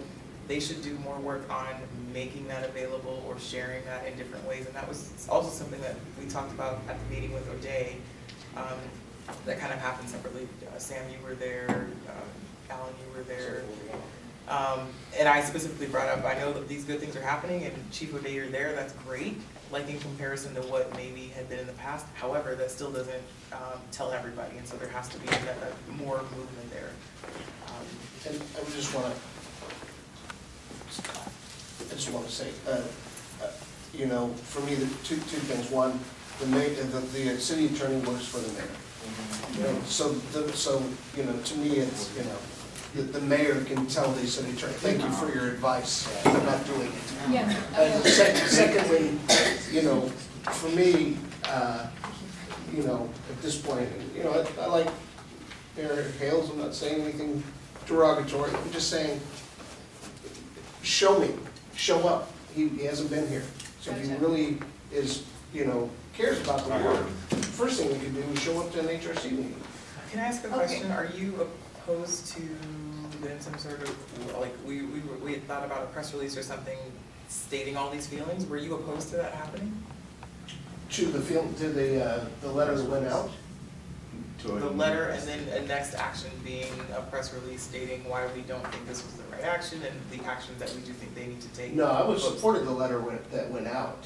they should do more work on making that available or sharing that in different ways. And that was also something that we talked about at the meeting with O'Day. That kind of happened separately. Sam, you were there. Alan, you were there. And I specifically brought up, I know that these good things are happening, and Chief O'Day, you're there, that's great, like in comparison to what maybe had been in the past. However, that still doesn't tell everybody, and so there has to be more movement there. And I would just wanna, say, you know, for me, the two things. One, the city attorney works for the mayor. You know, so, you know, to me, it's, you know, the mayor can tell the city attorney, thank you for your advice, I'm not doing it. Yeah. And secondly, you know, for me, you know, at this point, you know, I like Mayor Hales, I'm not saying anything derogatory, I'm just saying, show me, show up. He hasn't been here. So if he really is, you know, cares about the work, first thing we could do is show up to an HRC meeting. Can I ask a question? Are you opposed to then some sort of, like, we had thought about a press release or something stating all these feelings? Were you opposed to that happening? To the letter that went out? The letter, and then a next action being a press release stating why we don't think this was the right action and the actions that we do think they need to take. No, I was supported the letter that went out.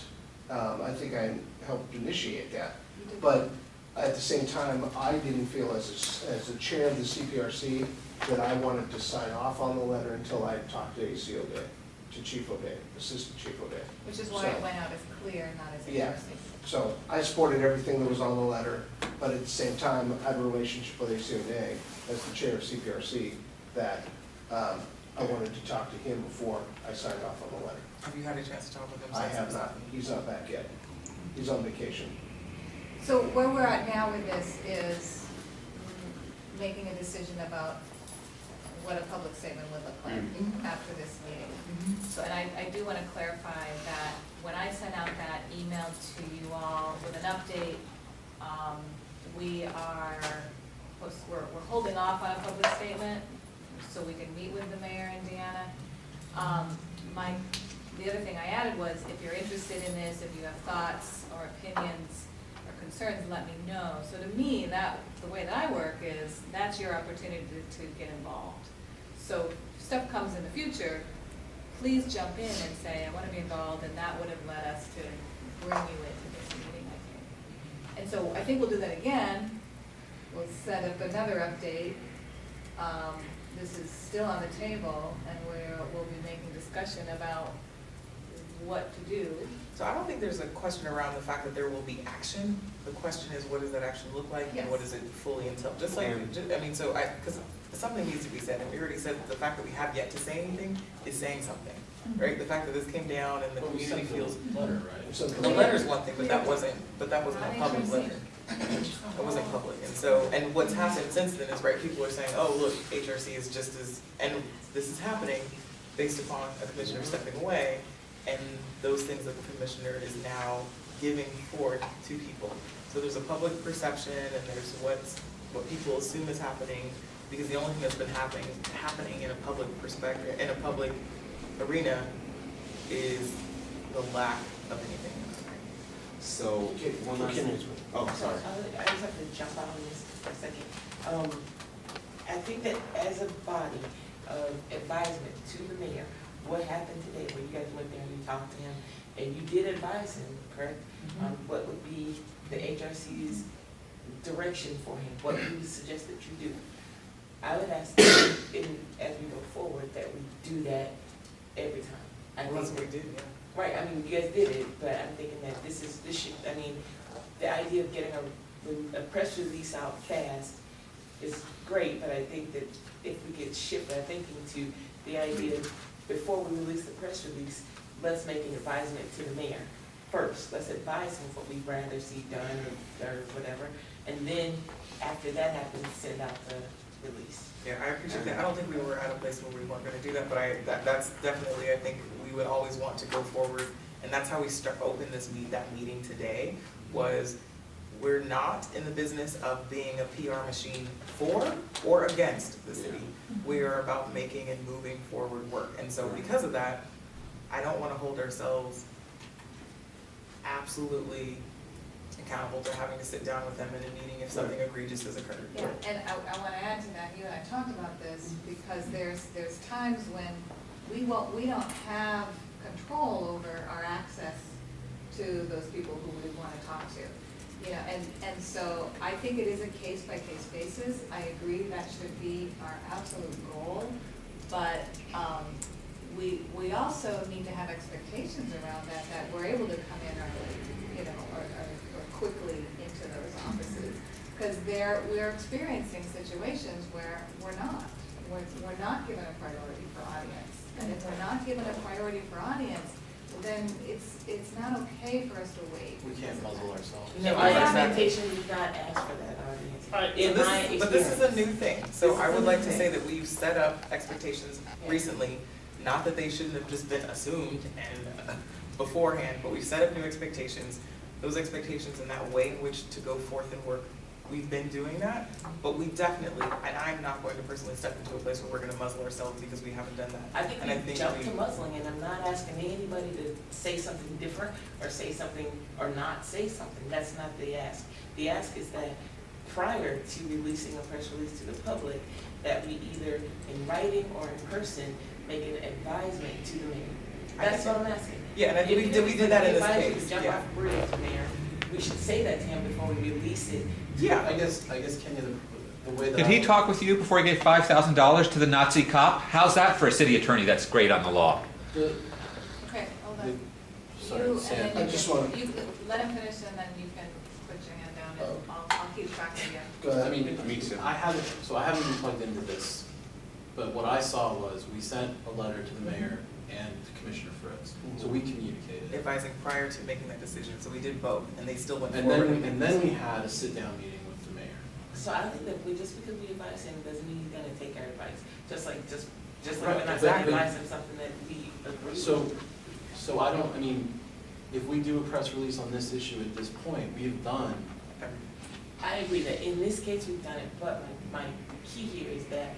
I think I helped initiate that. But at the same time, I didn't feel as the chair of the CPRC that I wanted to sign off on the letter until I talked to AC O'Day, to Chief O'Day, Assistant Chief O'Day. Which is why it went out as clear, not as a Yeah. So I supported everything that was on the letter, but at the same time, I had a relationship with AC O'Day as the chair of CPRC that I wanted to talk to him before I signed off on the letter. Have you had a chance to talk with him? I have not. He's not back yet. He's on vacation. So where we're at now with this is making a decision about what a public statement would look like after this meeting. So, and I do want to clarify that when I sent out that email to you all with an update, we're holding off on a public statement so we can meet with the mayor and Deanna. The other thing I added was, if you're interested in this, if you have thoughts or opinions or concerns, let me know. So to me, the way that I work is, that's your opportunity to get involved. So if stuff comes in the future, please jump in and say, I want to be involved, and that would have led us to bring you into this meeting, I think. And so I think we'll do that again. We'll set up another update. This is still on the table, and we'll be making discussion about what to do. So I don't think there's a question around the fact that there will be action. The question is, what does that action look like, and what does it fully entail? Just like, because something needs to be said, and we already said that the fact that we have yet to say anything is saying something, right? The fact that this came down and the community feels. Letter, right? The letter's one thing, but that wasn't a public letter. It wasn't public, and what's happened since then is, right, people are saying, oh, look, HRC is just as, and this is happening based upon a commissioner stepping away, and those things that the commissioner is now giving forward to people. So there's a public perception, and there's what people assume is happening, because the only thing that's been happening in a public perspective, in a public arena, is the lack of anything. So, one last thing. Oh, sorry. I just have to jump out on this for a second. I think that as a body of advisement to the mayor, what happened today, when you guys went there and you talked to him, and you did advise him, correct? On what would be the HRC's direction for him, what you would suggest that you do. I would ask that as we go forward, that we do that every time. Well, that's what we did, yeah. Right, I mean, you guys did it, but I'm thinking that this should, I mean, the idea of getting a press release out fast is great, but I think that if we could shift our thinking to the idea, before we release the press release, let's make an advisement to the mayor first. Let's advise him what we'd rather see done or whatever, and then after that happens, send out the release. Yeah, I appreciate that. I don't think we were at a place where we weren't gonna do that, but that's definitely, I think, we would always want to go forward, and that's how we open that meeting today, was we're not in the business of being a PR machine for or against the city. We are about making and moving forward work, and so because of that, I don't wanna hold ourselves absolutely accountable to having to sit down with them in a meeting if something egregious has occurred. Yeah, and I wanna add to that, you and I talked about this, because there's times when we don't have control over our access to those people who we wanna talk to. You know, and so I think it is a case-by-case basis. I agree that should be our absolute goal, but, we also need to have expectations around that we're able to come in early, you know, or quickly into those offices. Because we're experiencing situations where we're not given a priority for audience. And if we're not given a priority for audience, then it's not okay for us to wait. We can't muzzle ourselves. No, our expectation did not ask for that audience. In my experience. But this is a new thing, so I would like to say that we've set up expectations recently, not that they shouldn't have just been assumed and beforehand, but we've set up new expectations. Those expectations and that way in which to go forth and work, we've been doing that, but we definitely, and I'm not going to personally step into a place where we're gonna muzzle ourselves because we haven't done that. I think we jumped to muzzling, and I'm not asking anybody to say something different or say something or not say something. That's not the ask. The ask is that prior to releasing a press release to the public, that we either in writing or in person make an advisement to the mayor. That's what I'm asking. Yeah, and I think we did that in this case, Jump yeah. off the bridge, Mayor. We should say that to him before we release it. Yeah. I guess Kenya, the way that. Did he talk with you before he gave $5,000 to the Nazi cop? How's that for a city attorney that's great on the law? Okay, hold on. Sorry, You, Sam. and then I just you wanna- let him finish, and then you can put your hand down, and I'll keep track of you. Go ahead. I mean, Me too. I haven't been plugged into this, but what I saw was we sent a letter to the mayor and to Commissioner Fritz, so we communicated. Advising prior to making that decision, so we did both, and they still went And forward. then we had a sit-down meeting with the mayor. So I think that just because we advise him doesn't mean he's gonna take our advice. Just like Right, we're not gonna exactly. advise him something that we agree with. So I mean, if we do a press release on this issue at this point, we have done. I agree that in this case we've done it, but my key here is that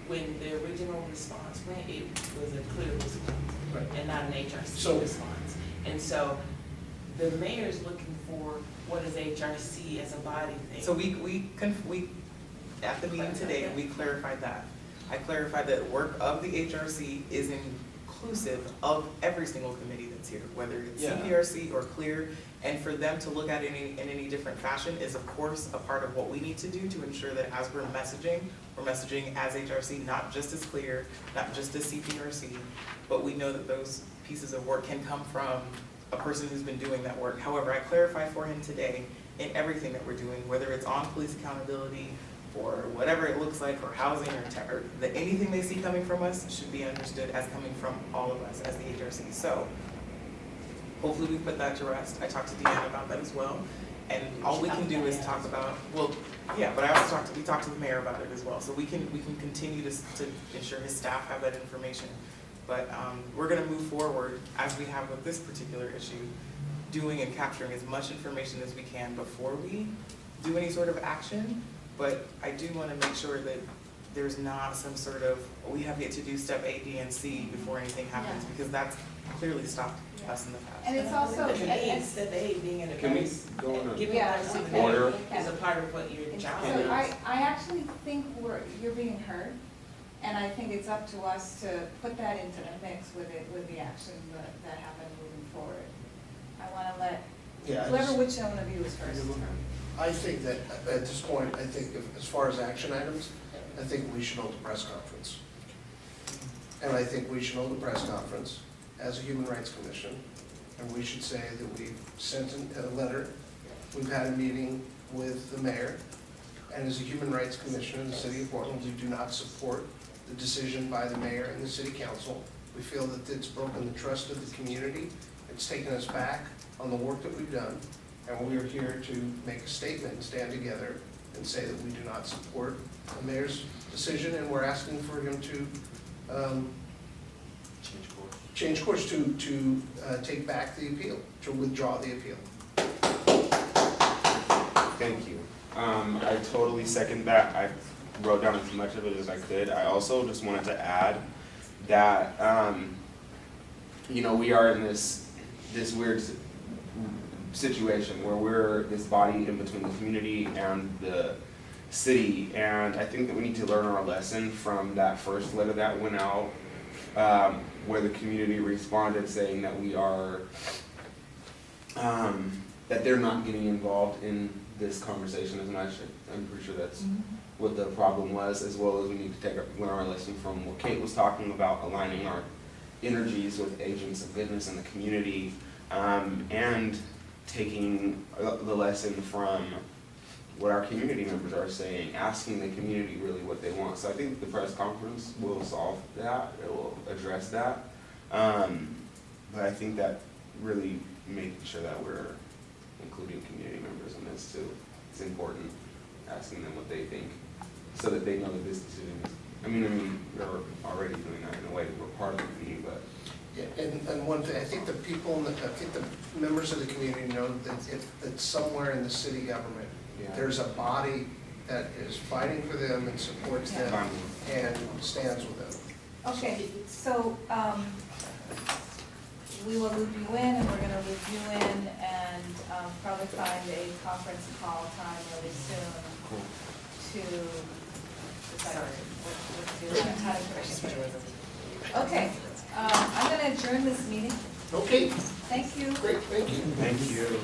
when the original response went, it was a clear response and not an HRC response. And so the mayor's looking for what is HRC as a body thing. So we at the meeting today, we clarified that. I clarified that work of the HRC is inclusive of every single committee that's here, whether it's Yeah. CPRC or CLEAR, and for them to look at it in any different fashion is of course a part of what we need to do to ensure that as we're messaging as HRC, not just as CLEAR, not just as CPRC, but we know that those pieces of work can come from a person who's been doing that work. However, I clarified for him today in everything that we're doing, whether it's on police accountability, or whatever it looks like, or housing, or that anything they see coming from us should be understood as coming from all of us as the HRC. So hopefully we put that to rest. I talked to Deanna about that as well. And all we can do is talk about, well, yeah, but I also we talked to the mayor about it as well. So we can continue to ensure his staff have that information. But we're gonna move forward as we have with this particular issue, doing and capturing as much information as we can before we do any sort of action. But I do wanna make sure that there's not some sort of, we have yet to do step A, B, and C before anything happens, because that's clearly stopped us in the past. And it's also, Step A being an Can we advice, go in a giving Yeah, advice to the okay. order? mayor is a part of what your job is. so I actually think you're being heard, and I think it's up to us to put that into the mix with the actions that happen moving forward. I wanna let, which one of you is first? I think that at this point, I think as far as action items, I think we should hold a press conference. And I think we should hold a press conference as a Human Rights Commission, and we should say that we've sent a letter, we've had a meeting with the mayor, and as a Human Rights Commission in the city of Portland, we do not support the decision by the mayor and the city council. We feel that it's broken the trust of the community, it's taken us back on the work that we've done, and we are here to make a statement and stand together and say that we do not support the mayor's decision, and we're asking for him to change course, to take back the appeal, to withdraw the appeal. Thank you. I totally second that. I wrote down as much of it as I could. I also just wanted to add that, we are in this weird situation where we're this body in between the community and the city, and I think that we need to learn our lesson from that first letter that went out, where the community responded saying that we are, that they're not getting involved in this conversation as much. I'm pretty sure that's what the problem was, as well as we need to learn our lesson from what Kate was talking about, aligning our energies with agents of goodness in the community, and taking the lesson from what our community members are saying, asking the community really what they want. So I think the press conference will solve that, it will address that. But I think that really making sure that we're including community members in this too, it's important, asking them what they think, so that they know that this decision is, I mean, we're already doing that in a way, we're part of the community, but. Yeah, and one thing, I think the people, I think the members of the community know that somewhere in the city government, Yeah. there's a body that is fighting for them and supports them and stands with them. Okay, so, we will loop you in, and we're gonna loop you in, and, probably find a conference call time really soon to decide what to do, how to push it. Okay, I'm gonna adjourn this meeting. Okay, Thank you. great, thank you. Thank you.